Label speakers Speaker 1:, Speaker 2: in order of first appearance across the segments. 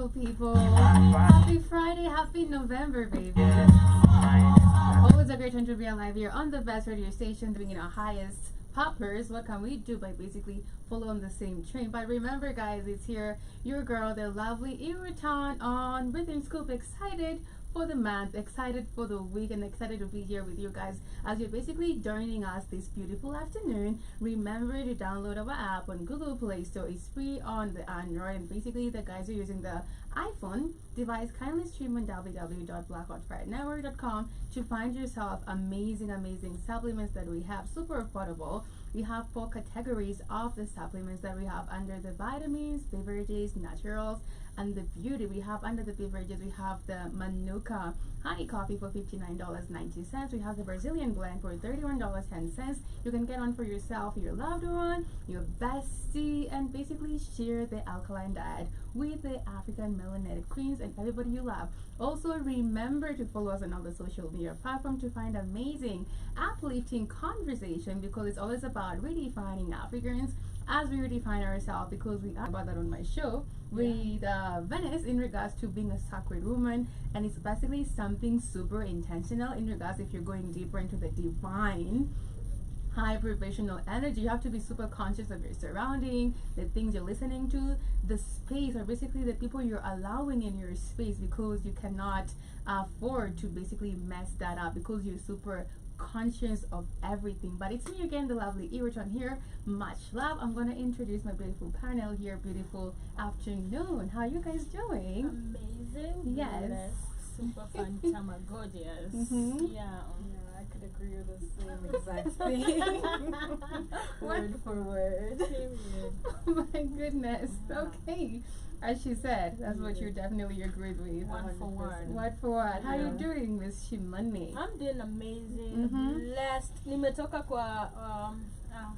Speaker 1: beautiful people. Happy Friday, happy November, baby. Always a great time to be alive here on the best radio station, doing our highest poppers. What can we do by basically following the same train? But remember, guys, it's here, your girl, the lovely Owirri on Rhythm Scoop. Excited for the month, excited for the week, and excited to be here with you guys as you're basically joining us this beautiful afternoon. Remember to download our app on Google Play Store. It's free on the Android, and basically the guys are using the iPhone device. Kindly stream on www.blackhotfirenetwork.com to find yourself amazing supplements that we have, super affordable. We have 4 categories of the supplements that we have under the vitamins, beverages, naturals, and the beauty. We have under the beverages, we have the Manuka honey coffee for $59.90. We have the Brazilian blend for $31.10. You can get one for yourself, your loved one, your bestie, and basically share the alkaline diet with the African melanated queens and everybody you love. Also, remember to follow us on all the social media platforms to find amazing, uplifting conversation, because it's always about redefining Africans as we redefine ourselves, because we are about that on my show with Venice in regards to being a sacred woman, and it's basically something super intentional in regards if you're going deeper into the divine high vibrational energy. You have to be super conscious of your surrounding, the things you're listening to, the space, or basically the people you're allowing in your space, because you cannot afford to basically mess that up because you're super conscious of everything. But it's me again, the lovely Owirri here. Much love. I'm gonna introduce my beautiful panel here. Beautiful afternoon. How are you guys doing?
Speaker 2: Amazing.
Speaker 1: Yes.
Speaker 2: Super fun. Gorgeous. Yeah.
Speaker 3: I could agree with the same exact thing. Word for word.
Speaker 1: Oh my goodness. Okay. As she said, that's what you definitely agreed with.
Speaker 2: Word for word.
Speaker 1: Word for word. How are you doing, Miss Shimani?
Speaker 2: I'm doing amazing. Blessed. Nimetoka kwa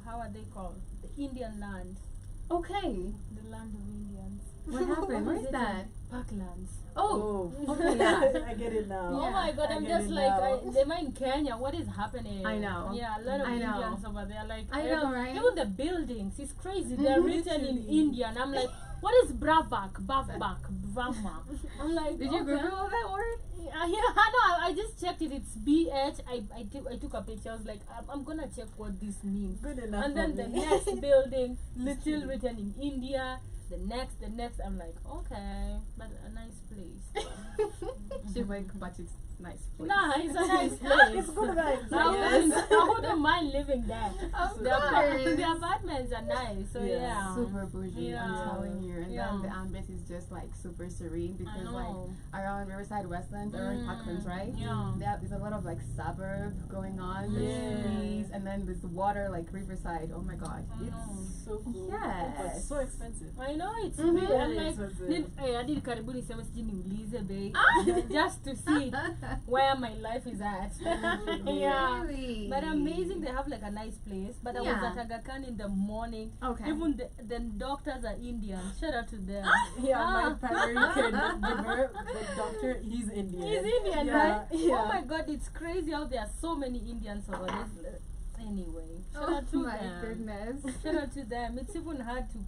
Speaker 2: how are they called? The Indian land.
Speaker 1: Okay.
Speaker 2: The land of Indians.
Speaker 1: What happened? Where's that?
Speaker 2: Parklands.
Speaker 1: Oh.
Speaker 3: Okay, yeah. I get it now.
Speaker 2: Oh my god, I'm just like, they're in Kenya. What is happening?
Speaker 1: I know.
Speaker 2: Yeah, a lot of Indians over there. Like,
Speaker 1: I know, right?
Speaker 2: Even the buildings, it's crazy. They're written in Indian. I'm like, what is Bravak, Bavbak, Brahma? I'm like,
Speaker 1: did you Google all that word?
Speaker 2: Yeah, I know. I just checked it. It's BH. I took a picture. I was like, I'm gonna check what this means.
Speaker 3: Good enough.
Speaker 2: And then the next building is still written in India. The next. I'm like, okay, but a nice place.
Speaker 1: She's like, but it's nice place.
Speaker 2: Nah, it's a nice place.
Speaker 3: It's good vibes.
Speaker 2: I wouldn't mind living there. The apartments are nice, so yeah.
Speaker 1: Super bougie,
Speaker 2: Yeah.
Speaker 1: I'm telling you. And
Speaker 2: Yeah.
Speaker 1: then the ambience is just like super serene, because like around Riverside Westlands, around Parklands, right?
Speaker 2: Yeah.
Speaker 1: There's a lot of like suburb going on. There's trees, and then there's water like Riverside. Oh my god.
Speaker 3: It's so cool.
Speaker 1: Yes.
Speaker 3: But so expensive.
Speaker 2: I know it's
Speaker 1: Mhm.
Speaker 2: really. I'm like,
Speaker 3: expensive.
Speaker 2: I did Karibuni sema sijui niulize bei just to see where my life is at. Yeah.
Speaker 1: Really?
Speaker 2: But amazing, they have like a nice place. But I was
Speaker 1: Yeah.
Speaker 2: at Aga Khan in the morning.
Speaker 1: Okay.
Speaker 2: Even the doctors are Indian. Shout out to them.
Speaker 3: Yeah, my primary caregiver, the doctor, he's Indian.
Speaker 2: He's Indian,
Speaker 3: Yeah,
Speaker 2: right?
Speaker 3: yeah.
Speaker 2: Oh my god, it's crazy how there are so many Indians over there. Anyway, shout
Speaker 1: Oh
Speaker 2: out to
Speaker 1: my
Speaker 2: them.
Speaker 1: goodness.
Speaker 2: Shout out to them. It's even hard to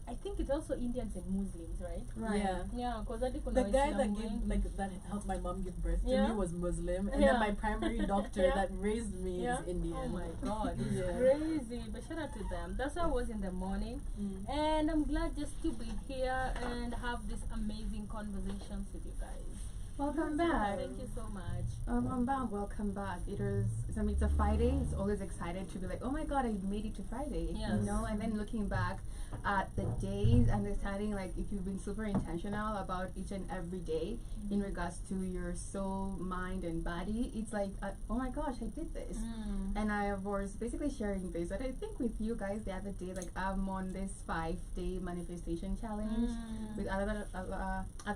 Speaker 2: I think it's also Indians and Muslims, right?
Speaker 1: Right.
Speaker 3: Yeah.
Speaker 2: Yeah, because
Speaker 3: The guy that that helped my mom give birth to
Speaker 2: Yeah.
Speaker 3: me was Muslim, and
Speaker 2: Yeah.
Speaker 3: then my primary doctor
Speaker 2: Yeah.
Speaker 3: that raised me
Speaker 2: Yeah.
Speaker 3: is Indian.
Speaker 2: Oh my god, it's
Speaker 3: Yeah.
Speaker 2: crazy. But shout out to them. That's why I was in the morning. And I'm glad just to be here and have this amazing conversations with you guys.
Speaker 1: Welcome back.
Speaker 2: Thank you so much.
Speaker 1: Welcome back. It's a Friday. It's always excited to be like, oh my god, I made it to Friday.
Speaker 2: Yes.
Speaker 1: You know, and then looking back at the days, understanding like if you've been super intentional about each and every day in regards to your soul, mind, and body, it's like, oh my gosh, I did this. And I was basically sharing this. But I think with you guys the other day, like I'm on this 5-day manifestation challenge with other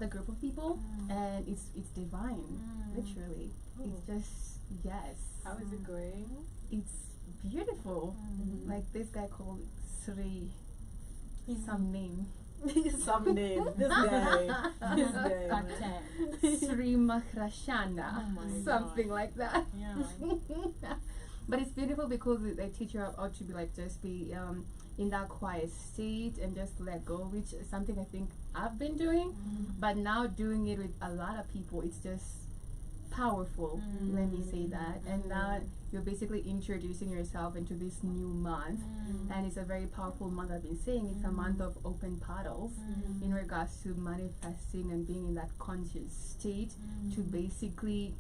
Speaker 1: group of people, and it's divine, literally. It's just, yes.
Speaker 3: How is it going?
Speaker 1: It's beautiful. Like this guy called Sri, some name.
Speaker 3: Some name. This guy. This guy.
Speaker 2: Cartel.
Speaker 1: Sri Makrashana.
Speaker 2: Oh my
Speaker 1: something like that.
Speaker 2: Yeah.
Speaker 1: But it's beautiful because they teach you how to be like, just be in that quiet state and just let go, which is something I think I've been doing, but now doing it with a lot of people, it's just powerful. Let me say that. And now you're basically introducing yourself into this new month, and it's a very powerful month. I've been saying it's a month of open portals in regards to manifesting and being in that conscious state to basically,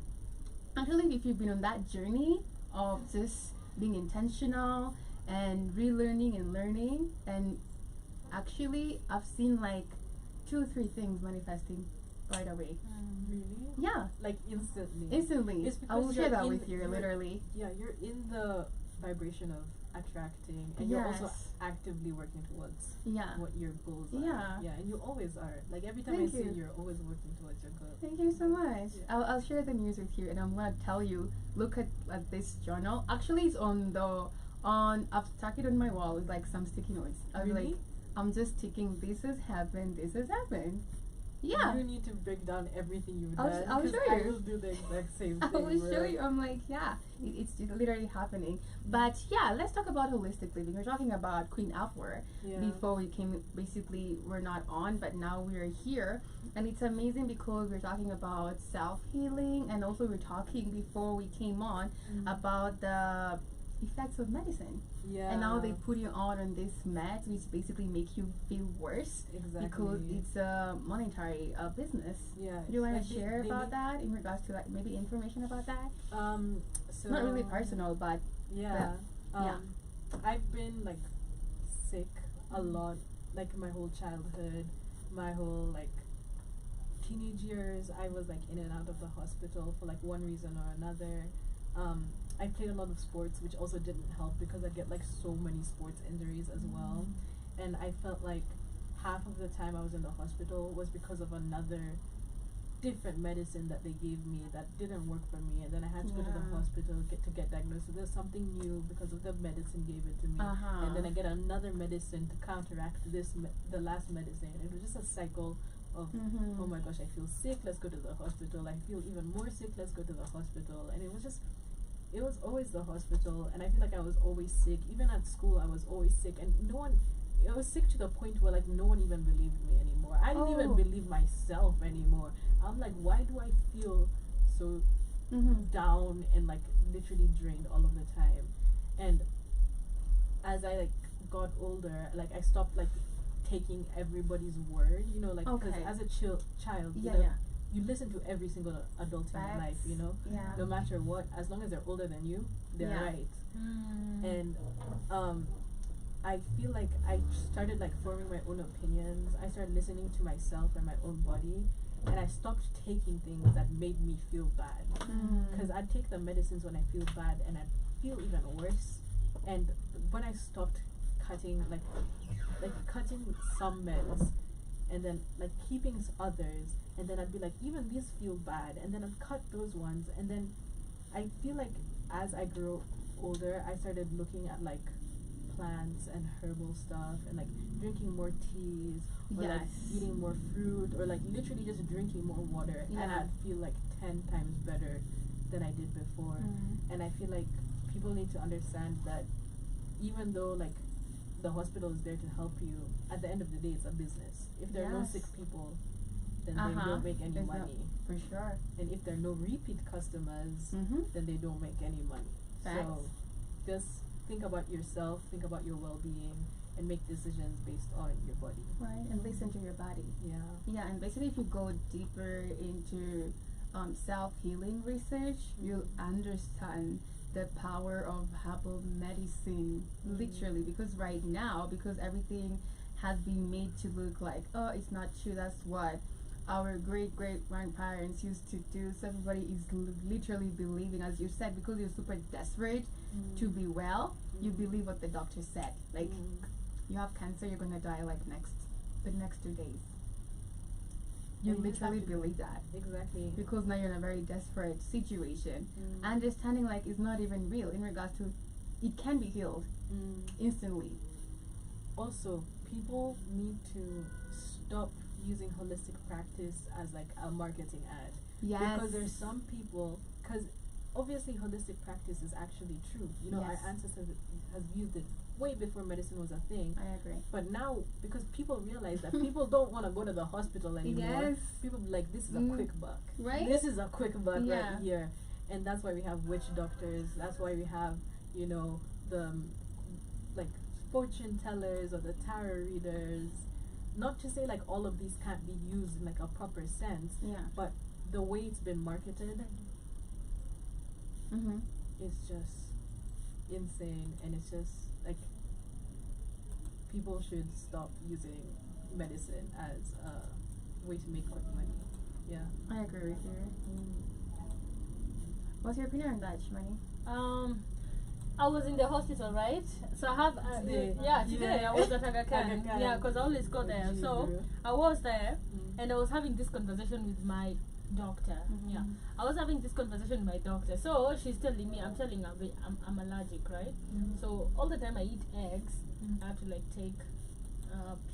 Speaker 1: actually, if you've been on that journey of just being intentional and relearning and learning, and actually I've seen like 2 or 3 things manifesting right away.
Speaker 3: Really?
Speaker 1: Yeah,
Speaker 3: Like instantly.
Speaker 1: instantly.
Speaker 3: It's
Speaker 1: I will
Speaker 3: because
Speaker 1: share
Speaker 3: you're
Speaker 1: that
Speaker 3: in-
Speaker 1: with you,
Speaker 3: you're-
Speaker 1: literally.
Speaker 3: Yeah, you're in the vibration of attracting, and you're also
Speaker 1: Yes.
Speaker 3: actively working towards
Speaker 1: Yeah.
Speaker 3: what your goals are.
Speaker 1: Yeah.
Speaker 3: Yeah, and you always are. Like every time
Speaker 1: Thank
Speaker 3: I see
Speaker 1: you.
Speaker 3: you're always working towards your goal.
Speaker 1: Thank you so much.
Speaker 3: Yeah.
Speaker 1: I'll share the news with you, and I'm gonna tell you. Look at this journal. Actually, it's I've stuck it on my wall with like some sticky notes. I'm
Speaker 3: Really?
Speaker 1: like, I'm just ticking. This has happened. This has happened. Yeah.
Speaker 3: You need to break down everything you've
Speaker 1: I'll
Speaker 3: done.
Speaker 1: I'll
Speaker 3: 'cause
Speaker 1: show
Speaker 3: I
Speaker 1: you.
Speaker 3: will do the exact same
Speaker 1: I
Speaker 3: thing.
Speaker 1: will show
Speaker 3: where-
Speaker 1: you. I'm like, yeah, it's literally happening. But yeah, let's talk about holistic living. We're talking about Queen Owirri.
Speaker 3: Yeah.
Speaker 1: Before we came, basically we're not on, but now we're here, and it's amazing because we're talking about self-healing, and also we're talking before we came on about the effects of medicine,
Speaker 3: Yeah.
Speaker 1: and now they put you on this meds which basically make you feel worse
Speaker 3: exactly.
Speaker 1: because it's a monetary business.
Speaker 3: Yeah.
Speaker 1: Do you want
Speaker 3: like
Speaker 1: to
Speaker 3: they-
Speaker 1: share
Speaker 3: they
Speaker 1: about
Speaker 3: make-
Speaker 1: that in regards to like maybe information about that?
Speaker 3: So
Speaker 1: Not really personal, but
Speaker 3: Yeah.
Speaker 1: yeah.
Speaker 3: I've been like sick a lot, like my whole childhood, my whole like teenage years. I was like in and out of the hospital for like one reason or another. I played a lot of sports, which also didn't help because I get like so many sports injuries as well. And I felt like half of the time I was in the hospital was because of another different medicine that they gave me that didn't work for me, and then I had to go to the
Speaker 1: Yeah.
Speaker 3: hospital to get diagnosed. So there's something new because of the medicine gave it to me,
Speaker 1: Uh-huh.
Speaker 3: and then I get another medicine to counteract the last medicine. It was just a cycle of oh my gosh, I feel sick, let's go to the hospital. I feel even more sick, let's go to the hospital. And it was always the hospital, and I feel like I was always sick. Even at school, I was always sick, and no one. I was sick to the point where like no one even believed me anymore. I didn't even
Speaker 1: Oh.
Speaker 3: believe myself anymore. I'm like, why do I feel so down and like literally drained all of the time? And as I like got older, like I stopped like taking everybody's word, you know, like because
Speaker 1: Okay.
Speaker 3: as a child,
Speaker 1: Yeah,
Speaker 3: you know,
Speaker 1: yeah.
Speaker 3: you listen to every single adult in your life, you know,
Speaker 1: Yeah.
Speaker 3: no matter what, as long as they're older than you, they're
Speaker 1: Yeah.
Speaker 3: right. And I feel like I started like forming my own opinions. I started listening to myself and my own body, and I stopped taking things that made me feel bad. Because I'd take the medicines when I feel bad, and I'd feel even worse. And when I stopped cutting cutting some meds, and then like keeping others, and then I'd be like, even these feel bad, and then I'd cut those ones, and then I feel like as I grew older, I started looking at like plants and herbal stuff, and like drinking more teas, or like
Speaker 1: Yes.
Speaker 3: eating more fruit, or like literally just drinking more water, and
Speaker 1: Yeah.
Speaker 3: I'd feel like 10 times better than I did before. And I feel like people need to understand that even though like the hospital is there to help you, at the end of the day it's a business. If there are no
Speaker 1: Yes.
Speaker 3: sick people, then they
Speaker 1: Uh-huh.
Speaker 3: don't make any
Speaker 1: There's no-
Speaker 3: money.
Speaker 1: For sure.
Speaker 3: And if there are no repeat customers, then they don't make any money. So
Speaker 1: Facts.
Speaker 3: just think about yourself, think about your well-being, and make decisions based on your body.
Speaker 1: Right, and listen to your body.
Speaker 3: Yeah.
Speaker 1: Yeah, and basically if you go deeper into self-healing research, you'll understand the power of herbal medicine, literally, because right now, because everything has been made to look like, oh, it's not true, that's what our great-great-grandparents used to do, so everybody is literally believing, as you said, because you're super desperate to be well, you believe what the doctor said, like, you have cancer, you're gonna die like the next 2 days. You
Speaker 3: And you just have
Speaker 1: literally
Speaker 3: to-
Speaker 1: believe that
Speaker 3: Exactly.
Speaker 1: because now you're in a very desperate situation. Understanding like it's not even real in regards to it can be healed instantly.
Speaker 3: Also, people need to stop using holistic practice as like a marketing ad.
Speaker 1: Yes.
Speaker 3: Because there's some people, because obviously holistic practice is actually true. You know,
Speaker 1: Yes.
Speaker 3: our ancestors has used it way before medicine was a thing.
Speaker 1: I agree.
Speaker 3: But now, because people realize that people don't want to go to the hospital anymore.
Speaker 1: Yes.
Speaker 3: People be like, this is a quick buck.
Speaker 1: Right?
Speaker 3: This is a quick buck
Speaker 1: Yeah.
Speaker 3: right here. And that's why we have witch doctors. That's why we have, you know, the like fortune tellers or the tarot readers. Not to say like all of these can't be used in like a proper sense,
Speaker 1: Yeah.
Speaker 3: but the way it's been marketed
Speaker 1: Mm-hmm.
Speaker 3: is just insane, and it's just like people should stop using medicine as a way to make quick money. Yeah.
Speaker 1: I agree with you. What's your opinion on that, Shimani?
Speaker 2: I was in the hospital, right? So I have,
Speaker 3: Today.
Speaker 2: today
Speaker 3: Yeah.
Speaker 2: I was at Aga
Speaker 3: Aga
Speaker 2: Khan.
Speaker 3: Khan.
Speaker 2: Yeah, because I always go there.
Speaker 3: Gee,
Speaker 2: So
Speaker 3: bro.
Speaker 2: I was there,
Speaker 3: Mm.
Speaker 2: and I was having this conversation with my doctor.
Speaker 1: Mhm.
Speaker 2: Yeah, I was having this conversation with my doctor. So she's telling me, I'm telling her I'm allergic, right?
Speaker 3: Mhm.
Speaker 2: So all the time I eat eggs,
Speaker 3: Mhm.
Speaker 2: I have to like take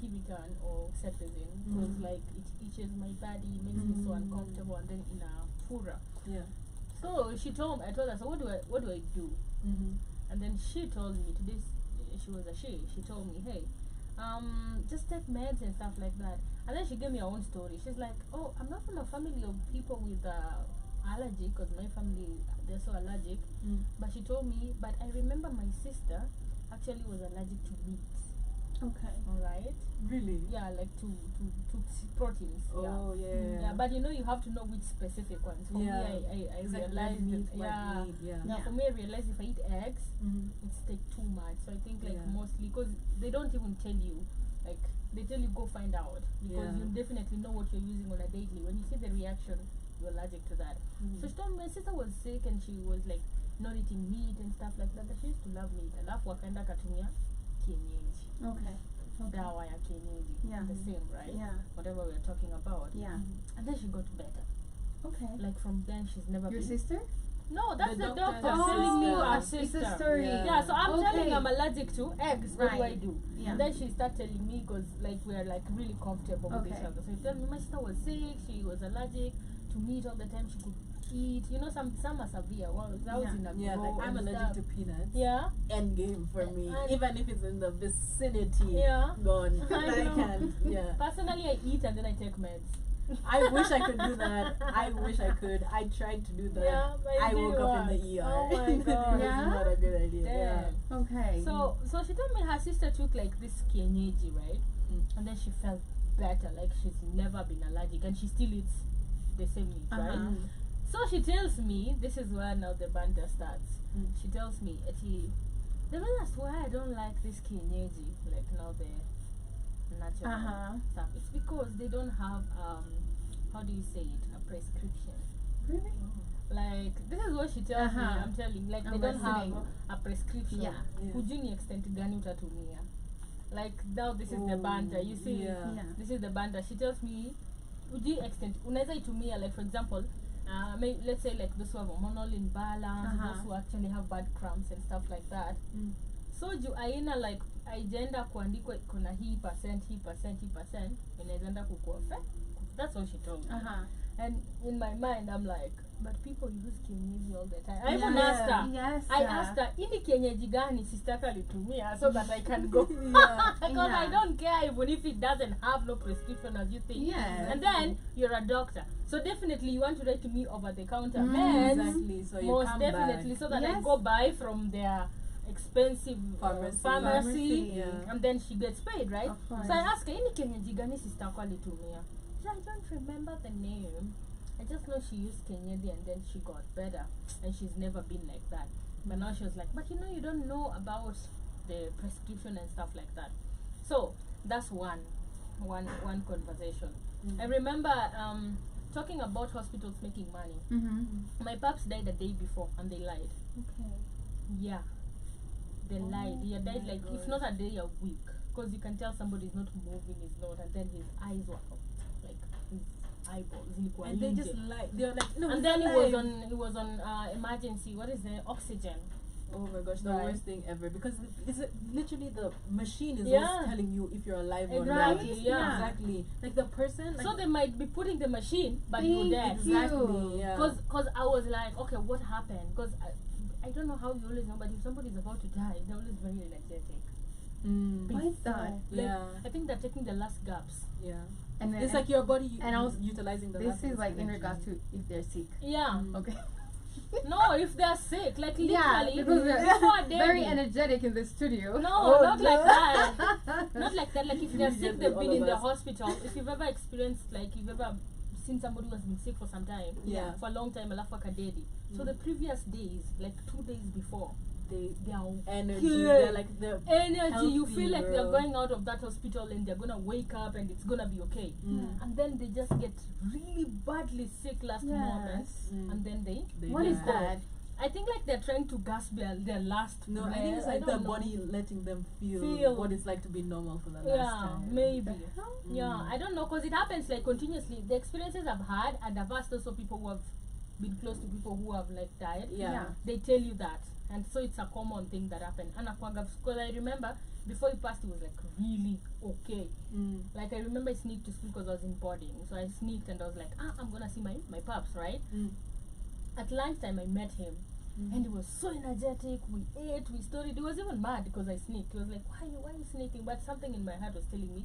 Speaker 2: Pivican or cetirizine because
Speaker 3: Mhm.
Speaker 2: like it itches my body, makes me so
Speaker 3: Mhm.
Speaker 2: uncomfortable, and then in a fura.
Speaker 3: Yeah.
Speaker 2: So I told her, so what do I do?
Speaker 3: Mm-hmm.
Speaker 2: And then she told me to this. She was a she told me, hey, just take meds and stuff like that. And then she gave me her own story. She's like, oh, I'm not from a family of people with allergy, because my family, they're so allergic.
Speaker 3: Mm.
Speaker 2: But she told me, but I remember my sister actually was allergic to meat.
Speaker 1: Okay.
Speaker 2: All right.
Speaker 3: Really?
Speaker 2: Yeah, like to proteins.
Speaker 3: Oh yeah.
Speaker 2: Yeah, but you know, you have to know which specific ones. For
Speaker 3: Yeah.
Speaker 2: me, I
Speaker 3: It's like red
Speaker 2: realized
Speaker 3: meat,
Speaker 2: that,
Speaker 3: white
Speaker 2: yeah.
Speaker 3: meat, yeah.
Speaker 2: Now,
Speaker 1: Yeah.
Speaker 2: for me, I realized if I eat eggs,
Speaker 3: Mm-hmm.
Speaker 2: it's take too much. So I think like
Speaker 3: Yeah.
Speaker 2: mostly, because they don't even tell you, like they tell you go find out, because
Speaker 3: Yeah.
Speaker 2: you definitely know what you're using on a daily. When you see the reaction, you're allergic to that.
Speaker 3: Mhm.
Speaker 2: So she told me my sister was sick and she was like not eating meat and stuff like that. But she used to love meat. Alafu wakaenda katumia kienyeji.
Speaker 1: Okay. Okay.
Speaker 2: Dawa ya kienyeji.
Speaker 1: Yeah.
Speaker 2: The same, right?
Speaker 1: Yeah.
Speaker 2: Whatever we're talking about.
Speaker 1: Yeah.
Speaker 2: And then she got better.
Speaker 1: Okay.
Speaker 2: Like from then she's never
Speaker 1: Your
Speaker 2: been.
Speaker 1: sister?
Speaker 2: No, that's
Speaker 3: The
Speaker 2: the
Speaker 3: doctor's
Speaker 2: doctor telling me
Speaker 3: sister.
Speaker 2: her
Speaker 1: It's
Speaker 2: sister.
Speaker 1: a story.
Speaker 3: Yeah.
Speaker 2: Yeah, so I'm telling
Speaker 1: Okay.
Speaker 2: I'm allergic to eggs. What do I
Speaker 1: Right.
Speaker 2: do?
Speaker 1: Yeah.
Speaker 2: And then she started telling me, because like we're like really comfortable with each
Speaker 1: Okay.
Speaker 2: other. So she told me my sister was sick. She was allergic to meat all the time. She could eat. You know, some are severe. Well, that was
Speaker 1: Yeah.
Speaker 2: in a
Speaker 3: Yeah,
Speaker 2: grow
Speaker 3: like I'm
Speaker 2: and
Speaker 3: allergic
Speaker 2: stuff.
Speaker 3: to peanuts.
Speaker 2: Yeah.
Speaker 3: End game for me.
Speaker 2: And-
Speaker 3: Even if it's in the vicinity,
Speaker 2: Yeah.
Speaker 3: gone.
Speaker 2: I
Speaker 3: I
Speaker 2: know.
Speaker 3: can't. Yeah.
Speaker 2: Personally, I eat and then I take meds.
Speaker 3: I wish I could do that. I wish I could. I tried to do that.
Speaker 2: Yeah, but it
Speaker 3: I
Speaker 2: didn't
Speaker 3: woke up in
Speaker 2: work.
Speaker 3: the ER.
Speaker 2: Oh my
Speaker 3: It
Speaker 2: God.
Speaker 3: was
Speaker 1: Yeah?
Speaker 3: not a good idea.
Speaker 2: Damn.
Speaker 1: Okay.
Speaker 2: So she told me her sister took like this kienyeji, right?
Speaker 3: Mm.
Speaker 2: And then she felt better, like she's never been allergic, and she still eats the same meat, right?
Speaker 1: Uh-huh.
Speaker 2: So she tells me, this is where now the banter starts.
Speaker 3: Mm.
Speaker 2: She tells me, Eti, the reason that's why I don't like this kienyeji, like now the natural
Speaker 1: Uh-huh.
Speaker 2: stuff, it's because they don't have how do you say it, a prescription.
Speaker 1: Really?
Speaker 2: Like this is what she tells me.
Speaker 1: Uh-huh.
Speaker 2: I'm telling, like
Speaker 1: I'm
Speaker 2: they don't have
Speaker 1: listening.
Speaker 2: a prescription.
Speaker 1: Yeah.
Speaker 3: Yeah.
Speaker 2: Hujui ni extent gani utatumia. Like now this is the
Speaker 3: Oh,
Speaker 2: banter. You see,
Speaker 3: yeah.
Speaker 1: Yeah.
Speaker 2: this is the banter. She tells me, hujui extent unaweza itumia, like for example, let's say like those who have hormonal imbalance,
Speaker 1: Uh-huh.
Speaker 2: those who actually have bad cramps and stuff like that.
Speaker 3: Mm.
Speaker 2: So juu aina like aijaenda kuandikwa kuna hii percent, inawezaenda kukuaffect. That's what she told me.
Speaker 1: Uh-huh.
Speaker 2: And in my mind, I'm like, but people use kienyeji all the time. I even
Speaker 3: Yeah.
Speaker 2: asked her.
Speaker 1: Yes.
Speaker 2: I asked her, ini kienyeji gani sister alitumia so that I can go.
Speaker 3: Yeah.
Speaker 2: Because I
Speaker 1: Yeah.
Speaker 2: don't care even if it doesn't have no prescription as you think.
Speaker 1: Yes.
Speaker 2: And then you're a doctor. So definitely you want to write to me over the counter
Speaker 1: Mm,
Speaker 2: meds.
Speaker 3: Exactly. So you
Speaker 2: Most
Speaker 3: come
Speaker 2: definitely.
Speaker 3: back.
Speaker 2: So that I
Speaker 1: Yes.
Speaker 2: go buy from their expensive
Speaker 3: Pharmacy.
Speaker 2: pharmacy.
Speaker 3: Yeah.
Speaker 2: And then she gets paid, right?
Speaker 1: Of course.
Speaker 2: So I asked her, ini kienyeji gani sister yako alitumia? She said, I don't remember the name. I just know she used Kenyedi and then she got better, and she's never been like that. But now she was like, but you know, you don't know about the prescription and stuff like that. So that's one conversation.
Speaker 3: Mm.
Speaker 2: I remember talking about hospitals making money.
Speaker 1: Mm-hmm.
Speaker 2: My pops died a day before and they lied.
Speaker 1: Okay.
Speaker 2: Yeah, they lied. He had died
Speaker 3: my
Speaker 2: like, if
Speaker 3: God.
Speaker 2: not a day, a week, because you can tell somebody's not moving, is not, and then his eyes were up, like his eyeballs zilikuwa
Speaker 3: And they
Speaker 2: nje.
Speaker 3: just like they're like no.
Speaker 2: And
Speaker 3: he's
Speaker 2: then
Speaker 3: alive.
Speaker 2: he was on emergency. What is the oxygen?
Speaker 3: Oh my gosh, the
Speaker 2: Right.
Speaker 3: worst thing ever, because it's literally the machine is
Speaker 2: Yeah.
Speaker 3: always telling you if you're alive or
Speaker 2: Exactly,
Speaker 3: not.
Speaker 2: yeah.
Speaker 3: Exactly. Like the person. Like
Speaker 2: So they might be putting the machine, but you're dead.
Speaker 1: Thank you.
Speaker 3: exactly. Yeah.
Speaker 2: Cause I was like, okay, what happened? Cause I don't know how you always know, but if somebody's about to die, they're always very energetic.
Speaker 1: Why is that?
Speaker 2: Like,
Speaker 3: Yeah.
Speaker 2: I think they're taking the last gaps.
Speaker 3: Yeah.
Speaker 1: And then
Speaker 3: It's like your body
Speaker 1: and also
Speaker 3: utilizing the
Speaker 1: this
Speaker 3: last
Speaker 1: is
Speaker 3: of
Speaker 1: like
Speaker 3: its
Speaker 1: in
Speaker 3: energy.
Speaker 1: regards to if they're sick.
Speaker 2: Yeah.
Speaker 1: Okay.
Speaker 2: No, if they're sick, like
Speaker 1: Yeah,
Speaker 2: literally,
Speaker 1: because they're
Speaker 2: before
Speaker 1: very
Speaker 2: daddy.
Speaker 1: energetic in the studio.
Speaker 2: No,
Speaker 3: Oh,
Speaker 2: not
Speaker 3: no.
Speaker 2: like that. Not like that. Like if they're
Speaker 3: You
Speaker 2: sick,
Speaker 3: just
Speaker 2: they've
Speaker 3: do
Speaker 2: been
Speaker 3: all
Speaker 2: in
Speaker 3: of
Speaker 2: the
Speaker 3: us.
Speaker 2: hospital. If you've ever experienced, like you've ever seen somebody who has been sick for some time,
Speaker 3: Yeah.
Speaker 2: for a long time, alafu akadedi. So the previous days, like 2 days before, they are
Speaker 3: Energy.
Speaker 2: good.
Speaker 3: They're like the
Speaker 2: energy. You
Speaker 3: healthy,
Speaker 2: feel like they're
Speaker 3: girl.
Speaker 2: going out of that hospital and they're gonna wake up and it's gonna be okay. And then they just get really badly sick last moment, and then they
Speaker 1: What is
Speaker 3: die.
Speaker 1: that?
Speaker 2: I think like they're trying to gasp their last
Speaker 3: No,
Speaker 2: breath.
Speaker 3: I think it's like the
Speaker 2: don't know.
Speaker 3: body letting them feel
Speaker 2: Feel.
Speaker 3: what it's like to be normal for the last
Speaker 2: Yeah,
Speaker 3: time.
Speaker 2: maybe.
Speaker 3: Mm.
Speaker 2: Yeah, I don't know, because it happens like continuously. The experiences I've had, and I've asked also people who have been close to people who have like died.
Speaker 3: Yeah.
Speaker 2: They tell you that, and so it's a common thing that happened. And because I remember before he passed, he was like really okay. Like I remember I sneaked to school because I was in boarding, so I sneaked and I was like, I'm gonna see my pups, right? At lunchtime, I met him. And he was so energetic. We ate, we studied. He was even mad because I sneaked. He was like, why are you sneaking? But something in my heart was telling me,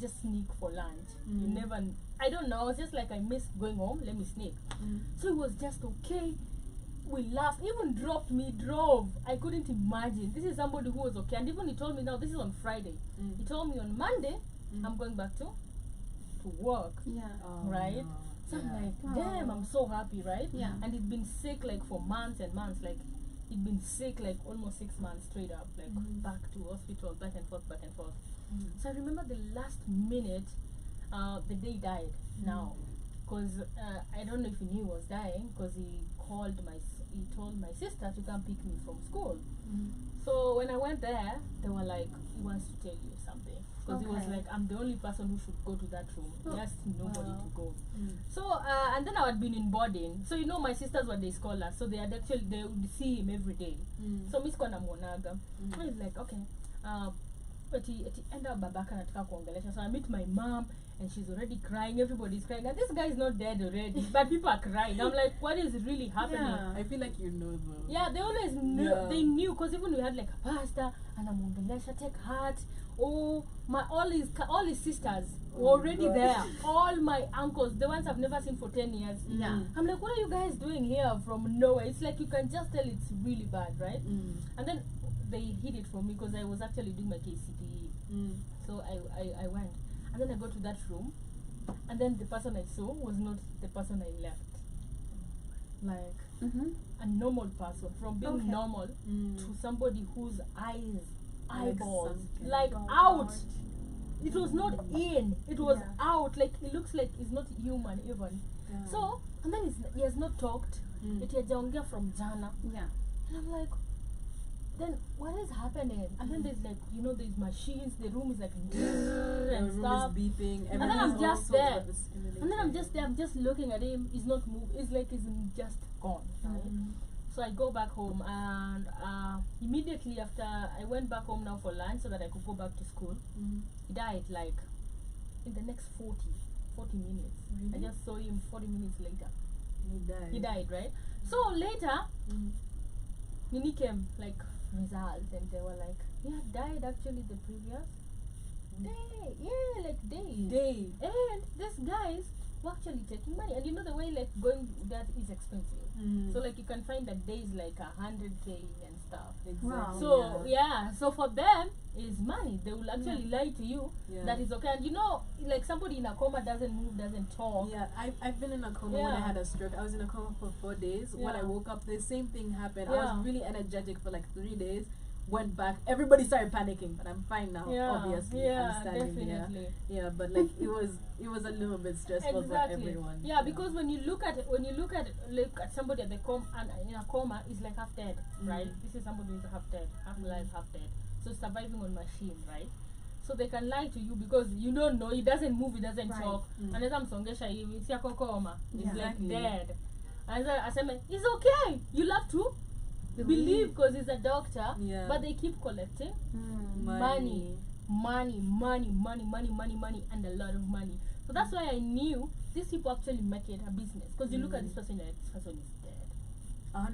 Speaker 2: just sneak for lunch. You never, I don't know. I was just like, I miss going home. Let me sneak. So it was just okay. We laughed. Even dropped me, drove. I couldn't imagine. This is somebody who was okay. And even he told me now, this is on Friday. He told me on Monday, I'm going back to work.
Speaker 1: Yeah.
Speaker 3: Oh,
Speaker 2: Right?
Speaker 3: no.
Speaker 2: So I'm
Speaker 3: Yeah.
Speaker 2: like, damn, I'm so happy, right?
Speaker 1: Yeah.
Speaker 2: And he'd been sick like for months and months. Like he'd been sick like almost 6 months straight up, like back to hospital, back and forth, back and forth. So I remember the last minute, the day he died. Now, because I don't know if he knew he was dying, because he told my sister to come pick me from school. So when I went there, they were like, he wants to tell you something. Because he was
Speaker 1: Okay.
Speaker 2: like, I'm the only person who should go to that room.
Speaker 1: Oh.
Speaker 2: He asked nobody
Speaker 1: Wow.
Speaker 2: to go. So, and then I had been in boarding. So, my sisters were day scholars. So, they would see him every day. So, Miss Kwana Monaga. I was like, okay. But he ended up babaka nataka kuongelesha. So, I meet my mom. And she's already crying. Everybody's crying. And this guy is not dead already. But people are crying. I'm like, what is really happening?
Speaker 1: Yeah.
Speaker 3: I feel like you know though.
Speaker 2: Yeah, they always knew.
Speaker 3: Yeah.
Speaker 2: They knew, because even we had like a pastor and a Mungalesha, take heart. Oh, all his sisters were already
Speaker 3: God.
Speaker 2: there. All my uncles, the ones I've never seen for 10 years.
Speaker 1: Yeah.
Speaker 2: I'm like, what are you guys doing here from nowhere? It's like you can just tell it's really bad, right? And then they hid it from me because I was actually doing my KCPE. So I went. And then I go to that room. And then the person I saw was not the person I left. Like, a normal person, from being
Speaker 1: Okay.
Speaker 2: normal to somebody whose eyeballs,
Speaker 3: sunken.
Speaker 2: like
Speaker 1: Oh,
Speaker 2: out.
Speaker 1: God.
Speaker 2: It was not in, it was
Speaker 1: Yeah.
Speaker 2: out. Like it looks like he's not human even.
Speaker 3: Yeah.
Speaker 2: So, and then he has not talked. It hajaongea from jana.
Speaker 1: Yeah.
Speaker 2: And I'm like, then what is happening? And then there's like, there's machines, the room is like
Speaker 3: The
Speaker 2: and
Speaker 3: room
Speaker 2: stuff.
Speaker 3: is beeping.
Speaker 2: And then I'm
Speaker 3: everything's all
Speaker 2: just
Speaker 3: sorts
Speaker 2: there.
Speaker 3: of stimulating.
Speaker 2: And then I'm just there, I'm just looking at him. He's not moved. It's like he's just gone. Right? So I go back home, and immediately after I went back home now for lunch so that I could go back to school. He died like in the next 40 minutes. I
Speaker 3: Really?
Speaker 2: just saw him 40 minutes later.
Speaker 3: He
Speaker 2: He died, right? So later, Nini came like results, and they were like, yeah, died actually the previous day. Yeah, like day. And these guys were actually taking money, and the way like going that is expensive. So like you can find that days like 100K and stuff.
Speaker 3: Exactly.
Speaker 1: Wow.
Speaker 2: So so for them is money. They will actually lie to you
Speaker 3: Yeah.
Speaker 2: that is okay. And like somebody in a coma doesn't move, doesn't talk.
Speaker 3: Yeah, I've been in a coma when I
Speaker 2: Yeah.
Speaker 3: had a stroke. I was in a coma for 4 days. When I
Speaker 2: Yeah.
Speaker 3: woke up, the same thing happened. I
Speaker 2: Yeah.
Speaker 3: was really energetic for like 3 days. Went back. Everybody started panicking, but I'm fine now. Obviously, I'm standing
Speaker 2: definitely.
Speaker 3: here. Yeah, but like it was a little bit stressful for everyone.
Speaker 2: Yeah, because when you look at somebody at the in a coma, it's like half dead, right? This is somebody who's half dead, half alive, half dead. So surviving on machine, right? So they can lie to you because you don't know. He doesn't move, he doesn't
Speaker 1: Right.
Speaker 2: talk. And as I'm songesha, he's coma. He's like
Speaker 3: Exactly.
Speaker 2: dead. And I said, it's okay. You'll have to believe because he's a doctor.
Speaker 3: Yeah.
Speaker 2: But they keep collecting
Speaker 3: Money.
Speaker 2: money, and a lot of money. So that's why I knew these people actually make it a business. Because you look at this person, you're like, this person is dead.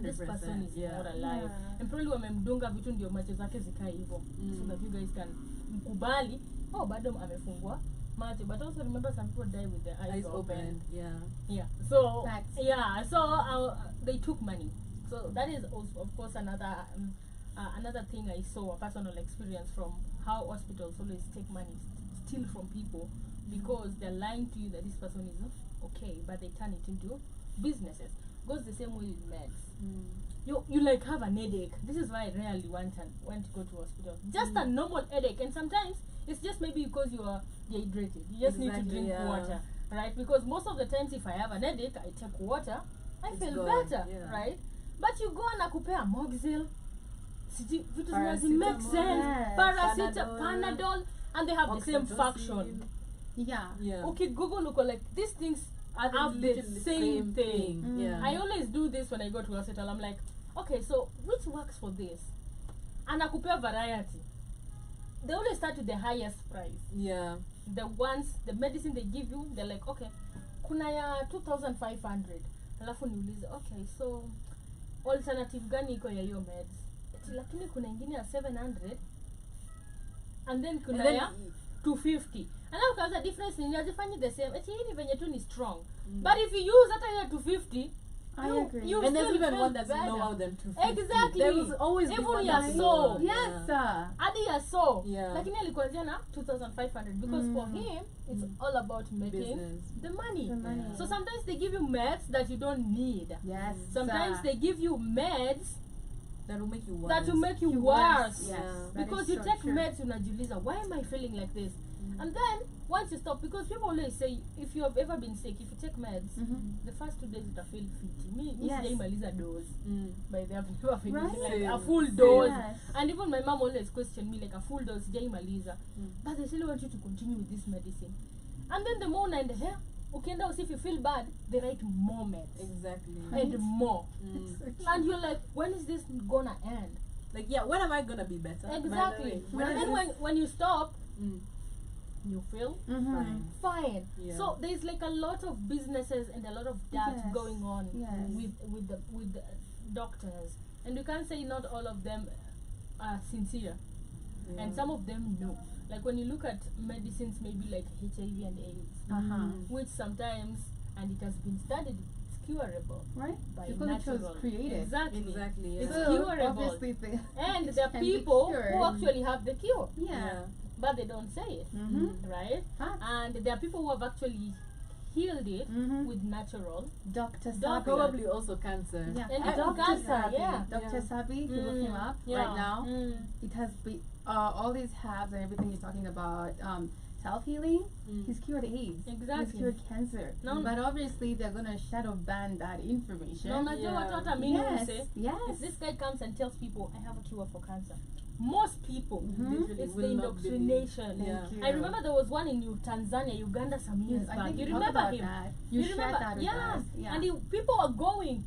Speaker 2: this person is more alive. And probably wamemdunga vitu ndio macho zake zikae hivyo. So that you guys can mkubali, oh bado amefungwa macho. But also remember, some people die with their eyes open. Yeah. So
Speaker 1: Facts.
Speaker 2: So they took money. So that is also, of course, another thing I saw, a personal experience from how hospitals always take money, steal from people, because they're lying to you that this person is okay, but they turn it into businesses. Goes the same way with meds. You like have an headache. This is why I rarely want to go to hospital. Just a normal headache, and sometimes it's just maybe because you are dehydrated. You just need to drink water, right? Because most of the times, if I have an headache, I take water, I feel better, right? But you go and akupea Moxil, make sense, Panadol, and they have the same function.
Speaker 1: Yeah.
Speaker 2: Okay, Google look like these things have the same thing. I always do this when I go to hospital. I'm like, okay, so which works for this? And akupea variety. They always start with the highest price. The medicine they give you, they're like, okay, kuna ya 2,500. Alafu niulize, okay, so alternative gani iko ya hiyo meds? Lakini kuna ingine ya 700, and then kuna ya 250. And now because the difference ni hazifanyi the same. Eti hii ni venye tu ni strong. But if you use hata ya 250,
Speaker 1: I agree.
Speaker 2: You
Speaker 3: and there's even one that's lower than 250.
Speaker 2: Exactly.
Speaker 3: There was always
Speaker 2: even
Speaker 3: ya
Speaker 2: so.
Speaker 1: Yes, sir.
Speaker 2: Adi ya so.
Speaker 3: Yeah.
Speaker 2: Lakini alikuanzia na 2,500 because for him it's all about making the money. So sometimes they give you meds that you don't need.
Speaker 1: Yes.
Speaker 2: Sometimes they give you meds
Speaker 3: that will make you worse.
Speaker 2: That will make you worse.
Speaker 1: Yes.
Speaker 2: Because you take meds, unajiuliza, why am I feeling like this? And then once you stop, because people always say, if you have ever been sick, if you take meds, the first 2 days you feel fit. Me, sijaimaliza dose. But they have never finished like a full dose. And even my mom always questioned me like, a full dose sijaimaliza. But they still want you to continue with this medicine. And then the more and here, okay, now if you feel bad, they write more meds.
Speaker 3: Exactly.
Speaker 2: And more. And you're like, when is this gonna end?
Speaker 3: Like, when am I gonna be better?
Speaker 2: Exactly. And then when you stop, you feel fine. So there's like a lot of businesses and a lot of that going on with the doctors, and you can't say not all of them are sincere, and some of them no. Like when you look at medicines, maybe like HIV and AIDS, which sometimes, and it has been studied, it's curable,
Speaker 1: right?
Speaker 2: By
Speaker 1: because
Speaker 2: natural.
Speaker 1: it was created.
Speaker 2: Exactly.
Speaker 1: It's
Speaker 2: curable.
Speaker 1: Obviously,
Speaker 2: and there are people who actually have the cure. But they don't say it, right? And there are people who have actually healed it with natural.
Speaker 1: Dr. Sabi.
Speaker 3: Probably also cancer.
Speaker 2: And Dr. Sabi,
Speaker 1: Dr. Sabi, if you look him up right now, it has been all these herbs and everything he's talking about, self-healing, he's cured AIDS.
Speaker 2: Exactly.
Speaker 1: He's cured cancer. But obviously they're gonna shadow ban that information.
Speaker 2: If this guy comes and tells people, I have a cure for cancer, most people, it's the indoctrination. I remember there was one in Tanzania, Uganda some years back. You remember him?
Speaker 1: You remember that with us.
Speaker 2: And people were going,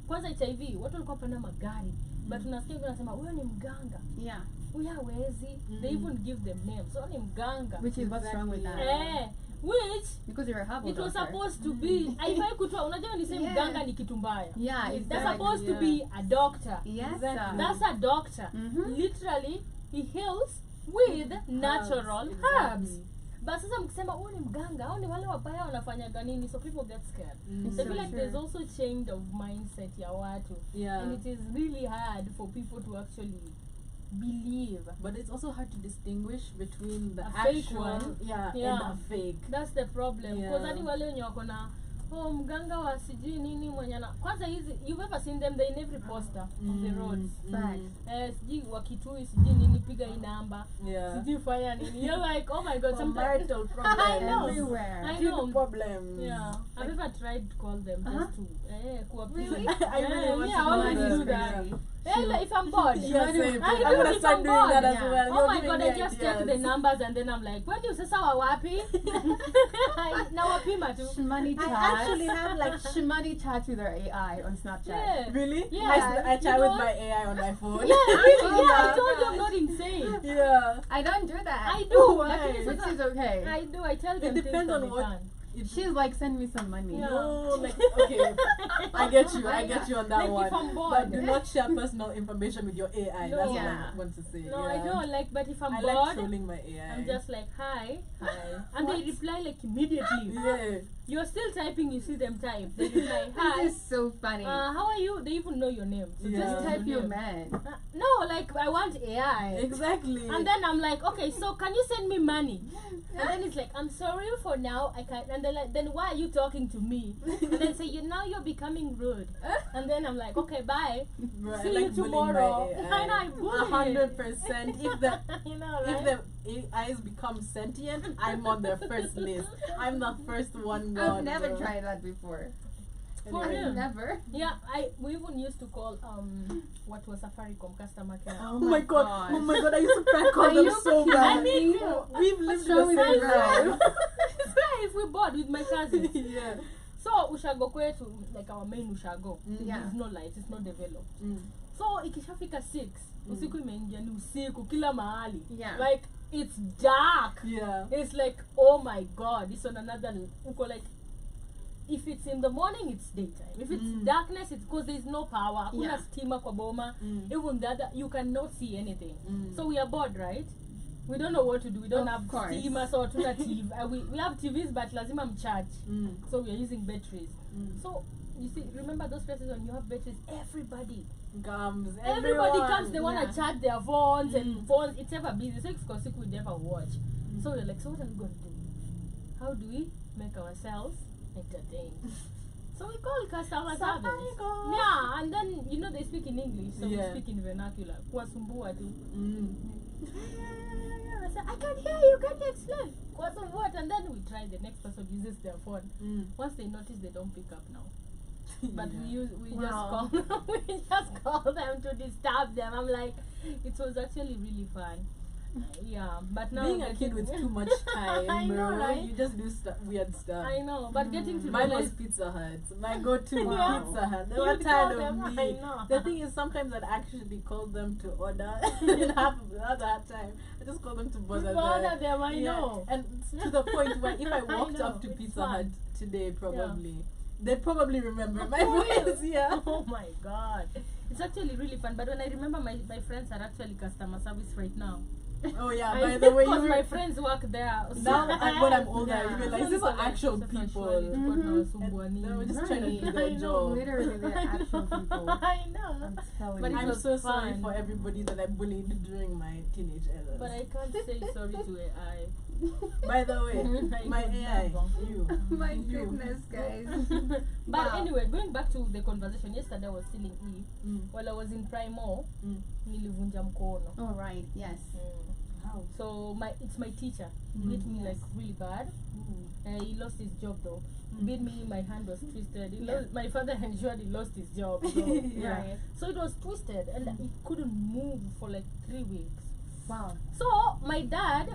Speaker 2: kwanza HIV, watu walikuwa panda magari. But unasikia wanasema, huyo ni mganga. Huyo hawezi. They even give them names. So ni mganga.
Speaker 1: Which is what's wrong with that?
Speaker 2: Which
Speaker 1: because you're a herbal
Speaker 2: it was
Speaker 1: doctor.
Speaker 2: supposed to be haifai kutoa unajua ni same mganga ni kitu mbaya. That's supposed to be a doctor. That's a doctor. Literally he heals with natural herbs. But sasa mkisema huyu ni mganga au ni wale wabaya wanafanya nini, so people get scared. So I feel like there's also change of mindset ya watu. And it is really hard for people to actually believe.
Speaker 3: But it's also hard to distinguish between the
Speaker 2: fake
Speaker 3: actual
Speaker 2: one
Speaker 3: and the fake.
Speaker 2: That's the problem. Because hadi wale wenye wako na mganga wa sijui nini mwenye na kwanza hizi, you've ever seen them, they in every poster of the roads. Sijui wakitui sijui nini piga hii namba. Sijui fanya nini. You're like, oh my god, some
Speaker 3: marital problem
Speaker 1: everywhere.
Speaker 2: I know.
Speaker 3: Problem.
Speaker 2: I've ever tried to call them just to
Speaker 1: really?
Speaker 2: I always do that. If I'm bored,
Speaker 3: I'm gonna start doing that as well.
Speaker 2: Oh my god, I just take the numbers and then I'm like, when you say sawa wapi? Na wapima tu.
Speaker 1: Shmoney chat.
Speaker 3: I actually have like
Speaker 1: Shmoney chat with our AI on Snapchat.
Speaker 3: Really?
Speaker 2: Yeah.
Speaker 3: I chat with my AI on my phone.
Speaker 2: I told you I'm not insane.
Speaker 1: I don't do that.
Speaker 2: I do.
Speaker 1: Which is okay.
Speaker 2: I do. I tell them
Speaker 3: it depends on what.
Speaker 1: She's like, send me some money.
Speaker 2: Yeah.
Speaker 3: No, like, okay, I get you on that
Speaker 2: Like,
Speaker 3: one.
Speaker 2: if I'm bored.
Speaker 3: But do not share personal information with your AI.
Speaker 2: No.
Speaker 3: That's what
Speaker 1: Yeah.
Speaker 3: I want to say.
Speaker 2: No,
Speaker 3: yeah.
Speaker 2: I don't like, but if I'm
Speaker 3: I
Speaker 2: bored,
Speaker 3: like trolling my AI.
Speaker 2: I'm just like, hi. And they reply like immediately.
Speaker 3: Yeah.
Speaker 2: You're still typing, you see them type. They reply, hi.
Speaker 1: This is so funny.
Speaker 2: How are you? They even know your name. So
Speaker 3: Yeah.
Speaker 1: Just type your
Speaker 2: name.
Speaker 1: man.
Speaker 2: No, like, I want AI.
Speaker 3: Exactly.
Speaker 2: And then I'm like, okay, so can you send me money? And then it's like, I'm sorry for now, I can't. And then like, then why are you talking to me? And then say, now you're becoming rude. And then I'm like, okay, bye.
Speaker 3: Right,
Speaker 2: See
Speaker 3: like
Speaker 2: you
Speaker 3: bullying
Speaker 2: tomorrow.
Speaker 3: my AI.
Speaker 2: I know, I bully it.
Speaker 3: 100%. If the
Speaker 2: You know,
Speaker 3: if
Speaker 2: right?
Speaker 3: the AIs become sentient, I'm on their first list. I'm the first one gone.
Speaker 1: I've never
Speaker 3: bro.
Speaker 1: tried that before.
Speaker 2: For
Speaker 3: Anyway.
Speaker 2: real?
Speaker 1: Never.
Speaker 2: Yeah, we even used to call what was Safaricom customer care.
Speaker 3: Oh my god!
Speaker 1: gosh.
Speaker 3: Oh my god! I used to prank call
Speaker 1: Are
Speaker 3: them
Speaker 1: you
Speaker 3: so
Speaker 1: kidding
Speaker 3: bad.
Speaker 1: me?
Speaker 3: We've lived
Speaker 1: Show me
Speaker 3: the same
Speaker 1: the
Speaker 3: life.
Speaker 2: If we bored with my cousins.
Speaker 3: Yeah.
Speaker 2: So ushago kwetu, like our main ushago,
Speaker 1: Yeah.
Speaker 2: it's not light, it's not developed.
Speaker 3: Mm.
Speaker 2: So ikishafika 6 usiku imeingia ni usiku kila mahali.
Speaker 1: Yeah.
Speaker 2: Like it's dark.
Speaker 3: Yeah.
Speaker 2: It's like, oh my god, it's on another uko like, if it's in the morning it's daytime, if it's darkness it's because there's no power, hakuna
Speaker 1: Yeah.
Speaker 2: stima kwa boma,
Speaker 3: Mm.
Speaker 2: even the other you cannot see anything.
Speaker 3: Mm.
Speaker 2: So we are bored, right? We don't know what to do. We don't
Speaker 1: Of
Speaker 2: have
Speaker 1: course.
Speaker 2: steam, so tuna TV. We have TVs, but lazima mcharge.
Speaker 3: Mm.
Speaker 2: So we are using batteries.
Speaker 3: Mm.
Speaker 2: So you see, remember those places when you have batteries, everybody
Speaker 3: Gums.
Speaker 2: everybody
Speaker 3: everyone.
Speaker 2: comes, they want
Speaker 1: Yeah.
Speaker 2: to charge their phones and phones, it's ever busy. So it's because we never watch. So we're like, so what are we going to do? How do we make ourselves entertained? So we call customer service.
Speaker 3: Safaricom.
Speaker 2: Yeah, and then you know they speak in English, so
Speaker 3: Yeah.
Speaker 2: we speak in vernacular. Kuwasumbua tu.
Speaker 3: Mm.
Speaker 2: I said, I can't hear you, can you explain? Kuwasumbua, and then we try, the next person uses their phone.
Speaker 3: Mm.
Speaker 2: Once they notice, they don't pick up now. But
Speaker 3: Yeah.
Speaker 2: we
Speaker 1: Wow.
Speaker 2: just call we just call them to disturb them. I'm like, it was actually really fun. Yeah, but now
Speaker 3: Being a kid with too much time,
Speaker 2: I know,
Speaker 3: bro,
Speaker 2: right?
Speaker 3: you just do weird stuff.
Speaker 2: I know, but getting to
Speaker 3: Mine was
Speaker 2: realize
Speaker 3: Pizza Hut. My go-to
Speaker 2: Wow.
Speaker 3: Pizza Hut. They
Speaker 2: You
Speaker 3: were
Speaker 2: would
Speaker 3: tired
Speaker 2: call
Speaker 3: of
Speaker 2: them,
Speaker 3: me.
Speaker 2: I know.
Speaker 3: The thing is, sometimes I'd actually call them to order. In half of the other time, I just call them to bother them.
Speaker 2: I know.
Speaker 3: And to the point where if I
Speaker 2: I
Speaker 3: walked
Speaker 2: know,
Speaker 3: up to
Speaker 2: it's
Speaker 3: Pizza
Speaker 2: fun.
Speaker 3: Hut today, probably they'd probably remember my voice. Yeah.
Speaker 2: Oh my god. It's actually really fun. But when I remember my friends are actually customer service right now.
Speaker 3: Oh yeah.
Speaker 2: I
Speaker 3: By the way,
Speaker 2: because
Speaker 3: you
Speaker 2: my friends work there.
Speaker 3: now when I'm older,
Speaker 1: Yeah.
Speaker 3: I realize these are actual people.
Speaker 2: Mm-hmm.
Speaker 3: They were just trying to do
Speaker 1: Right.
Speaker 3: their
Speaker 2: I know,
Speaker 3: job.
Speaker 1: Literally, they're actual people.
Speaker 2: I know.
Speaker 1: I'm telling
Speaker 2: But
Speaker 1: you.
Speaker 2: it
Speaker 3: I'm
Speaker 2: was
Speaker 3: so sorry
Speaker 2: fun.
Speaker 3: for everybody that I bullied during my teenage years.
Speaker 2: But I can't say sorry to AI.
Speaker 3: By the way,
Speaker 2: I
Speaker 3: my
Speaker 2: know.
Speaker 3: AI, you.
Speaker 1: My
Speaker 3: you.
Speaker 1: goodness, guys.
Speaker 2: But
Speaker 1: Wow.
Speaker 2: anyway, going back to the conversation, yesterday I was telling Eve,
Speaker 3: Mm.
Speaker 2: while I was in Primo,
Speaker 3: Mm.
Speaker 2: nilivunja mkono.
Speaker 1: All right. Yes.
Speaker 3: Wow.
Speaker 2: So it's my teacher. He
Speaker 3: Mm.
Speaker 2: beat me like really bad.
Speaker 3: Mm.
Speaker 2: He lost his job though.
Speaker 3: Mm.
Speaker 2: Beat me, my hand was twisted.
Speaker 1: Yeah.
Speaker 2: My father ensured he lost his job. So,
Speaker 3: Yeah.
Speaker 2: So it was twisted and he couldn't move for like 3 weeks.
Speaker 1: Wow.
Speaker 2: So my dad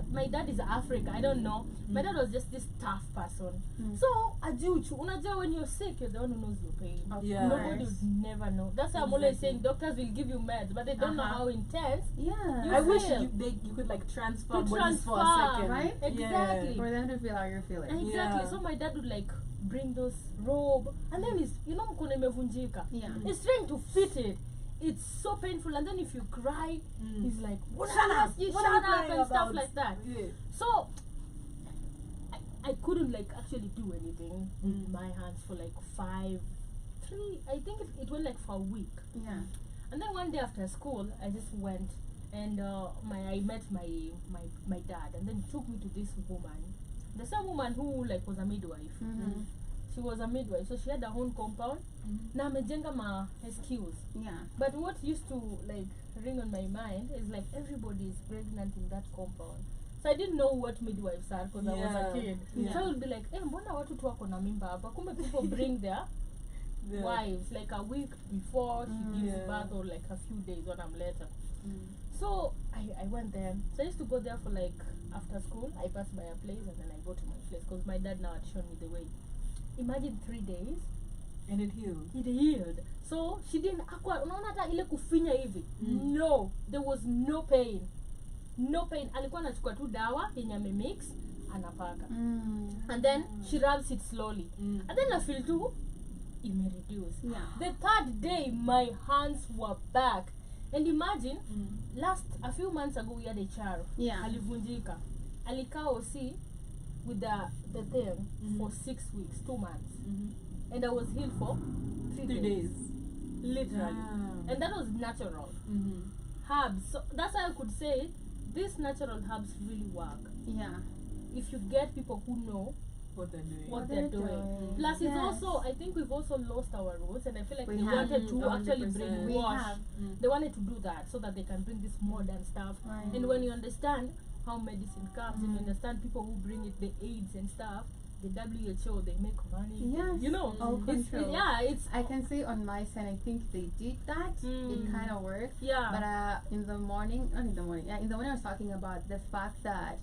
Speaker 2: is African, I don't know. My dad was just this tough person.
Speaker 1: Mm.
Speaker 2: So ajuchu, unajua when you're sick, you're the one who knows your pain.
Speaker 1: Of
Speaker 3: Yeah.
Speaker 2: Nobody
Speaker 1: course.
Speaker 2: would never know. That's why I'm always
Speaker 3: Exactly.
Speaker 2: saying doctors will give you meds, but they don't know
Speaker 1: Uh-huh.
Speaker 2: how intense.
Speaker 1: Yeah.
Speaker 2: You
Speaker 3: I wish
Speaker 2: feel.
Speaker 3: you could like transfer
Speaker 2: To
Speaker 3: bodies for a
Speaker 2: transfer,
Speaker 3: second.
Speaker 1: right?
Speaker 2: Exactly.
Speaker 1: For them to feel how you're feeling.
Speaker 2: Exactly.
Speaker 3: Yeah.
Speaker 2: So my dad would like bring those robe, and then he's, you know, mkono imevunjika.
Speaker 1: Yeah.
Speaker 2: He's trying to fit it. It's so painful, and then if you cry,
Speaker 3: Mm.
Speaker 2: he's like, "What
Speaker 3: Shut
Speaker 2: are
Speaker 3: up!
Speaker 2: you
Speaker 3: What
Speaker 2: shut
Speaker 3: are you
Speaker 2: up,"
Speaker 3: crying
Speaker 2: and stuff
Speaker 3: about?
Speaker 2: like that.
Speaker 3: Yeah.
Speaker 2: So I couldn't like actually do anything with
Speaker 3: Mm.
Speaker 2: my hands for like 3. I think it went like for a week.
Speaker 1: Yeah.
Speaker 2: And then one day after school, I just went and I met my dad, and then he took me to this woman, the same woman who like was a midwife.
Speaker 1: Mm-hmm.
Speaker 2: She was a midwife, so she had her own compound.
Speaker 3: Mhm.
Speaker 2: Na amejenga ma skills.
Speaker 1: Yeah.
Speaker 2: But what used to like ring on my mind is like everybody is pregnant in that compound. So I didn't know what midwives are because I was
Speaker 3: Yeah.
Speaker 2: a kid.
Speaker 1: Yeah.
Speaker 2: So I would be like, mbona watu tu wako na mimba hapa? Kumbe people bring their
Speaker 3: Yeah.
Speaker 2: wives like a week before she gives
Speaker 3: Yeah.
Speaker 2: birth or like a few days when I'm later.
Speaker 3: Mm.
Speaker 2: So I went there. So I used to go there for like after school. I passed by a place and then I go to my place because my dad now had shown me the way. Imagine 3 days,
Speaker 3: And it healed.
Speaker 2: it healed. So she didn't unaona hata ile kufinya hivi.
Speaker 3: Mm.
Speaker 2: No, there was no pain. No pain. Alikuwa anachukua tu dawa yenye amemix, anapaka.
Speaker 1: Mm.
Speaker 2: And then she rubs it slowly. And then I feel too, it may reduce.
Speaker 1: Yeah.
Speaker 2: The third day, my hands were back. And imagine, a few months ago, we had a child.
Speaker 1: Yeah.
Speaker 2: Alivunjika. Alikaa OC with the thing for 6 weeks, 2 months. And I was healed for 3 days. Literally.
Speaker 3: Damn.
Speaker 2: And that was natural. Herbs. So that's why I could say these natural herbs really work.
Speaker 1: Yeah.
Speaker 2: If you get people who know
Speaker 3: What they're doing.
Speaker 2: what they're doing. Plus, it's
Speaker 1: Yes.
Speaker 2: also, I think we've also lost our roots, and I feel like
Speaker 1: We
Speaker 2: they
Speaker 1: have.
Speaker 2: wanted to actually
Speaker 3: 100%.
Speaker 2: bring
Speaker 1: We
Speaker 2: wash.
Speaker 1: have.
Speaker 2: They wanted to do that so that they can bring this modern stuff.
Speaker 1: Right.
Speaker 2: And when you understand how medicine comes, and you understand people who bring it, the AIDS and stuff, the WHO, they make money.
Speaker 1: Yes.
Speaker 2: You know,
Speaker 1: All
Speaker 2: it's,
Speaker 1: control.
Speaker 2: it's
Speaker 1: I can say on my side, I think they did that. It kind of worked.
Speaker 2: yeah.
Speaker 1: But in the morning, not in the morning, yeah, in the morning I was talking about the fact that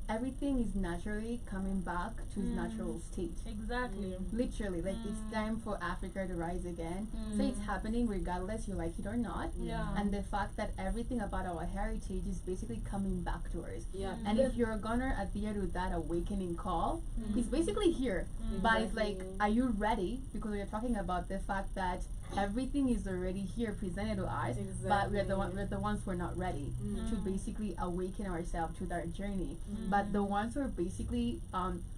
Speaker 1: everything is naturally coming back to its natural state.
Speaker 2: Exactly.
Speaker 1: Literally, like it's time for Africa to rise again. So it's happening regardless you like it or not.
Speaker 2: Yeah.
Speaker 1: And the fact that everything about our heritage is basically coming back to us.
Speaker 3: Yeah.
Speaker 1: And if you're gonna adhere to that awakening call, it's basically here. But it's like,
Speaker 3: Exactly.
Speaker 1: are you ready? Because we're talking about the fact that everything is already here presented to us, but we're the ones who are not ready to basically awaken ourselves to that journey. But the ones who are basically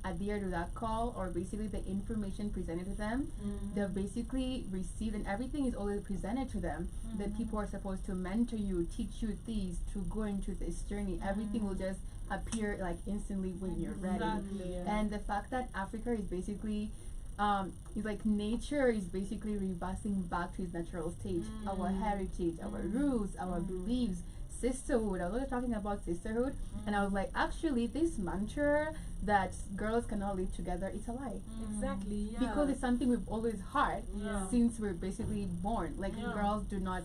Speaker 1: adhere to that call, or basically the information presented to them, they're basically received, and everything is always presented to them. The people are supposed to mentor you, teach you these, to go into this journey. Everything will just appear like instantly when you're ready.
Speaker 2: Exactly. Yeah.
Speaker 1: And the fact that Africa is basically it's like nature is basically reversing back to its natural state. Our heritage, our roots, our beliefs, sisterhood. I was always talking about sisterhood, and I was like, actually, this mantra that girls cannot live together, it's a lie.
Speaker 3: Exactly. Yeah.
Speaker 1: Because it's something we've always heard
Speaker 3: Yeah.
Speaker 1: since we're basically born. Like
Speaker 2: Yeah.
Speaker 1: girls do not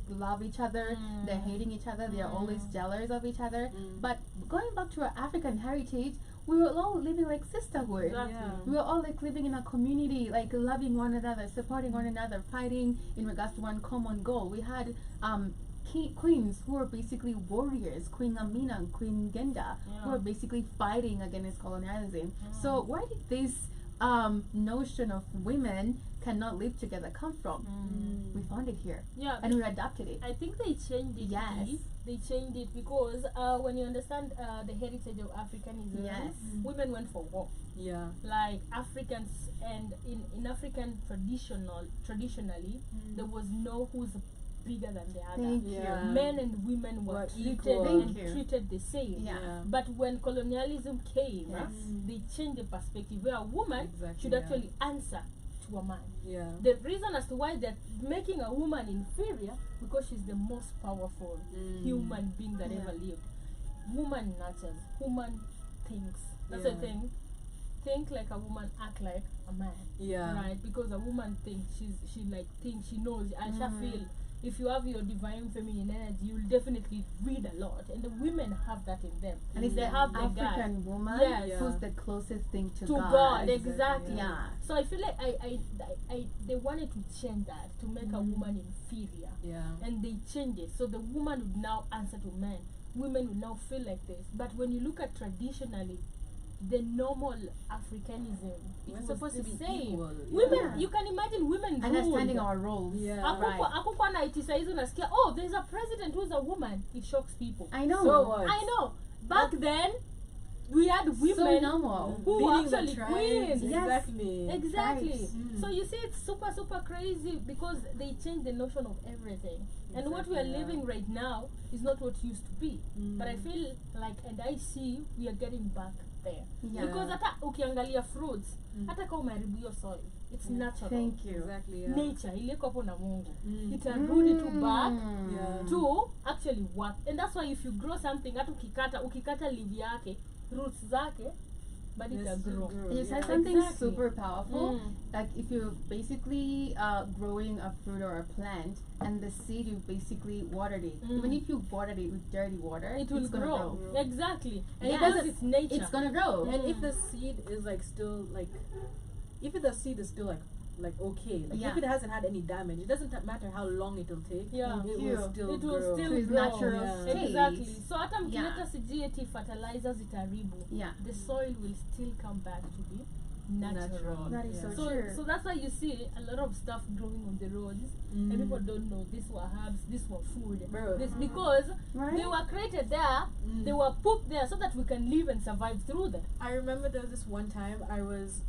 Speaker 1: love each other, they're hating each other, they're always jealous of each other. But going back to our African heritage, we were all living like sisterhood.
Speaker 2: Exactly.
Speaker 3: Yeah.
Speaker 1: We were all like living in a community, like loving one another, supporting one another, fighting in regards to one common goal. We had queens who were basically warriors, Queen Amina and Queen Genda, who were basically fighting against colonialism. So where did this notion of women cannot live together come from? We found it here,
Speaker 2: Yeah.
Speaker 1: and we adapted it.
Speaker 2: I think they changed it.
Speaker 1: Yes.
Speaker 2: They changed it because when you understand the heritage of Africanism,
Speaker 1: Yes.
Speaker 2: women went for war.
Speaker 3: Yeah.
Speaker 2: Like Africans, and in African traditionally, there was no who's bigger than the other.
Speaker 1: Thank
Speaker 3: Yeah.
Speaker 1: you.
Speaker 2: Men and women were
Speaker 3: Were
Speaker 2: treated
Speaker 3: equal.
Speaker 2: and
Speaker 1: Thank you.
Speaker 2: treated the same.
Speaker 1: Yeah.
Speaker 2: But when colonialism came,
Speaker 1: Yes.
Speaker 2: they changed the perspective where a woman
Speaker 3: Exactly,
Speaker 2: should
Speaker 3: yeah.
Speaker 2: actually answer to a man.
Speaker 3: Yeah.
Speaker 2: The reason as to why they're making a woman inferior, because she's the most powerful human being that ever lived. Woman nurtures, woman thinks. That's the
Speaker 3: Yeah.
Speaker 2: thing. Think like a woman, act like a man.
Speaker 3: Yeah.
Speaker 2: Right? Because a woman thinks, she like thinks, she knows. I shall feel. If you have your divine feminine energy, you'll definitely read a lot, and the women have that in them.
Speaker 1: And it's
Speaker 2: they
Speaker 1: the
Speaker 2: have the
Speaker 1: African
Speaker 2: God.
Speaker 1: woman
Speaker 2: Yes.
Speaker 1: who's the closest thing to
Speaker 2: To
Speaker 1: God.
Speaker 2: God,
Speaker 3: Exactly,
Speaker 2: exactly.
Speaker 1: Yeah.
Speaker 2: So I feel like they wanted to change that to make a woman inferior,
Speaker 3: Yeah.
Speaker 2: and they changed it so the woman would now answer to men. Women would now feel like this. But when you look at traditionally, the normal Africanism, it
Speaker 3: We're
Speaker 2: was
Speaker 3: supposed
Speaker 2: the
Speaker 3: to be
Speaker 2: same.
Speaker 3: equal.
Speaker 2: Women,
Speaker 1: Yeah.
Speaker 2: you can imagine women
Speaker 1: Understanding
Speaker 2: ruled.
Speaker 1: our roles.
Speaker 3: Yeah.
Speaker 2: Hakukuwa na iti saizi unasikia, oh, there's a president who's a woman. It shocks people.
Speaker 1: I know.
Speaker 3: So what?
Speaker 2: I know. Back then, we had
Speaker 1: So
Speaker 2: women
Speaker 1: normal.
Speaker 2: who were
Speaker 3: Leading the
Speaker 2: actually
Speaker 3: tribes.
Speaker 2: queens.
Speaker 1: Yes.
Speaker 3: Exactly.
Speaker 2: Exactly.
Speaker 1: Tribes.
Speaker 2: So you see, it's super, super crazy because they changed the notion of everything. And what we are
Speaker 3: Exactly, yeah.
Speaker 2: living right now is not what used to be. But I feel like, and I see, we are getting back there.
Speaker 1: Yeah.
Speaker 2: Because hata ukiangalia fruits, hata kama umeharibu hiyo soil, it's natural.
Speaker 1: Thank you.
Speaker 3: Exactly. Yeah.
Speaker 2: Nature, iliyoko hapo na Mungu. Itarudi tu back
Speaker 3: Yeah.
Speaker 2: to actually work. And that's why if you grow something, hata ukikata leaf yake, roots zake, but it
Speaker 3: Yes,
Speaker 2: will grow.
Speaker 3: grow.
Speaker 1: You
Speaker 3: Yeah.
Speaker 1: said something
Speaker 2: Exactly.
Speaker 1: super powerful.
Speaker 2: Mm.
Speaker 1: Like if you're basically growing a fruit or a plant, and the seed you basically watered it. Even if you watered it with dirty water,
Speaker 2: It will
Speaker 1: it's gonna
Speaker 2: grow. Exactly. And
Speaker 1: Yes.
Speaker 2: because it's nature.
Speaker 1: It's gonna grow.
Speaker 3: And if the seed is like still like, if the seed is still like like okay. Like
Speaker 1: Yeah.
Speaker 3: if it hasn't had any damage, it doesn't matter how long it'll take.
Speaker 2: Yeah.
Speaker 3: It
Speaker 1: Thank
Speaker 3: will
Speaker 1: you.
Speaker 3: still
Speaker 2: It will
Speaker 3: grow.
Speaker 2: still
Speaker 1: To its
Speaker 2: grow.
Speaker 1: natural
Speaker 3: Yeah.
Speaker 1: state.
Speaker 2: Exactly. So hata
Speaker 1: Yeah.
Speaker 2: mkileta sijui eti fertilizers itaribu,
Speaker 1: Yeah.
Speaker 2: the soil will still come back to be natural.
Speaker 1: That is
Speaker 3: Yeah.
Speaker 1: so true.
Speaker 2: So that's why you see a lot of stuff growing on the roads, and people don't know this were herbs, this were food.
Speaker 3: Bro.
Speaker 2: This because
Speaker 1: Right?
Speaker 2: they were created there, they were put there so that we can live and survive through them.
Speaker 3: I remember there was this one time I was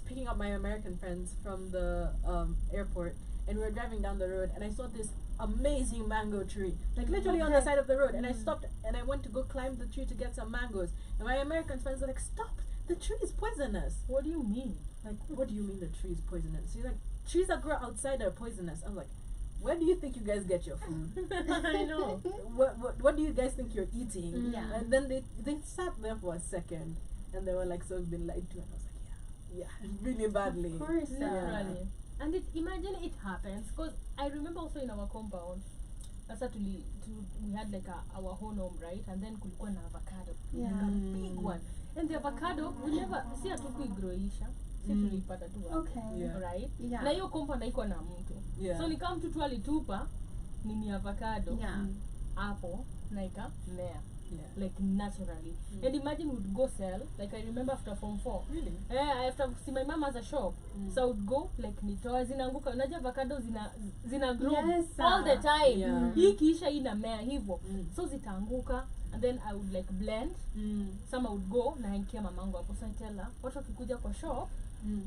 Speaker 3: picking up my American friends from the airport, and we were driving down the road, and I saw this amazing mango tree, like literally on the
Speaker 1: Okay.
Speaker 3: side of the road, and I stopped and I went to go climb the tree to get some mangoes, and my American friends were like, "Stop! The tree is poisonous."
Speaker 2: What do you mean?
Speaker 3: Like, what do you mean the tree is poisonous? She's like, trees that grow outside are poisonous. I'm like, where do you think you guys get your food?
Speaker 2: I know.
Speaker 3: What do you guys think you're eating?
Speaker 1: Yeah.
Speaker 3: And then they sat there for a second, and they were like, so we've been lied to, and I was like, yeah, really badly.
Speaker 1: Of course.
Speaker 2: Literally. And imagine it happens, because I remember also in our compound, sasa we had like our whole home, right? And then kulikuwa na avocado,
Speaker 1: Yeah.
Speaker 2: like a big one. And the avocado, we never, si hatukuigroisha, si tulipata tu hapo,
Speaker 1: Okay.
Speaker 3: Yeah.
Speaker 2: right?
Speaker 1: Yeah.
Speaker 2: Na hiyo compound haikuwa na mtu.
Speaker 3: Yeah.
Speaker 2: So nika mtu tu alitupa nini avocado
Speaker 1: Yeah.
Speaker 2: hapo na ikamea.
Speaker 3: Yeah.
Speaker 2: Like naturally. And imagine we'd go sell, like I remember after Form 4.
Speaker 3: Really?
Speaker 2: After see my mom has a shop, so I would go like nitoa zinaanguka, unajua avocado zina grow
Speaker 1: Yes,
Speaker 2: all the time.
Speaker 3: Yeah.
Speaker 2: Hii kisha inamea hivyo.
Speaker 3: Mm.
Speaker 2: So zitaanguka, and then I would like blend. Some I would go na nikia mamangu hapo, so I tell her, watu wakikuja kwa shop,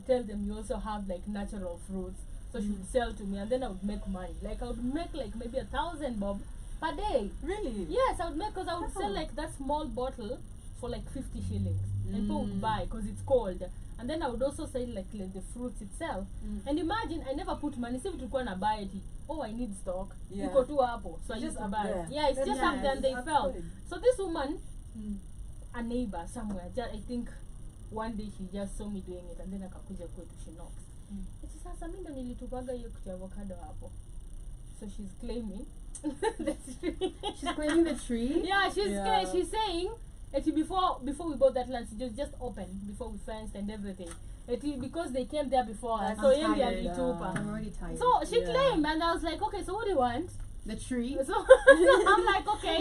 Speaker 2: tell them you also have like natural fruits. So she would sell to me, and then I would make money. Like I would make like maybe 1,000 bob per day.
Speaker 3: Really?
Speaker 2: Yes, I would make, because I would sell like that small bottle for like 50 shillings. And people would buy because it's cold. And then I would also sell like the fruits itself. And imagine, I never put money. See if you na buy it. Oh, I need stock.
Speaker 3: Yeah.
Speaker 2: You go to Apple. So I
Speaker 3: Just
Speaker 2: used to
Speaker 3: up
Speaker 2: buy.
Speaker 3: there.
Speaker 2: Yeah, it's
Speaker 3: That's
Speaker 2: just up there, and they
Speaker 3: nice.
Speaker 2: fell.
Speaker 3: That's good.
Speaker 2: So this woman, a neighbor somewhere, I think one day she just saw me doing it, and then akakuja kwetu, she knocks. Eti sasa mimi ndo nilitupaga hiyo kitu ya avocado hapo. So she's claiming the tree.
Speaker 1: She's claiming the tree.
Speaker 2: Yeah,
Speaker 3: Yeah.
Speaker 2: she's saying actually before we bought that land, she just opened before we fenced and everything. Because they came there before us,
Speaker 3: I'm
Speaker 2: so yeye ndiye
Speaker 3: tired,
Speaker 2: alitupa.
Speaker 1: I'm already tired.
Speaker 2: So she
Speaker 3: Yeah.
Speaker 2: claimed, and I was like, okay, so what do you want?
Speaker 1: the tree.
Speaker 2: So I'm like, okay.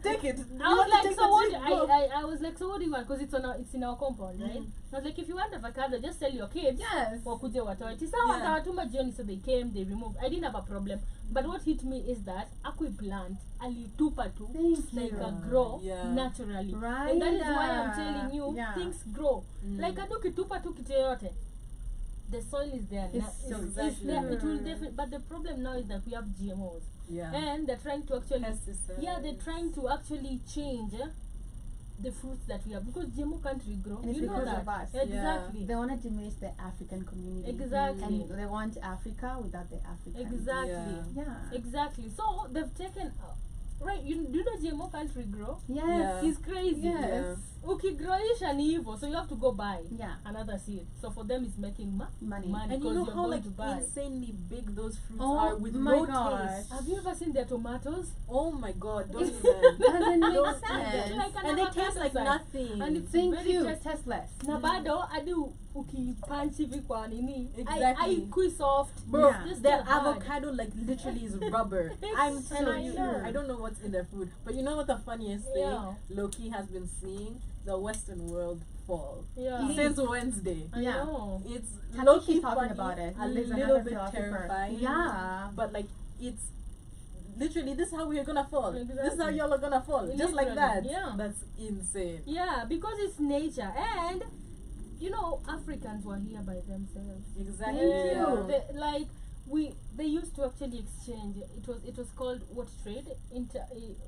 Speaker 3: Take it.
Speaker 2: I was like, so what?
Speaker 3: Go.
Speaker 2: I was like, so what do you want? Because it's in our compound, right? I was like, if you want avocado, just tell your kids.
Speaker 1: Yes.
Speaker 2: Wakuje watoe. Tisa watawatuma jioni, so they came, they removed. I didn't have a problem. But what hit me is that akui plant alitupa tu
Speaker 1: Thank
Speaker 2: like
Speaker 1: you.
Speaker 2: a grow
Speaker 3: Yeah.
Speaker 2: naturally.
Speaker 1: Right.
Speaker 2: And that is why I'm telling you,
Speaker 1: Yeah.
Speaker 2: things grow. Like adu kitupa tu kitu yoyote. The soil is there.
Speaker 1: It's
Speaker 2: It's
Speaker 3: exactly
Speaker 2: there. It will
Speaker 1: true.
Speaker 2: definitely. But the problem now is that we have GMOs.
Speaker 3: Yeah.
Speaker 2: And they're trying to actually
Speaker 3: Pesticides.
Speaker 2: they're trying to actually change the fruits that we have, because GMO can't regrow.
Speaker 1: And it's
Speaker 2: You know
Speaker 1: because
Speaker 2: that.
Speaker 1: of us.
Speaker 2: Exactly.
Speaker 1: They want to diminish the African community.
Speaker 2: Exactly.
Speaker 1: And they want Africa without the Africans.
Speaker 2: Exactly.
Speaker 1: Yeah.
Speaker 2: Exactly. So they've taken right. You know GMO can't regrow.
Speaker 1: Yes.
Speaker 3: Yeah.
Speaker 2: It's crazy.
Speaker 1: Yes.
Speaker 2: Ukigroisha ni hivyo, so you have to go buy
Speaker 1: Yeah.
Speaker 2: another seed. So for them, it's making
Speaker 1: Money.
Speaker 3: And you
Speaker 2: because
Speaker 3: know
Speaker 2: you're
Speaker 3: how
Speaker 2: going
Speaker 3: like
Speaker 2: to buy.
Speaker 3: insanely big those fruits
Speaker 1: Oh
Speaker 3: are with
Speaker 1: my
Speaker 3: no
Speaker 1: gosh.
Speaker 3: taste.
Speaker 2: Have you ever seen their tomatoes?
Speaker 3: Oh my god, don't
Speaker 1: It's-
Speaker 3: even.
Speaker 1: Doesn't make
Speaker 3: Don't
Speaker 1: sense.
Speaker 3: even.
Speaker 2: Like an
Speaker 3: And they
Speaker 2: avocado
Speaker 3: taste like
Speaker 2: size.
Speaker 3: nothing.
Speaker 2: And it's
Speaker 1: Thank
Speaker 2: very
Speaker 1: you.
Speaker 2: tasty.
Speaker 1: Tasteless.
Speaker 2: Na bado hadi ukipunch hivi kwa nini
Speaker 3: Exactly.
Speaker 2: haikui soft.
Speaker 3: Bro,
Speaker 1: Yeah.
Speaker 2: Just
Speaker 3: their
Speaker 2: too hard.
Speaker 3: avocado like literally is rubber. I'm
Speaker 2: It's
Speaker 3: telling
Speaker 2: so
Speaker 3: you,
Speaker 2: true.
Speaker 3: I don't know what's in their food, but you know what the funniest thing
Speaker 2: Yeah.
Speaker 3: Loki has been seeing? The Western world fall
Speaker 2: Yeah.
Speaker 3: since Wednesday.
Speaker 2: I
Speaker 1: Yeah.
Speaker 2: know.
Speaker 3: It's
Speaker 1: I
Speaker 3: low
Speaker 1: think she's
Speaker 3: key
Speaker 1: talking
Speaker 3: funny,
Speaker 1: about it.
Speaker 3: a
Speaker 1: There's
Speaker 3: little
Speaker 1: another
Speaker 3: bit
Speaker 1: philosopher.
Speaker 3: terrifying.
Speaker 1: Yeah.
Speaker 3: But like it's literally this is how we're gonna fall. This is how
Speaker 2: Exactly.
Speaker 3: y'all are gonna fall. Just like
Speaker 2: Literally,
Speaker 3: that.
Speaker 2: yeah.
Speaker 3: That's insane.
Speaker 2: Yeah, because it's nature, and you know Africans were here by themselves.
Speaker 3: Exactly.
Speaker 1: Thank
Speaker 3: Yeah.
Speaker 1: you.
Speaker 2: Like they used to actually exchange. It was called what trade?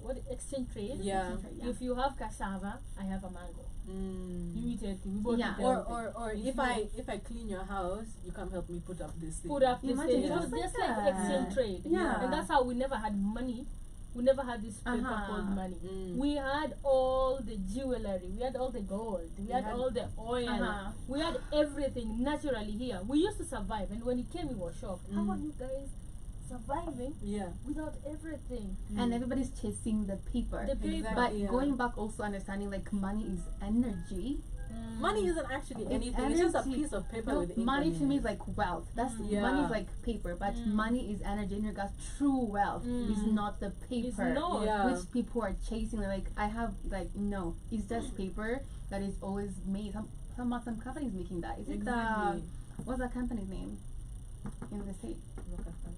Speaker 2: What exchange trade?
Speaker 3: Yeah.
Speaker 1: Yeah.
Speaker 2: If you have cassava, I have a mango. You eat it. We both
Speaker 1: Yeah.
Speaker 2: eat
Speaker 3: Or
Speaker 2: everything.
Speaker 3: if I clean your house, you come help me put up this thing.
Speaker 2: Put up this
Speaker 1: Imagine
Speaker 2: thing. It
Speaker 3: just
Speaker 2: was
Speaker 1: like
Speaker 2: just
Speaker 1: that.
Speaker 2: like exchange trade.
Speaker 1: Yeah.
Speaker 2: And that's how we never had money. We never had this paper
Speaker 1: Uh-huh.
Speaker 2: called money.
Speaker 3: Mm.
Speaker 2: We had all the jewelry. We had all the gold. We had all the oil.
Speaker 1: Uh-huh.
Speaker 2: We had everything naturally here. We used to survive. And when he came, he was shocked. How are you guys surviving
Speaker 3: Yeah.
Speaker 2: without everything?
Speaker 1: And everybody's chasing the paper.
Speaker 2: The paper.
Speaker 3: Exactly.
Speaker 1: But
Speaker 3: Yeah.
Speaker 1: going back, also understanding like money is energy.
Speaker 3: Money isn't actually
Speaker 1: It's
Speaker 3: anything. It's just a
Speaker 1: energy.
Speaker 3: piece of paper
Speaker 1: No,
Speaker 3: with ink
Speaker 1: money
Speaker 3: on
Speaker 1: to me
Speaker 3: it.
Speaker 1: is like wealth. That's
Speaker 3: Yeah.
Speaker 1: money is like paper, but money is energy. In regards, true wealth is not the
Speaker 2: It's
Speaker 1: paper
Speaker 2: not.
Speaker 3: Yeah.
Speaker 1: which people are chasing. Like I have like no, it's just paper that is always made. Some companies making that. Is it
Speaker 3: Exactly.
Speaker 1: what's that company's name in the state?
Speaker 3: Rockefeller.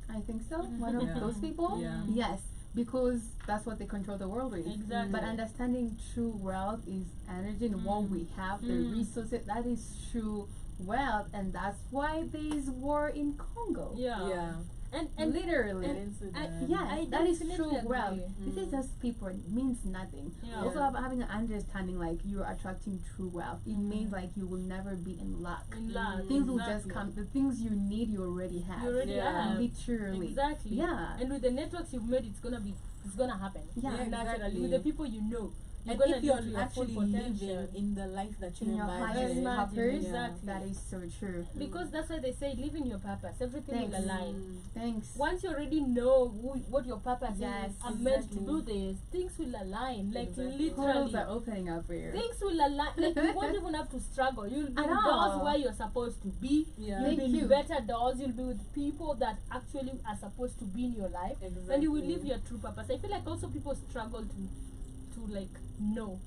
Speaker 1: I think so. One of
Speaker 3: Yeah.
Speaker 1: those people.
Speaker 3: Yeah.
Speaker 1: Yes, because that's what they control the world with.
Speaker 2: Exactly.
Speaker 1: But understanding true wealth is energy and what we have, the resources. That is true wealth, and that's why there is war in Congo.
Speaker 3: Yeah.
Speaker 2: And
Speaker 1: Literally.
Speaker 3: And Sudan.
Speaker 1: Yeah,
Speaker 2: I
Speaker 1: that is
Speaker 2: definitely
Speaker 1: true
Speaker 2: agree.
Speaker 1: wealth. This is just paper. It means nothing.
Speaker 2: Yeah.
Speaker 1: Also, having an understanding like you're attracting true wealth. It means like you will never be in luck.
Speaker 2: In love,
Speaker 1: Things will just
Speaker 2: exactly.
Speaker 1: come. The things you need, you already have.
Speaker 2: You already
Speaker 3: Yeah.
Speaker 2: have.
Speaker 1: Literally.
Speaker 2: Exactly.
Speaker 1: Yeah.
Speaker 2: And with the networks you've made, it's gonna happen.
Speaker 1: Yeah.
Speaker 3: Yeah,
Speaker 2: Naturally.
Speaker 3: exactly.
Speaker 2: With the people you know. You're
Speaker 3: And
Speaker 2: gonna
Speaker 3: if you're
Speaker 2: live to your
Speaker 3: actually
Speaker 2: full potential.
Speaker 3: living in the life that you
Speaker 1: In your
Speaker 3: imagine,
Speaker 1: highest
Speaker 2: Imagine,
Speaker 1: purpose.
Speaker 2: exactly.
Speaker 1: That is so true.
Speaker 2: Because that's why they say live in your purpose. Everything
Speaker 1: Thanks.
Speaker 2: will align.
Speaker 1: Thanks.
Speaker 2: Once you already know what your purpose
Speaker 1: Yes,
Speaker 2: is, I'm meant to
Speaker 3: exactly.
Speaker 2: do this, things will align. Like
Speaker 3: Exactly.
Speaker 1: Portals
Speaker 2: literally.
Speaker 1: are opening up for you.
Speaker 2: Things will align. Like you won't even have to struggle. You'll be
Speaker 1: I
Speaker 2: in
Speaker 1: know.
Speaker 2: doors where you're supposed to be.
Speaker 3: Yeah.
Speaker 2: You'll be
Speaker 1: Thank
Speaker 2: in
Speaker 1: you.
Speaker 2: better doors. You'll be with people that actually are supposed to be in your life, and you will live
Speaker 3: Exactly.
Speaker 2: your true purpose. I feel like also people struggle to like know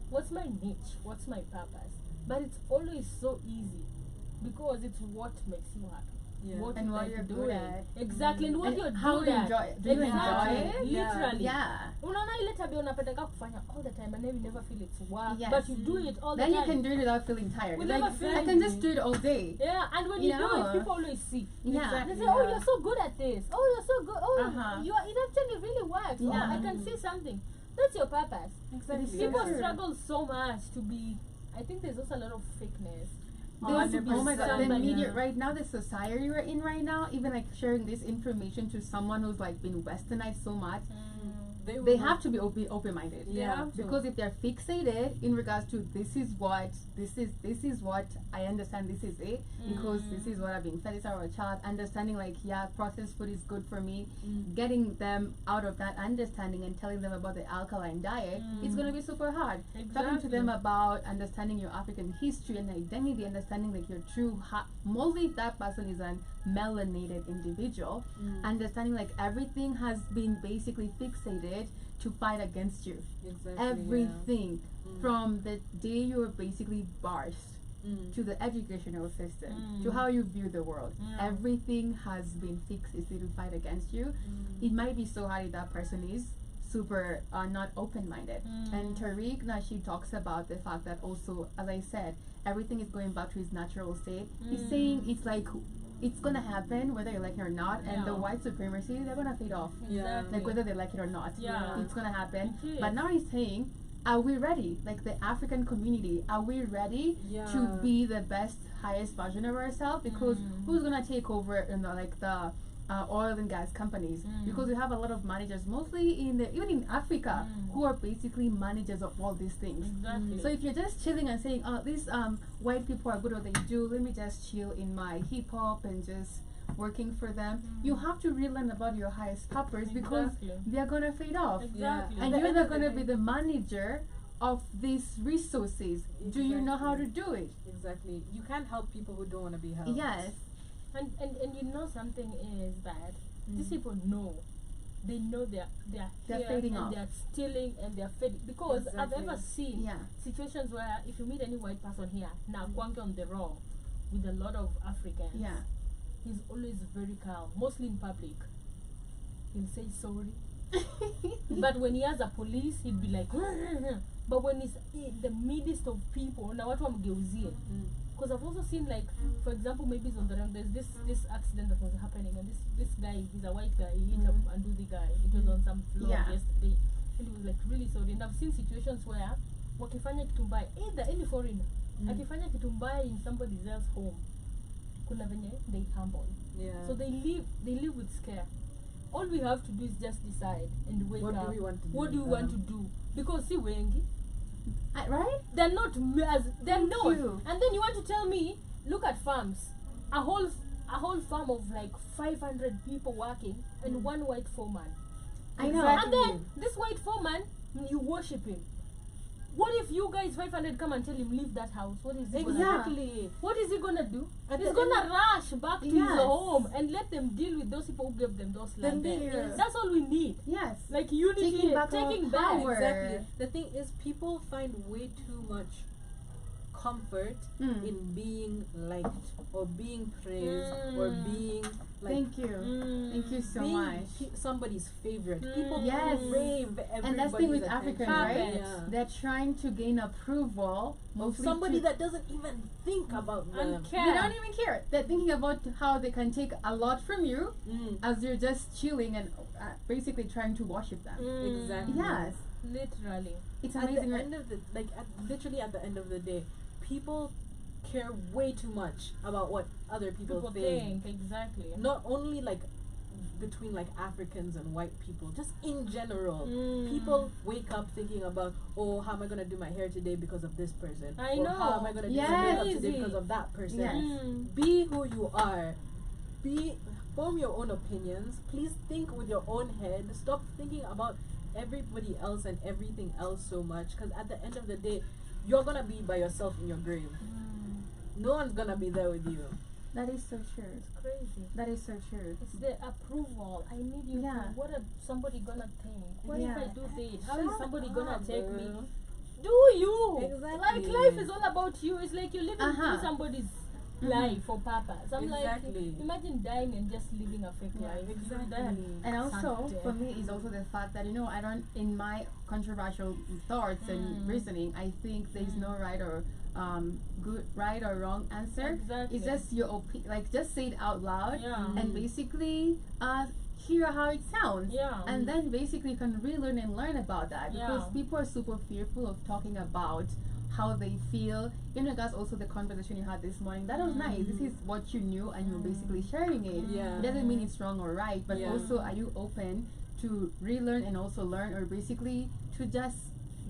Speaker 2: what's my niche, what's my purpose. But it's always so easy because it's what makes you happy.
Speaker 3: Yeah.
Speaker 2: What
Speaker 1: And
Speaker 2: you
Speaker 1: what
Speaker 2: like
Speaker 1: you're
Speaker 2: doing.
Speaker 1: good at.
Speaker 2: Exactly, and what
Speaker 1: And
Speaker 2: you're
Speaker 1: how
Speaker 2: good
Speaker 1: you
Speaker 2: at.
Speaker 1: enjoy it. Do you
Speaker 2: Exactly.
Speaker 1: enjoy it?
Speaker 2: Literally.
Speaker 1: Yeah.
Speaker 2: Unaona ile tabia unapendeka kufanya all the time and then you never feel it's work,
Speaker 1: Yes.
Speaker 2: but you do it all
Speaker 1: Then
Speaker 2: the
Speaker 1: you
Speaker 2: time.
Speaker 1: can do it without feeling tired.
Speaker 2: We
Speaker 1: Like,
Speaker 2: never feel
Speaker 1: I can just
Speaker 2: lazy.
Speaker 1: do it all day.
Speaker 2: Yeah, and when
Speaker 1: You
Speaker 2: you do
Speaker 1: know.
Speaker 2: it, people always see.
Speaker 1: Yeah.
Speaker 3: Exactly.
Speaker 2: They say, "Oh,
Speaker 3: Yeah.
Speaker 2: you're so good at this. Oh, you're so good. Oh,
Speaker 1: Uh-huh.
Speaker 2: it actually really works. Oh,
Speaker 1: Yeah.
Speaker 2: I can see something." That's your purpose.
Speaker 3: Exactly.
Speaker 1: So
Speaker 2: People
Speaker 1: true.
Speaker 2: struggle so much to be. I think there's also a lot of fakeness.
Speaker 1: There's-
Speaker 2: To be
Speaker 1: oh my god, the
Speaker 2: somebody.
Speaker 1: media right now, the society we're in right now, even like sharing this information to someone who's like been westernized so much,
Speaker 3: They,
Speaker 1: they have to be open-minded.
Speaker 3: Yeah.
Speaker 2: have to.
Speaker 1: Because if they're fixated in regards to this is what I understand, this is it, because this is what I've been fed as a child, understanding like processed food is good for me, getting them out of that understanding and telling them about the alkaline diet, it's gonna be super hard. Talking to them about understanding your African history and identity, understanding like your true mostly if that person is an melanated individual, understanding like everything has been basically fixated to fight against you.
Speaker 3: Exactly.
Speaker 1: Everything from the day you were basically birthed to the educational system to how you view the world, everything has been fixated to fight against you. It might be so hard if that person is super not open-minded. And Tariq, now she talks about the fact that also, as I said, everything is going back to its natural state. He's saying it's like it's gonna happen whether you like it or not, and the
Speaker 2: Yeah.
Speaker 1: white supremacy, they're gonna fade off.
Speaker 3: Yeah.
Speaker 1: Like whether they like it or not.
Speaker 2: Yeah.
Speaker 1: It's gonna happen.
Speaker 2: It is.
Speaker 1: But now he's saying, are we ready? Like the African community, are we ready
Speaker 3: Yeah.
Speaker 1: to be the best, highest version of ourselves? Because who's gonna take over like the oil and gas companies? Because we have a lot of managers, mostly even in Africa, who are basically managers of all these things.
Speaker 2: Exactly.
Speaker 1: So if you're just chilling and saying, "Oh, these white people are good at what they do. Let me just chill in my hip hop and just working for them," you have to relearn about your highest purpose because
Speaker 2: Exactly.
Speaker 1: they're gonna fade off,
Speaker 2: Exactly.
Speaker 1: and
Speaker 3: At the
Speaker 1: you're
Speaker 3: end
Speaker 1: not
Speaker 3: of the
Speaker 1: gonna
Speaker 3: day-
Speaker 1: be the manager of these resources. Do you know how to do it?
Speaker 3: Exactly. You can't help people who don't want to be helped.
Speaker 1: Yes.
Speaker 2: And you know something is that these people know. They know they're
Speaker 1: They're
Speaker 2: here
Speaker 1: fading
Speaker 2: and
Speaker 1: off.
Speaker 2: they're stealing and they're fading because I've
Speaker 3: Exactly.
Speaker 2: ever seen
Speaker 1: Yeah.
Speaker 2: situations where if you meet any white person here now Kwanke on the road with a lot of Africans,
Speaker 1: Yeah.
Speaker 2: he's always very calm, mostly in public. He'll say sorry. But when he has a police, he'd be like, but when he's in the midst of people, now what wamgeuzie? Because I've also seen, like, for example, maybe it's on the road, there's this accident that was happening, and this guy, he's a white guy, he hit a Anduzi guy. It was on some floor
Speaker 1: Yeah.
Speaker 2: yesterday, and he was like really sorry. And I've seen situations where wakifanya kitu mbaya, either any foreigner, akifanya kitu mbaya in somebody else's home, kuna venye they humble.
Speaker 3: Yeah.
Speaker 2: So they live with scare. All we have to do is just decide and wake
Speaker 3: What do
Speaker 2: up.
Speaker 3: we want to do?
Speaker 2: What do we want to do? Because see wengi,
Speaker 1: Right?
Speaker 2: they're not they're
Speaker 1: Thank
Speaker 2: not.
Speaker 1: you.
Speaker 2: And then you want to tell me, look at farms. A whole farm of like 500 people working and one white foreman.
Speaker 1: I know.
Speaker 2: And then this white foreman, you worship him. What if you guys 500 come and tell him leave that house? What is he gonna do?
Speaker 3: Exactly.
Speaker 2: What is he gonna do?
Speaker 3: At
Speaker 2: He's
Speaker 3: the
Speaker 2: gonna
Speaker 3: end-
Speaker 2: rush back to his
Speaker 1: Yes.
Speaker 2: home and let them deal with those people who gave them those land.
Speaker 3: thing
Speaker 2: there.
Speaker 3: is-
Speaker 2: That's all we need.
Speaker 1: Yes.
Speaker 2: Like unity,
Speaker 1: Taking back
Speaker 2: taking
Speaker 1: our
Speaker 2: back.
Speaker 1: power.
Speaker 3: Exactly. The thing is, people find way too much comfort
Speaker 1: Mm.
Speaker 3: in being liked or being praised or
Speaker 2: Mm.
Speaker 3: being like
Speaker 1: Thank you. Thank you so
Speaker 3: being
Speaker 1: much.
Speaker 3: somebody's favorite. People
Speaker 1: Yes.
Speaker 3: crave everybody's
Speaker 1: And that's the thing with
Speaker 3: attention.
Speaker 1: Africans,
Speaker 2: right?
Speaker 3: Yeah.
Speaker 1: They're trying to gain approval. Mostly
Speaker 3: Somebody
Speaker 1: to-
Speaker 3: that doesn't even think about them.
Speaker 2: And
Speaker 1: they
Speaker 2: care.
Speaker 1: don't even care. They're thinking about how they can take a lot from you
Speaker 3: Mm.
Speaker 1: as you're just chilling and basically trying to worship them.
Speaker 3: Exactly.
Speaker 1: Yes,
Speaker 2: Literally.
Speaker 1: it's
Speaker 3: At
Speaker 1: amazing.
Speaker 3: the
Speaker 1: right?
Speaker 3: end of the literally at the end of the day, people care way too much about what other people think.
Speaker 2: Exactly.
Speaker 3: Not only like between like Africans and white people, just in general.
Speaker 2: Mm.
Speaker 3: People wake up thinking about, oh, how am I gonna do my hair today because of this person?
Speaker 2: I
Speaker 3: Or how am
Speaker 2: know.
Speaker 3: I gonna do
Speaker 1: Yes.
Speaker 3: my makeup today
Speaker 2: Crazy.
Speaker 3: because of that person?
Speaker 1: Yes.
Speaker 3: Be who you are. Form your own opinions. Please think with your own head. Stop thinking about everybody else and everything else so much. Because at the end of the day, you're gonna be by yourself in your grave. No one's gonna be there with you.
Speaker 1: That is so true.
Speaker 2: It's crazy.
Speaker 1: That is so true.
Speaker 2: It's the approval. I need you
Speaker 1: Yeah.
Speaker 2: to. What are somebody gonna think? What
Speaker 1: Yeah.
Speaker 2: if I do this? How is
Speaker 3: Shut
Speaker 2: somebody gonna
Speaker 3: up,
Speaker 2: take me?
Speaker 3: girl.
Speaker 2: Do you?
Speaker 3: Exactly.
Speaker 2: Like life is all about you. It's like you're living
Speaker 1: Uh-huh.
Speaker 2: through somebody's life or purpose. I'm
Speaker 3: Exactly.
Speaker 2: like, imagine dying and just living a fake
Speaker 1: Yeah,
Speaker 2: life. You're
Speaker 3: exactly.
Speaker 2: done.
Speaker 1: And also,
Speaker 2: Sad
Speaker 1: for
Speaker 2: day.
Speaker 1: me, is also the fact that, I don't, in my controversial thoughts and reasoning, I think there's no right or wrong answer.
Speaker 2: Exactly.
Speaker 1: It's just your opinion. Like, just say it out loud
Speaker 2: Yeah.
Speaker 1: and basically hear how it sounds.
Speaker 2: Yeah.
Speaker 1: And then basically you can relearn and learn about that, because
Speaker 2: Yeah.
Speaker 1: people are super fearful of talking about how they feel. In regards also the conversation you had this morning, that was nice. This is what you knew and you're basically sharing it.
Speaker 3: Yeah.
Speaker 1: It doesn't mean it's wrong or right, but
Speaker 3: Yeah.
Speaker 1: also are you open to relearn and also learn, or basically to just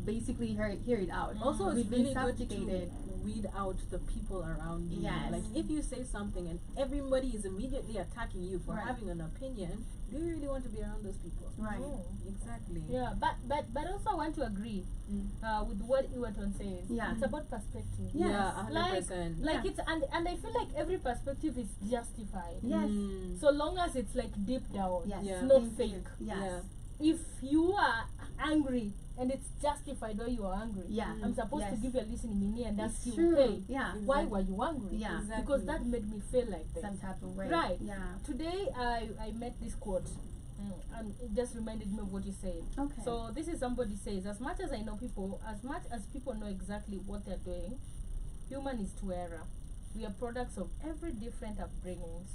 Speaker 1: basically hear it out.
Speaker 3: Also, it's
Speaker 1: we've been
Speaker 3: really good
Speaker 1: subjugated.
Speaker 3: to weed out the people around you.
Speaker 1: Yes.
Speaker 3: Like, if you say something and everybody is immediately attacking you for
Speaker 1: Right.
Speaker 3: having an opinion, do you really want to be around those people?
Speaker 1: Right.
Speaker 2: No.
Speaker 3: Exactly.
Speaker 2: Yeah, but also I want to agree with what Iwaton says.
Speaker 1: Yeah.
Speaker 2: It's about perspective.
Speaker 1: Yes.
Speaker 3: Yeah, 100%.
Speaker 2: Like
Speaker 1: Yeah.
Speaker 2: it's and I feel like every perspective is justified.
Speaker 1: Yes.
Speaker 2: So long as it's like deep down.
Speaker 1: Yes.
Speaker 3: Yeah.
Speaker 2: It's not
Speaker 1: Thank
Speaker 2: fake.
Speaker 1: you. Yes.
Speaker 3: Yeah.
Speaker 2: If you are angry and it's justified why you are angry,
Speaker 1: Yeah.
Speaker 2: I'm supposed
Speaker 1: Yes.
Speaker 2: to give you a listening ear and ask
Speaker 1: It's
Speaker 2: you,
Speaker 1: true.
Speaker 2: hey,
Speaker 1: Yeah.
Speaker 2: why were you angry?
Speaker 1: Yeah.
Speaker 3: Exactly.
Speaker 2: Because that made me feel like this.
Speaker 1: Some type of way.
Speaker 2: Right.
Speaker 1: Yeah.
Speaker 2: Today I met this quote and it just reminded me of what you said.
Speaker 1: Okay.
Speaker 2: So this is somebody says, as much as I know people, as much as people know exactly what they're doing, human is to error. We are products of every different upbringings.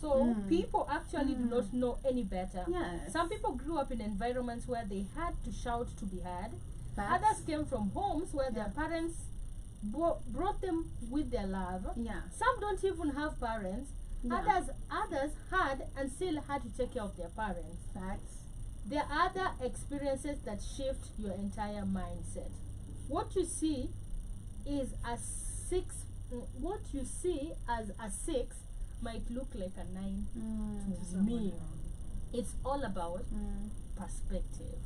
Speaker 2: So people actually do not know any better.
Speaker 1: Yes.
Speaker 2: Some people grew up in environments where they had to shout to be heard.
Speaker 1: Facts.
Speaker 2: Others came from homes where their parents brought them with their love.
Speaker 1: Yeah.
Speaker 2: Some don't even have parents.
Speaker 1: Yeah.
Speaker 2: Others had and still had to take care of their parents.
Speaker 1: Facts.
Speaker 2: There are other experiences that shift your entire mindset. What you see is a six. What you see as a 6 might look like a 9 to me. It's all about perspective.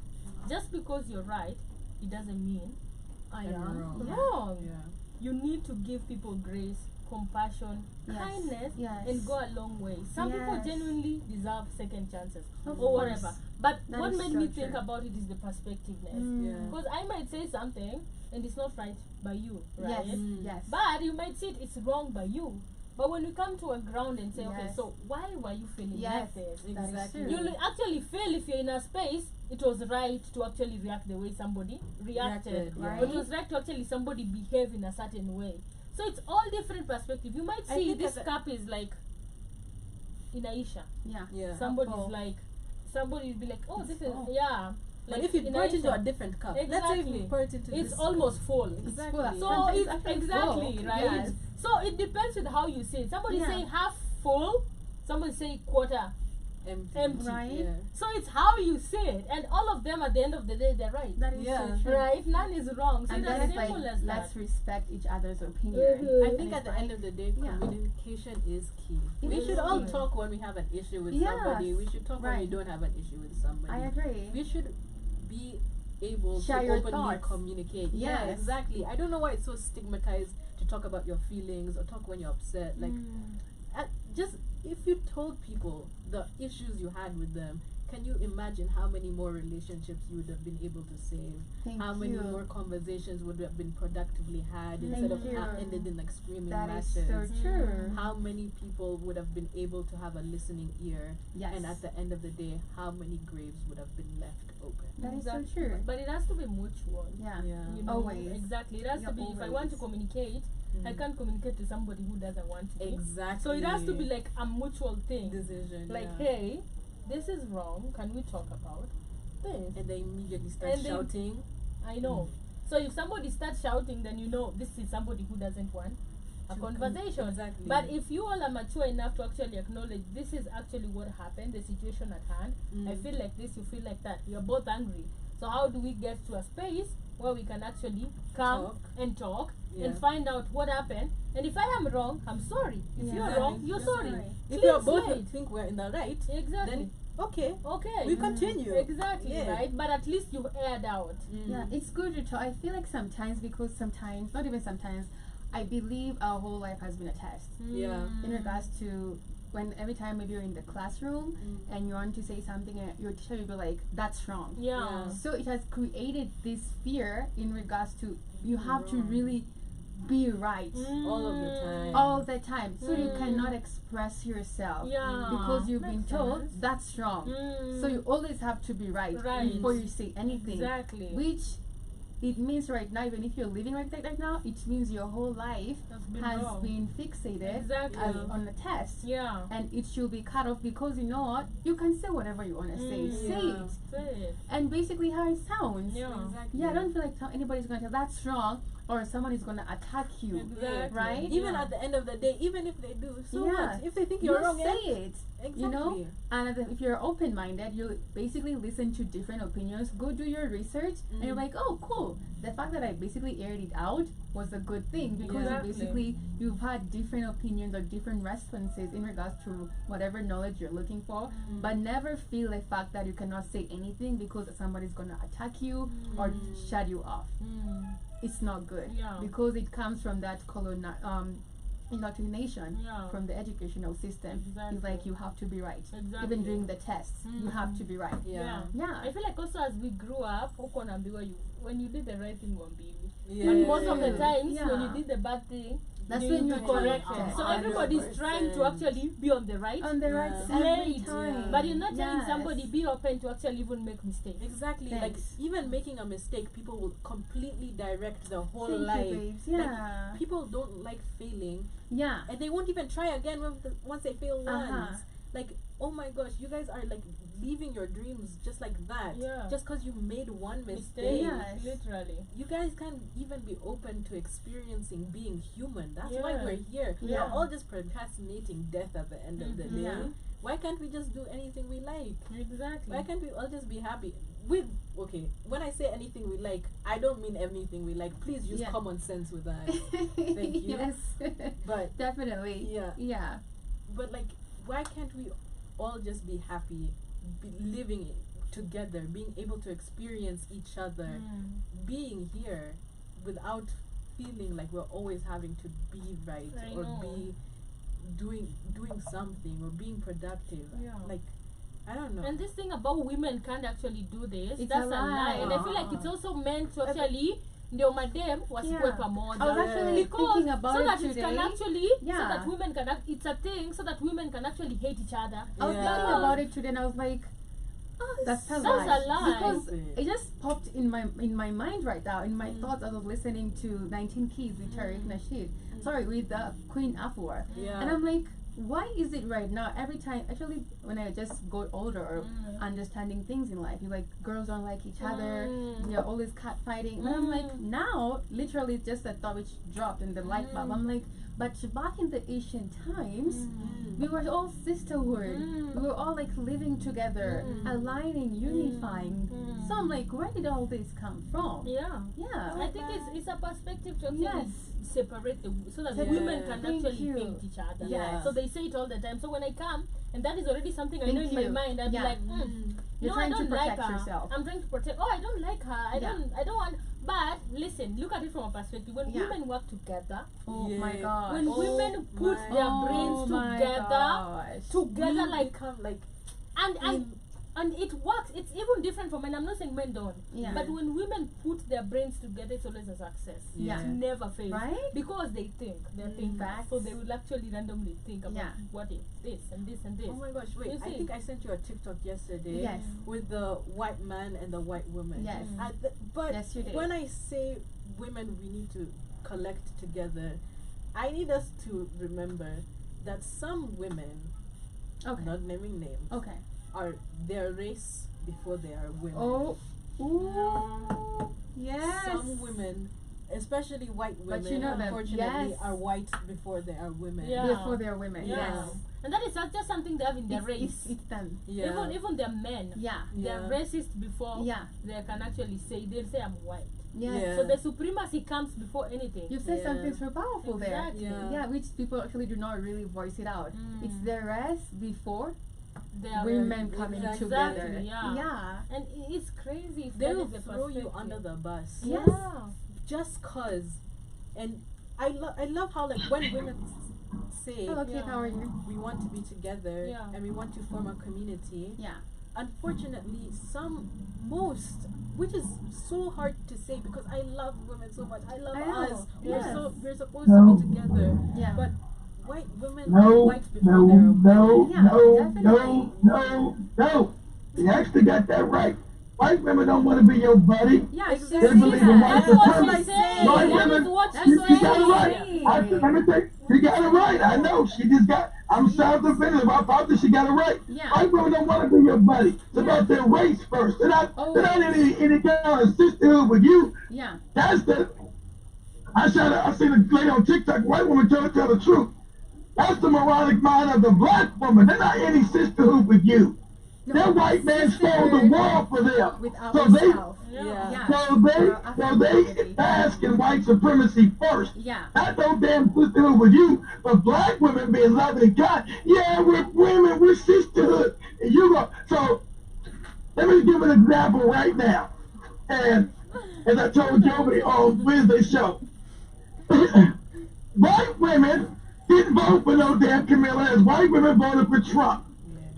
Speaker 2: Just because you're right, it doesn't mean I
Speaker 3: I'm
Speaker 2: am
Speaker 3: wrong.
Speaker 2: wrong.
Speaker 3: Yeah.
Speaker 2: You need to give people grace, compassion,
Speaker 1: Yes.
Speaker 2: kindness,
Speaker 1: Yes.
Speaker 2: and go a long way. Some people
Speaker 1: Yes.
Speaker 2: genuinely deserve second chances
Speaker 1: Of
Speaker 2: or
Speaker 1: course.
Speaker 2: whatever. But
Speaker 1: That
Speaker 2: what
Speaker 1: is
Speaker 2: made
Speaker 1: so
Speaker 2: me think
Speaker 1: true.
Speaker 2: about it is the perspectiveness.
Speaker 3: Yeah.
Speaker 2: Because I might say something and it's not right by you, right?
Speaker 1: Yes. Yes.
Speaker 2: But you might see it's wrong by you. But when we come to a ground and say, okay,
Speaker 1: Yes.
Speaker 2: so why were you feeling
Speaker 1: Yes.
Speaker 2: like this?
Speaker 1: That is
Speaker 3: Exactly.
Speaker 1: true.
Speaker 2: You'll actually feel if you're in a space, it was right to actually react the way somebody reacted.
Speaker 3: Reacted,
Speaker 1: yeah.
Speaker 2: Or it was right to actually somebody behave in a certain way. So it's all different perspective. You might
Speaker 3: I
Speaker 2: see
Speaker 3: think
Speaker 2: this
Speaker 3: at the-
Speaker 2: cup is like in Aisha.
Speaker 1: Yeah.
Speaker 3: Yeah.
Speaker 2: Somebody's
Speaker 1: Apple.
Speaker 2: like, somebody will be like, oh, this is,
Speaker 1: full.
Speaker 2: yeah.
Speaker 3: But
Speaker 2: Like
Speaker 3: if you
Speaker 2: in
Speaker 3: pour it into
Speaker 2: Aisha.
Speaker 3: a different cup, let's say
Speaker 2: Exactly.
Speaker 3: you pour it into
Speaker 2: It's
Speaker 3: this
Speaker 2: almost full.
Speaker 3: Exactly.
Speaker 1: full.
Speaker 2: So
Speaker 1: Sometimes
Speaker 2: it's
Speaker 1: actually
Speaker 2: exactly
Speaker 1: full.
Speaker 2: right.
Speaker 1: Yes.
Speaker 2: So it depends with how you see it. Somebody
Speaker 1: Yeah.
Speaker 2: say half full, somebody say quarter
Speaker 3: empty.
Speaker 2: empty.
Speaker 1: Right.
Speaker 3: Yeah.
Speaker 2: So it's how you see it, and all of them at the end of the day they're right.
Speaker 1: That is
Speaker 3: Yeah.
Speaker 1: so true.
Speaker 2: Right? None is wrong. So
Speaker 1: And
Speaker 2: it's
Speaker 1: that
Speaker 2: as
Speaker 1: is like,
Speaker 2: simple as that.
Speaker 1: let's respect each other's opinion.
Speaker 2: Mhm.
Speaker 3: I
Speaker 1: And
Speaker 3: think
Speaker 1: it's
Speaker 3: at the
Speaker 1: like-
Speaker 3: end of the day,
Speaker 1: yeah.
Speaker 3: communication is key.
Speaker 1: It
Speaker 3: We
Speaker 1: is
Speaker 3: should all
Speaker 1: key.
Speaker 3: talk when we have an issue with
Speaker 1: Yes.
Speaker 3: somebody. We should talk when we
Speaker 1: Right.
Speaker 3: don't have an issue with somebody.
Speaker 1: I agree.
Speaker 3: We should be able
Speaker 1: Share
Speaker 3: to
Speaker 1: your
Speaker 3: openly
Speaker 1: thoughts.
Speaker 3: communicate. Yeah,
Speaker 1: Yes.
Speaker 3: exactly. I don't know why it's so stigmatized to talk about your feelings or talk when you're upset. Like, just if you told people the issues you had with them, can you imagine how many more relationships you would have been able to save?
Speaker 1: Thank
Speaker 3: How many
Speaker 1: you.
Speaker 3: more conversations would have been productively had instead of
Speaker 1: you.
Speaker 3: ended in like screaming
Speaker 1: That is
Speaker 3: matches?
Speaker 1: so true.
Speaker 3: How many people would have been able to have a listening ear?
Speaker 1: Yes.
Speaker 3: And at the end of the day, how many graves would have been left open?
Speaker 1: That is so
Speaker 2: Exactly.
Speaker 1: true.
Speaker 2: But it has to be mutual.
Speaker 1: Yeah.
Speaker 3: Yeah.
Speaker 2: You know,
Speaker 1: Always.
Speaker 2: Exactly. It has
Speaker 1: Yeah,
Speaker 2: to be. If I want to
Speaker 1: always.
Speaker 2: communicate, I
Speaker 3: Mm.
Speaker 2: can't communicate to somebody who doesn't want to.
Speaker 3: Exactly.
Speaker 2: So it has to be like a mutual thing.
Speaker 3: decision.
Speaker 2: Like,
Speaker 3: yeah.
Speaker 2: hey, this is wrong. Can we talk about this?
Speaker 3: And they immediately start
Speaker 2: And they-
Speaker 3: shouting.
Speaker 2: I know. So if somebody starts shouting, then you know this is somebody who doesn't want a
Speaker 3: To
Speaker 2: conversation.
Speaker 3: exactly.
Speaker 2: But if you all are mature enough to actually acknowledge this is actually what happened, the situation at hand, I
Speaker 3: Mm.
Speaker 2: feel like this, you feel like that, we are both angry. So how do we get to a space where we can actually come
Speaker 3: Talk.
Speaker 2: and talk
Speaker 3: Yeah.
Speaker 2: and find out what happened? And if I am wrong, I'm sorry. If
Speaker 1: Yeah.
Speaker 2: you're wrong, you're sorry.
Speaker 3: If
Speaker 2: Clean
Speaker 3: you're both
Speaker 2: slate.
Speaker 3: think we're in the right,
Speaker 2: Exactly.
Speaker 3: then okay,
Speaker 2: Okay.
Speaker 3: we continue.
Speaker 2: Exactly,
Speaker 3: Yeah.
Speaker 2: right? But at least you aired out.
Speaker 3: Mm.
Speaker 1: Yeah, it's good to talk. I feel like sometimes, because sometimes, not even sometimes, I believe our whole life has been a test
Speaker 3: Yeah.
Speaker 1: in regards to when every time maybe you're in the classroom and you want to say something and your teacher will be like, that's wrong.
Speaker 2: Yeah.
Speaker 3: Yeah.
Speaker 1: So it has created this fear in regards to you have to
Speaker 3: Wrong.
Speaker 1: really be right
Speaker 3: All of the time.
Speaker 1: all the time. So you
Speaker 2: Mm.
Speaker 1: cannot express yourself
Speaker 2: Yeah.
Speaker 1: because you've been
Speaker 2: Makes
Speaker 1: told
Speaker 2: sense.
Speaker 1: that's wrong.
Speaker 2: Mm.
Speaker 1: So you always have to be right,
Speaker 2: Right.
Speaker 1: before you say anything.
Speaker 2: Exactly.
Speaker 1: Which it means right now, even if you're living right now, it means your whole life has
Speaker 2: wrong.
Speaker 1: been fixated
Speaker 2: Exactly.
Speaker 1: as on the test.
Speaker 2: Yeah.
Speaker 1: And it should be cut off because you know what? You can say whatever you want to say. Say
Speaker 3: Yeah.
Speaker 1: it.
Speaker 2: Say it.
Speaker 1: And basically how it sounds.
Speaker 2: Yeah.
Speaker 3: Exactly.
Speaker 1: Yeah, I don't feel like anybody's going to tell that's wrong or someone is going to attack you.
Speaker 2: Exactly.
Speaker 1: Right?
Speaker 3: Even
Speaker 2: Yeah.
Speaker 3: at the end of the day, even if they do, so
Speaker 1: Yeah.
Speaker 3: what? If they think
Speaker 1: You
Speaker 3: you're wrong,
Speaker 1: say
Speaker 3: yeah,
Speaker 1: it.
Speaker 3: exactly.
Speaker 1: You know? And if you're open-minded, you basically listen to different opinions, go do your research, and you're like, oh, cool. The fact that I basically aired it out was a good thing because
Speaker 2: Exactly.
Speaker 1: you've had different opinions or different responses in regards to whatever knowledge you're looking for, but never feel the fact that you cannot say anything because somebody's gonna attack you or shut you off.
Speaker 2: Mm.
Speaker 1: It's not good
Speaker 2: Yeah.
Speaker 1: because it comes from that indoctrination
Speaker 2: Yeah.
Speaker 1: from the educational system.
Speaker 2: Exactly.
Speaker 1: It's like you have to be right.
Speaker 2: Exactly.
Speaker 1: Even during the tests, you have to be right.
Speaker 3: Yeah.
Speaker 1: Yeah.
Speaker 2: I feel like also as we grew up, huko naambiwa when you did the right thing wambiwi.
Speaker 3: Yeah.
Speaker 2: But most of the times when you
Speaker 1: Yeah.
Speaker 2: did the bad thing,
Speaker 1: That's
Speaker 2: you
Speaker 1: when
Speaker 2: need
Speaker 1: you're
Speaker 2: to correct
Speaker 1: corrected.
Speaker 2: it. So
Speaker 3: 100%.
Speaker 2: everybody's trying to actually be on the right
Speaker 1: On the right
Speaker 3: Yeah.
Speaker 1: every
Speaker 2: slate.
Speaker 1: time.
Speaker 2: But you're not telling
Speaker 1: Yes.
Speaker 2: somebody be open to actually even make mistakes.
Speaker 3: Exactly.
Speaker 1: Thanks.
Speaker 3: Like even making a mistake, people will completely direct the whole
Speaker 1: Thank you,
Speaker 3: life.
Speaker 1: babes.
Speaker 3: Like,
Speaker 1: Yeah.
Speaker 3: people don't like failing,
Speaker 1: Yeah.
Speaker 3: and they won't even try again once they fail once.
Speaker 1: Uh-huh.
Speaker 3: Like, oh my gosh, you guys are like leaving your dreams just like that.
Speaker 2: Yeah.
Speaker 3: Just because you made one
Speaker 2: Mistake,
Speaker 3: mistake.
Speaker 1: Yes.
Speaker 2: literally.
Speaker 3: You guys can't even be open to experiencing being human. That's why
Speaker 2: Yeah.
Speaker 3: we're here.
Speaker 1: Yeah.
Speaker 3: We're all just procrastinating death at the end of the
Speaker 2: Mhm.
Speaker 3: day.
Speaker 1: Yeah.
Speaker 3: Why can't we just do anything we like?
Speaker 2: Exactly.
Speaker 3: Why can't we all just be happy? Okay, when I say anything we like, I don't mean anything we like. Please use
Speaker 1: Yeah.
Speaker 3: common sense with that. Thank you.
Speaker 1: Yes.
Speaker 3: But
Speaker 1: Definitely.
Speaker 3: yeah,
Speaker 1: Yeah.
Speaker 3: but like, why can't we all just be happy, living it together, being able to experience each other, being here without feeling like we're always having to be right
Speaker 2: I
Speaker 3: or
Speaker 2: know.
Speaker 3: be doing something or being productive.
Speaker 2: Yeah.
Speaker 3: Like, I don't know.
Speaker 2: And this thing about women can't actually do this,
Speaker 1: It's
Speaker 2: that's
Speaker 1: a
Speaker 2: a lie.
Speaker 1: lie.
Speaker 2: And I feel like it's also meant to actually ndio madem wasikuwe
Speaker 1: Yeah.
Speaker 2: pamoja.
Speaker 1: I was actually
Speaker 2: Because
Speaker 1: thinking about
Speaker 2: so
Speaker 1: it
Speaker 2: that
Speaker 1: today.
Speaker 2: it can actually so
Speaker 1: Yeah.
Speaker 2: that women can it's a thing so that women can actually hate each other.
Speaker 1: I was
Speaker 3: Yeah.
Speaker 1: thinking about it today and I was like, that's a lie.
Speaker 2: That's a lie.
Speaker 1: Because
Speaker 3: Stupid.
Speaker 1: it just popped in my mind right now, in my thoughts as I was listening to 19 Keys with Tariq Nasheed. Sorry, with the Queen Afua.
Speaker 3: Yeah.
Speaker 1: And I'm like, why is it right now every time, actually when I just got older or understanding things in life, you're like, girls don't like each other, they're always catfighting. And I'm like, now literally just a thought which dropped in the light bulb. I'm like, but back in the ancient times, we were all sisterhood. We were all like living together, aligning, unifying. So I'm like, where did all this come from?
Speaker 2: Yeah.
Speaker 1: Yeah.
Speaker 2: I think it's a perspective to actually
Speaker 1: Yes.
Speaker 2: separate so that
Speaker 3: Yeah.
Speaker 2: women can
Speaker 1: Thank
Speaker 2: actually
Speaker 1: you.
Speaker 2: paint each other.
Speaker 3: Yes.
Speaker 2: So they say it all the time. So when I come, and that is already something I
Speaker 1: Thank
Speaker 2: know in my
Speaker 1: you.
Speaker 2: mind, I'd
Speaker 1: Yeah.
Speaker 2: be like,
Speaker 1: You're
Speaker 2: no, I
Speaker 1: trying to
Speaker 2: don't like
Speaker 1: protect
Speaker 2: her.
Speaker 1: yourself.
Speaker 2: I'm trying to protect. Oh, I don't like her. I
Speaker 1: Yeah.
Speaker 2: don't want. But listen, look at it from a perspective. When
Speaker 1: Yeah.
Speaker 2: women work together,
Speaker 1: Oh
Speaker 3: Yeah.
Speaker 1: my god.
Speaker 2: when women put
Speaker 3: my-
Speaker 2: their
Speaker 1: Oh
Speaker 2: brains
Speaker 1: my
Speaker 2: together,
Speaker 1: gosh.
Speaker 3: We
Speaker 2: like
Speaker 3: become like
Speaker 2: and it works. It's even different for men. I'm not saying men don't.
Speaker 1: Yeah.
Speaker 2: But when women put their brains together, it's always a success.
Speaker 1: Yeah.
Speaker 2: It never fails.
Speaker 1: Right?
Speaker 2: Because they think. They're thinkers.
Speaker 1: Facts.
Speaker 2: So they will actually randomly think about
Speaker 1: Yeah.
Speaker 2: what is this and this and this.
Speaker 3: oh my gosh, wait,
Speaker 2: You
Speaker 3: I
Speaker 2: see?
Speaker 3: think I sent you a TikTok yesterday
Speaker 1: Yes.
Speaker 3: with the white man and the white woman.
Speaker 1: Yes.
Speaker 3: But
Speaker 1: Yes, you did.
Speaker 3: when I say women, we need to collect together, I need us to remember that some women,
Speaker 1: Okay.
Speaker 3: not naming names,
Speaker 1: Okay.
Speaker 3: are their race before they are women.
Speaker 1: Oh. Ooh. Yes.
Speaker 3: Some women, especially white
Speaker 1: But
Speaker 3: women,
Speaker 1: you know them,
Speaker 3: unfortunately,
Speaker 1: yes.
Speaker 3: are white before they are women.
Speaker 2: Yeah.
Speaker 1: Before they're women.
Speaker 2: Yeah.
Speaker 1: Yes.
Speaker 2: And that is just something they have in their
Speaker 1: It's,
Speaker 2: race.
Speaker 1: it's them.
Speaker 3: Yeah.
Speaker 2: Even their men.
Speaker 1: Yeah.
Speaker 2: They're
Speaker 3: Yeah.
Speaker 2: racist before
Speaker 1: Yeah.
Speaker 2: they can actually say, they'll say I'm white.
Speaker 1: Yes.
Speaker 3: Yeah.
Speaker 2: So the supremacy comes before anything.
Speaker 1: You said
Speaker 3: Yeah.
Speaker 1: something so powerful
Speaker 2: Exactly.
Speaker 3: Yeah.
Speaker 1: there. Yeah, which people actually do not really voice it out. It's the rest before
Speaker 2: They are
Speaker 1: women coming
Speaker 3: exactly,
Speaker 1: together.
Speaker 2: yeah.
Speaker 1: Yeah.
Speaker 2: And it's crazy. If
Speaker 3: They
Speaker 2: that
Speaker 3: will
Speaker 2: is the
Speaker 3: throw you
Speaker 2: perspective.
Speaker 3: under the bus.
Speaker 1: Yes.
Speaker 2: Yeah.
Speaker 3: Just cause. And I love how like when women say
Speaker 1: Hello, Kate.
Speaker 2: Yeah.
Speaker 1: How are you?
Speaker 3: we want to be together
Speaker 2: Yeah.
Speaker 3: and we want to form a community,
Speaker 1: Yeah.
Speaker 3: unfortunately most, which is so hard to say because I love women so much. I love
Speaker 1: I know,
Speaker 3: us.
Speaker 1: yes.
Speaker 3: We're supposed to be together.
Speaker 1: Yeah.
Speaker 3: But white women
Speaker 4: No,
Speaker 3: are white before
Speaker 4: no,
Speaker 3: they're
Speaker 4: no,
Speaker 3: women.
Speaker 1: Yeah,
Speaker 4: no,
Speaker 1: definitely.
Speaker 4: no. You actually got that right. White women don't want to be your buddy.
Speaker 1: Yeah,
Speaker 3: Exactly.
Speaker 4: They believe in white
Speaker 2: That's what
Speaker 4: supremacy.
Speaker 2: she's saying.
Speaker 4: White
Speaker 2: That
Speaker 4: women,
Speaker 2: is what
Speaker 1: that's
Speaker 2: she's
Speaker 4: you
Speaker 1: what
Speaker 4: got it
Speaker 1: she's
Speaker 4: right.
Speaker 1: saying.
Speaker 4: Let me tell you, she got it right. I know. She just got, I'm sound offended. I thought that she got it right.
Speaker 1: Yeah.
Speaker 4: White women don't want to be your buddy. It's about their race first. They're not any kind of sisterhood with you.
Speaker 1: Yeah.
Speaker 4: That's the, I seen a lady on TikTok, white woman tell the truth. That's the moronic mind of the black woman. They're not any sisterhood with you.
Speaker 1: No,
Speaker 4: Their white man stole the world for them.
Speaker 1: with
Speaker 4: So they,
Speaker 1: ourselves.
Speaker 3: Yeah.
Speaker 1: Yeah.
Speaker 4: so they bask in white supremacy first.
Speaker 1: Yeah.
Speaker 4: Not no damn sisterhood with you, but black women being loving and kind. Yeah, we're women, we're sisterhood. And you go, so let me give an example right now. And as I told Joby on Wednesday show, white women didn't vote for no damn Camilla Harris. White women voted for Trump.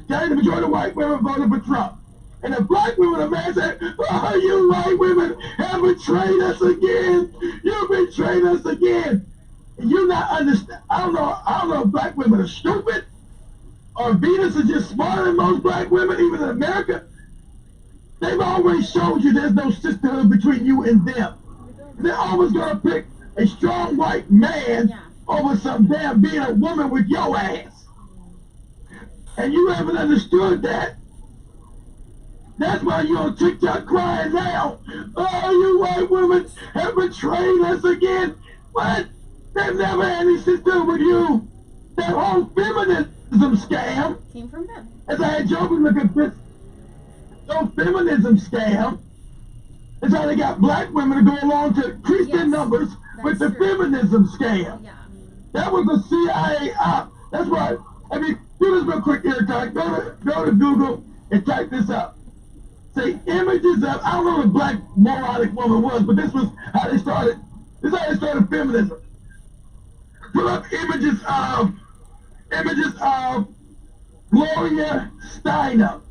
Speaker 4: Okay, the majority of white women voted for Trump. And the black women are mad saying, oh, you white women have betrayed us again. You betrayed us again. And you not understand. I don't know if black women are stupid or Venus is just smarter than most black women, even in America. They've always showed you there's no sisterhood between you and them. They're always gonna pick a strong white man
Speaker 1: Yeah.
Speaker 4: over some damn being a woman with your ass. And you haven't understood that. That's why you're on TikTok crying now. Oh, you white women have betrayed us again. What? They've never had any sisterhood with you. That whole feminism scam,
Speaker 1: Came from them.
Speaker 4: as I had Joby look at this, no feminism scam, is how they got black women to go along to increase their
Speaker 1: Yes,
Speaker 4: numbers with the
Speaker 1: that's true.
Speaker 4: feminism scam.
Speaker 1: Yeah.
Speaker 4: That was a CIA op. That's why, I mean, do this real quick here, Ty. Go to Google and type this up. Say images of, I don't know what a black moronic woman was, but this was how they started. This is how they started feminism. Pull up images of Gloria Steinem.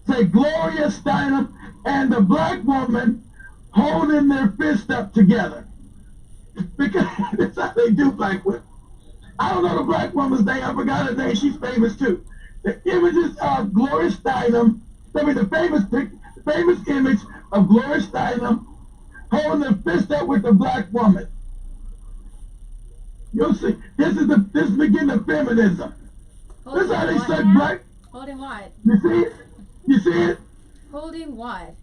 Speaker 4: Say Gloria Steinem and the black woman holding their fist up together. Because that's how they do black women. I don't know the black woman's name. I forgot her name. She's famous too. The images of Gloria Steinem. The famous image of Gloria Steinem holding her fist up with the black woman. You'll see. This is the beginning of feminism. This is how they suck black.
Speaker 1: Holding what?
Speaker 4: You see it? You see it?
Speaker 1: Holding what?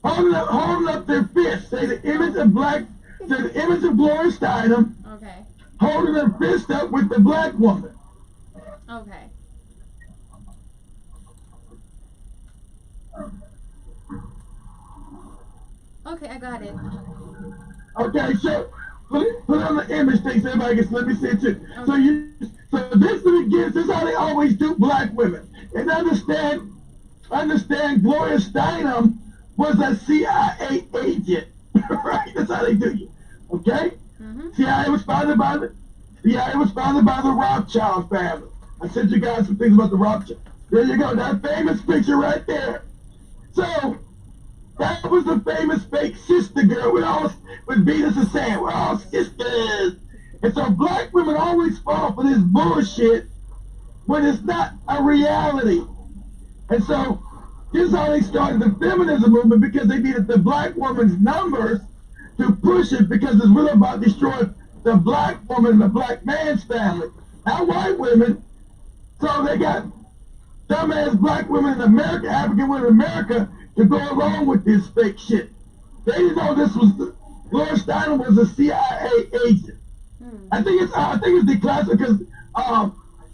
Speaker 4: Holding up their fist. Say the image of Gloria Steinem
Speaker 1: Okay.
Speaker 4: holding her fist up with the black woman.
Speaker 1: Okay. Okay, I got it.
Speaker 4: Okay, so put on the image thing so everybody can let me see it too. So this begins, this is how they always do black women. And understand understand Gloria Steinem was a CIA agent. Right? That's how they do you. Okay?
Speaker 1: Mm-hmm.
Speaker 4: CIA was founded by the Rothschild family. I sent you guys some things about the Rothschild. There you go. That famous picture right there. So that was the famous fake sister girl with Venus and Sam. We're all sisters. And so black women always fall for this bullshit when it's not a reality. And so this is how they started the feminism movement, because they needed the black woman's numbers to push it, because it's really about destroying the black woman and the black man's family, not white women. So they got dumbass black women in America, African women in America, to go along with this fake shit. They didn't know this was Gloria Steinem was a CIA agent. I think it's declassified because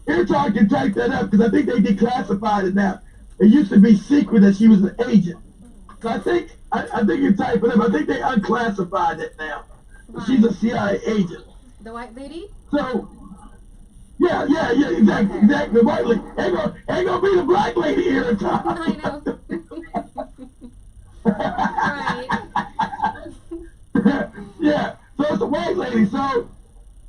Speaker 4: Airtalk can type that up, because I think they declassified it now. It used to be secret that she was an agent. So I think you type it up. I think they unclassified it now. She's a CIA agent.
Speaker 1: The white lady?
Speaker 4: So yeah, exactly. The white lady. Ain't gonna be the black lady here at top.
Speaker 1: I know. Right.
Speaker 4: Yeah, so it's the white lady. So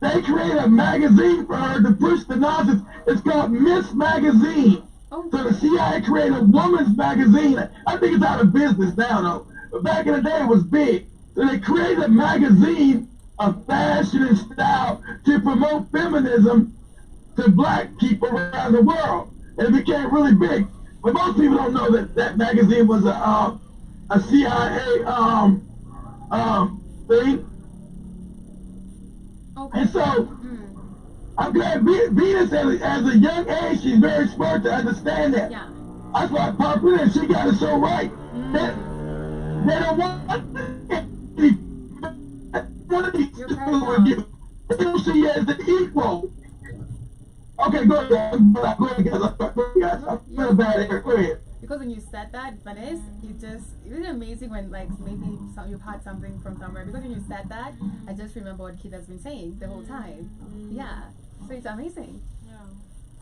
Speaker 4: they created a magazine for her to push the nonsense. It's called Miss Magazine.
Speaker 1: Oh.
Speaker 4: So the CIA created a woman's magazine. I think it's out of business now, though. But back in the day, it was big. So they created a magazine of fashion and style to promote feminism to black people around the world. And it became really big. But most people don't know that that magazine was a CIA thing.
Speaker 1: Okay.
Speaker 4: And so I'm glad Venus, as a young age, she's very smart to understand that.
Speaker 1: Yeah.
Speaker 4: That's why Papa and she got it so right. They don't want one of these
Speaker 1: You're
Speaker 4: two
Speaker 1: cutting
Speaker 4: with you. They don't see you as an equal. Okay, go ahead. Go ahead, guys. I feel bad here. Go ahead.
Speaker 1: Because when you said that, Venice, it was amazing when, like, maybe you've had something from somewhere. Because when you said that, I just remember what Kid has been saying the whole time. Yeah. So it's amazing.
Speaker 2: Yeah.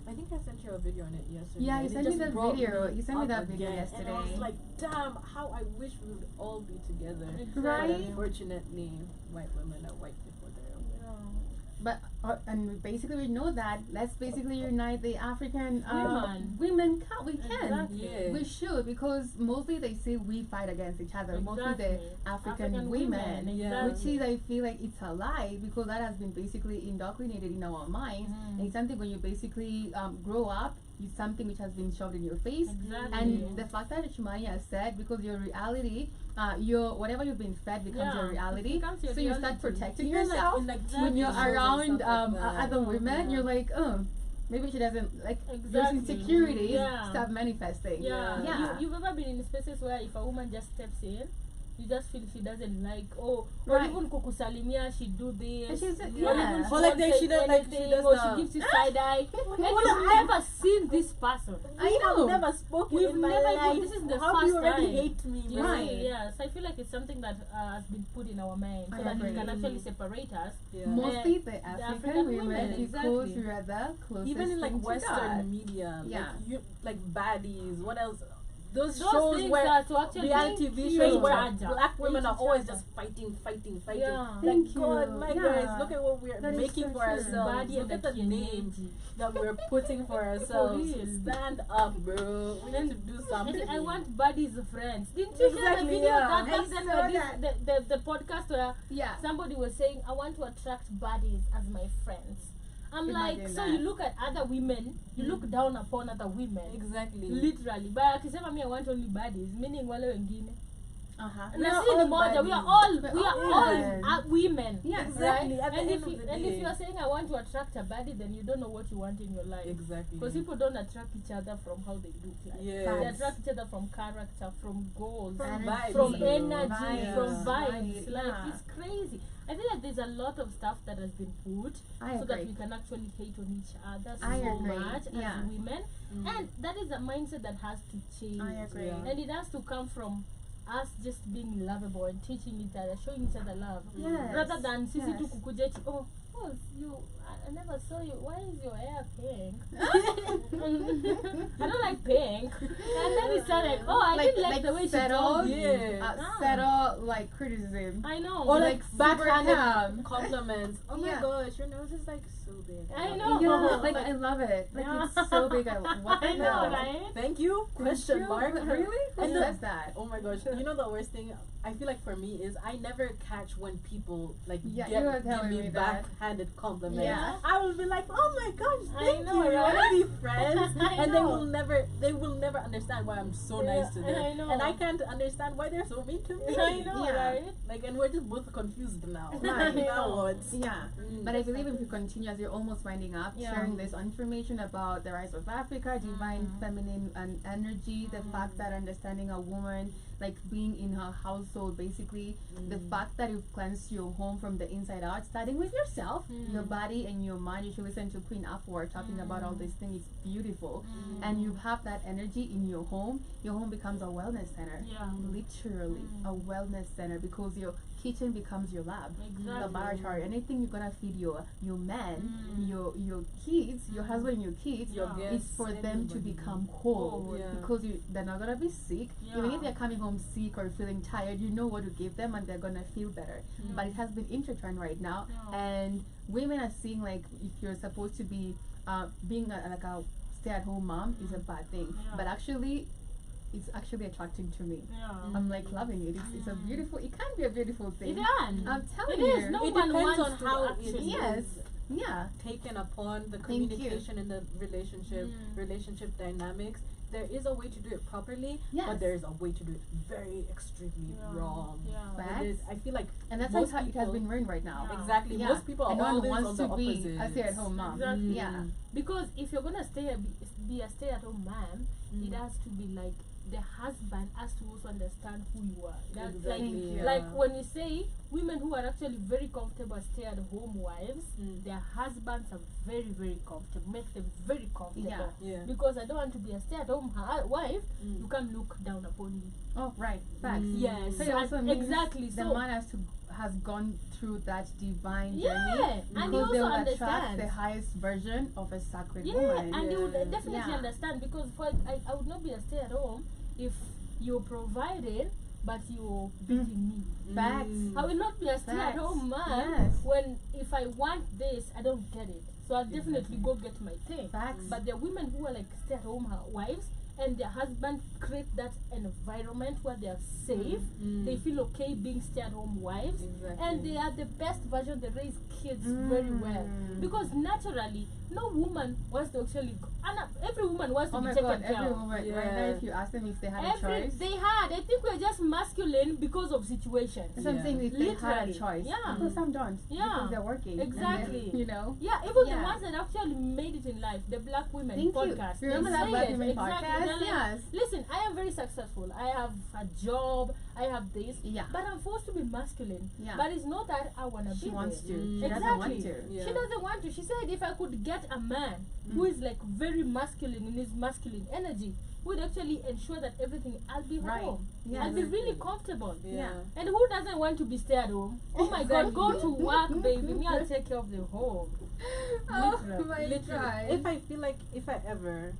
Speaker 3: I think I sent you a video on it yesterday.
Speaker 1: Yeah, you
Speaker 3: and it
Speaker 1: sent me
Speaker 3: just
Speaker 1: that
Speaker 3: brought
Speaker 1: video.
Speaker 3: me
Speaker 1: You sent me
Speaker 3: up
Speaker 1: that video
Speaker 3: again,
Speaker 1: yesterday.
Speaker 3: And I was like, damn, how I wish we would all be together.
Speaker 1: Right?
Speaker 3: But unfortunately, white women are white before they're
Speaker 1: But and basically we know that. Let's basically unite the African women. We can.
Speaker 2: Exactly.
Speaker 3: Yeah.
Speaker 1: We should, because mostly they say we fight against each other. Mostly the African women,
Speaker 2: exactly.
Speaker 1: which is, I feel like it's a lie, because that has been basically indoctrinated in our minds. And it's something when you basically grow up, it's something which has been shoved in your face.
Speaker 2: Exactly.
Speaker 1: And the fact that Shumaya said, because your reality, your whatever you've been fed becomes your reality.
Speaker 2: becomes your
Speaker 1: So you start
Speaker 2: reality.
Speaker 1: protecting
Speaker 3: Even
Speaker 1: yourself.
Speaker 3: when
Speaker 1: You're
Speaker 3: TV shows and
Speaker 1: around
Speaker 3: stuff like that.
Speaker 1: other women, you're like, maybe she doesn't like those
Speaker 2: Exactly.
Speaker 1: insecurities
Speaker 2: Yeah.
Speaker 1: start manifesting.
Speaker 2: Yeah.
Speaker 1: Yeah.
Speaker 2: You've ever been in spaces where if a woman just steps in, you just feel she doesn't like, or
Speaker 1: Right.
Speaker 2: even kukusalimia, she do this.
Speaker 1: And she's
Speaker 2: or
Speaker 1: yeah.
Speaker 2: even she
Speaker 3: Or like
Speaker 2: won't
Speaker 3: they-
Speaker 2: say
Speaker 3: she does like- she
Speaker 2: anything,
Speaker 3: does
Speaker 2: or
Speaker 3: the-
Speaker 2: she gives you side eye. And you've never seen this person.
Speaker 1: I know.
Speaker 3: I've never spoken
Speaker 2: We've
Speaker 3: in my
Speaker 2: never
Speaker 3: life.
Speaker 2: even- this is the
Speaker 3: How
Speaker 2: first
Speaker 3: do you already
Speaker 2: time.
Speaker 3: hate me,
Speaker 2: You
Speaker 3: man?
Speaker 2: see, yeah. So I feel like it's something that has been put in our minds, so
Speaker 1: I
Speaker 2: that
Speaker 1: agree.
Speaker 2: it can actually separate us.
Speaker 3: Yeah.
Speaker 1: Mostly
Speaker 2: And
Speaker 1: the African
Speaker 2: African
Speaker 1: women,
Speaker 2: women,
Speaker 1: because
Speaker 2: exactly.
Speaker 1: we are the closest
Speaker 3: Even in like
Speaker 1: thing to
Speaker 3: Western
Speaker 1: God.
Speaker 3: media,
Speaker 1: Yeah.
Speaker 3: like baddies. What else? Those
Speaker 2: Those
Speaker 3: shows
Speaker 2: things
Speaker 3: where
Speaker 2: are to actually
Speaker 3: reality TV
Speaker 2: hate
Speaker 3: shows
Speaker 2: each
Speaker 3: where
Speaker 2: other.
Speaker 3: black women
Speaker 2: Hate
Speaker 3: are
Speaker 2: each
Speaker 3: always
Speaker 2: other.
Speaker 3: just fighting.
Speaker 2: Yeah.
Speaker 3: Like,
Speaker 1: Thank
Speaker 3: God,
Speaker 1: you.
Speaker 3: my
Speaker 1: Yeah.
Speaker 3: guys, look at what we're
Speaker 1: That is
Speaker 3: making
Speaker 1: so
Speaker 3: for
Speaker 1: true.
Speaker 3: ourselves.
Speaker 2: Body
Speaker 3: Look
Speaker 2: and
Speaker 3: at the
Speaker 2: the
Speaker 3: names
Speaker 2: Kenyaji.
Speaker 3: that we're putting for ourselves.
Speaker 2: real.
Speaker 3: Stand up, bro. We need to do
Speaker 2: I
Speaker 3: something.
Speaker 2: said, I want buddies friends. Didn't you hear the
Speaker 3: Exactly,
Speaker 2: video
Speaker 3: yeah.
Speaker 2: that
Speaker 1: I
Speaker 2: back then
Speaker 1: saw
Speaker 2: where the podcast where
Speaker 1: Yeah.
Speaker 2: somebody was saying, I want to attract buddies as my friends. I'm
Speaker 1: Imagine
Speaker 2: like, so
Speaker 1: that.
Speaker 2: you look at other women, you look down upon other women.
Speaker 3: Exactly.
Speaker 2: Literally. But akisema me I want only buddies, meaning wale wengine.
Speaker 1: Uh-huh.
Speaker 3: We are
Speaker 2: Na si ni
Speaker 3: all
Speaker 2: moja, we are
Speaker 3: buddies.
Speaker 2: all
Speaker 1: Yes.
Speaker 2: women.
Speaker 1: Yes.
Speaker 3: Exactly.
Speaker 2: Right?
Speaker 3: At the
Speaker 2: And
Speaker 3: end
Speaker 2: if
Speaker 3: of
Speaker 2: you
Speaker 3: the
Speaker 2: and
Speaker 3: day.
Speaker 2: if you are saying I want to attract a buddy, then you don't know what you want in your life.
Speaker 3: Exactly.
Speaker 2: Because people don't attract each other from how they look like.
Speaker 3: Yes.
Speaker 2: They attract each other from character, from goals,
Speaker 3: From
Speaker 1: Energy.
Speaker 3: vibes.
Speaker 2: from
Speaker 3: Yeah.
Speaker 2: energy,
Speaker 3: Yeah.
Speaker 2: from vibes.
Speaker 1: Right,
Speaker 2: Like
Speaker 1: yeah.
Speaker 2: it's crazy. I feel like there's a lot of stuff that has been put
Speaker 1: I
Speaker 2: so that
Speaker 1: agree.
Speaker 2: we can actually hate on each other
Speaker 1: I
Speaker 2: so
Speaker 1: agree.
Speaker 2: much
Speaker 1: Yeah.
Speaker 2: as women. And that is a mindset that has to change.
Speaker 1: I agree.
Speaker 3: Yeah.
Speaker 2: And it has to come from us just being lovable and teaching each other, showing each other love.
Speaker 1: Yes.
Speaker 2: Rather than sisi
Speaker 1: Yes.
Speaker 2: tu kukuja eti, oh, you I never saw you. Why is your hair pink? I don't like pink. And then he said like, oh, I didn't like the way she told me.
Speaker 1: Settle like criticism.
Speaker 2: I know.
Speaker 3: Or
Speaker 1: like
Speaker 3: like backhanded
Speaker 1: calm.
Speaker 3: compliments. Oh my
Speaker 1: Yeah.
Speaker 3: gosh, your nose is like so big.
Speaker 2: I know.
Speaker 1: Yeah, like I love it. Like it's so big. What the
Speaker 2: I know,
Speaker 1: hell?
Speaker 2: right?
Speaker 3: Thank you? Question
Speaker 1: you.
Speaker 3: mark.
Speaker 1: Really? Who
Speaker 3: And
Speaker 1: says that?
Speaker 3: Oh my gosh. You know the worst thing I feel like for me is I never catch when people like
Speaker 1: Yeah, you were
Speaker 3: give
Speaker 1: telling
Speaker 3: me
Speaker 1: me that.
Speaker 3: backhanded compliments.
Speaker 1: Yeah.
Speaker 3: I will be like, oh my gosh,
Speaker 2: I
Speaker 3: thank
Speaker 2: know,
Speaker 3: you.
Speaker 2: right?
Speaker 3: I want to be friends.
Speaker 2: I
Speaker 3: And they
Speaker 2: know.
Speaker 3: will never understand why I'm so
Speaker 2: Yeah,
Speaker 3: nice to them.
Speaker 2: I know.
Speaker 3: And I can't understand why they're so mean to me.
Speaker 2: I know,
Speaker 1: Yeah.
Speaker 2: right?
Speaker 3: Like, and we're just both confused now.
Speaker 1: Right.
Speaker 3: Now what?
Speaker 1: Yeah. But I believe if you continue as you're almost winding up,
Speaker 2: Yeah.
Speaker 1: sharing this information about the rise of Africa, divine feminine and energy, the fact that understanding a woman, like being in her household, basically, the fact that you've cleansed your home from the inside out, starting with yourself, your body and your mind. You should listen to Queen Afua talking about all these things. It's beautiful. And you have that energy in your home becomes a wellness center.
Speaker 2: Yeah.
Speaker 1: Literally a wellness center, because your kitchen becomes your lab, the
Speaker 2: Exactly.
Speaker 1: laboratory. Anything you're gonna feed your men, your kids, your husband, and your kids,
Speaker 3: Your
Speaker 1: is
Speaker 3: guests,
Speaker 1: for them to
Speaker 3: anybody.
Speaker 1: become whole.
Speaker 2: Whole,
Speaker 3: yeah.
Speaker 1: Because they're not gonna be sick. Even
Speaker 2: Yeah.
Speaker 1: if they're coming home sick or feeling tired, you know what to give them and they're gonna feel better. But it has been intertwined right now, and women are seeing like if you're supposed to be being like a stay-at-home mom is a bad thing,
Speaker 2: Yeah.
Speaker 1: but actually it's actually attracting to me.
Speaker 2: Yeah.
Speaker 1: I'm like loving it. It's a beautiful. It can be a beautiful thing.
Speaker 2: It can.
Speaker 1: I'm telling
Speaker 2: It is.
Speaker 1: you.
Speaker 2: No
Speaker 3: It
Speaker 2: one
Speaker 3: depends
Speaker 2: wants
Speaker 3: on
Speaker 2: to
Speaker 3: how
Speaker 2: actually.
Speaker 3: it
Speaker 1: Yes.
Speaker 3: is
Speaker 1: Yeah.
Speaker 3: taken upon the
Speaker 1: Thank you.
Speaker 3: communication in the relationship dynamics. There is a way to do it properly,
Speaker 1: Yes.
Speaker 3: but there is a way to do it very extremely wrong.
Speaker 2: Yeah.
Speaker 3: And there's- I feel like
Speaker 1: And that's
Speaker 3: most
Speaker 1: how it has
Speaker 3: people-
Speaker 1: been ruined right now.
Speaker 2: Yeah.
Speaker 3: exactly
Speaker 1: Yeah.
Speaker 3: most people are
Speaker 1: And no one
Speaker 3: always
Speaker 1: wants
Speaker 3: on
Speaker 1: to
Speaker 3: the
Speaker 1: be
Speaker 3: opposite.
Speaker 1: a stay-at-home mom.
Speaker 2: Exactly.
Speaker 1: Yeah.
Speaker 2: Because if you're gonna be a stay-at-home mom, it has to be like the husband has to also understand who you are. That's
Speaker 3: Exactly,
Speaker 2: like,
Speaker 3: yeah.
Speaker 2: like when you say women who are actually very comfortable as stay-at-home wives, their husbands are very, very comfortable. Make them very comfortable.
Speaker 1: Yeah.
Speaker 3: Yeah.
Speaker 2: Because I don't want to be a stay-at-home wife. You can look down upon me.
Speaker 1: Oh, right. Facts.
Speaker 2: Yes.
Speaker 1: So it also means
Speaker 2: exactly.
Speaker 1: the
Speaker 2: So
Speaker 1: man has gone through that divine
Speaker 2: Yeah,
Speaker 1: journey,
Speaker 2: and he
Speaker 1: because they
Speaker 2: also
Speaker 1: will attract
Speaker 2: understands.
Speaker 1: the highest version of a sacred
Speaker 2: yeah,
Speaker 1: woman.
Speaker 2: and you would
Speaker 3: Yeah.
Speaker 2: definitely
Speaker 1: Yeah.
Speaker 2: understand, because I would not be a stay-at-home if you're providing but you're beating me.
Speaker 1: Facts.
Speaker 2: I will not be a stay-at-home man
Speaker 1: Yes.
Speaker 2: when if I want this I don't get it. So I'll definitely go get my thing.
Speaker 1: Facts.
Speaker 2: But there are women who are like stay-at-home wives, and their husband create that environment where they are safe. They feel okay being stay-at-home wives,
Speaker 3: Exactly.
Speaker 2: and they are the best version. They raise kids very well, because naturally no woman wants to actually every woman wants to
Speaker 1: Oh
Speaker 2: be
Speaker 1: my
Speaker 2: taken
Speaker 1: god,
Speaker 2: care
Speaker 1: every
Speaker 2: of.
Speaker 1: woman right
Speaker 3: Yeah.
Speaker 1: now, if you ask them if they had a choice,
Speaker 2: I think we're just masculine because of situations.
Speaker 1: that's what I'm
Speaker 3: Yeah.
Speaker 1: saying, if they had a
Speaker 2: Literally.
Speaker 1: choice.
Speaker 2: Yeah.
Speaker 1: Because some don't.
Speaker 2: Yeah.
Speaker 1: Because they're working. and
Speaker 2: Exactly.
Speaker 1: then, you know?
Speaker 2: Yeah, even the
Speaker 1: Yeah.
Speaker 2: ones that actually made it in life, the Black Women
Speaker 1: Thank you.
Speaker 2: podcast.
Speaker 1: Remember
Speaker 2: they
Speaker 1: that
Speaker 2: say
Speaker 1: Black
Speaker 2: it.
Speaker 1: Women
Speaker 2: Exactly.
Speaker 1: podcast?
Speaker 2: They're like,
Speaker 1: Yes.
Speaker 2: listen, I am very successful. I have a job. I have this.
Speaker 1: Yeah.
Speaker 2: But I'm forced to be masculine.
Speaker 1: Yeah.
Speaker 2: But it's not that I want to be
Speaker 1: She wants
Speaker 2: there.
Speaker 1: to. She
Speaker 2: Exactly.
Speaker 1: doesn't want to.
Speaker 3: Yeah.
Speaker 2: She doesn't want to. She said if I could get a man who is like very masculine in his masculine energy, would actually ensure that everything, I'll be
Speaker 1: Right.
Speaker 2: home.
Speaker 1: Yeah.
Speaker 2: I'll be really comfortable.
Speaker 3: Yeah.
Speaker 2: And who doesn't want to be stay at home? Oh my God, go to work, baby. Me, I'll take care of the home.
Speaker 1: Oh
Speaker 2: Literally.
Speaker 1: my
Speaker 3: Literally,
Speaker 1: god.
Speaker 3: if I feel like if I ever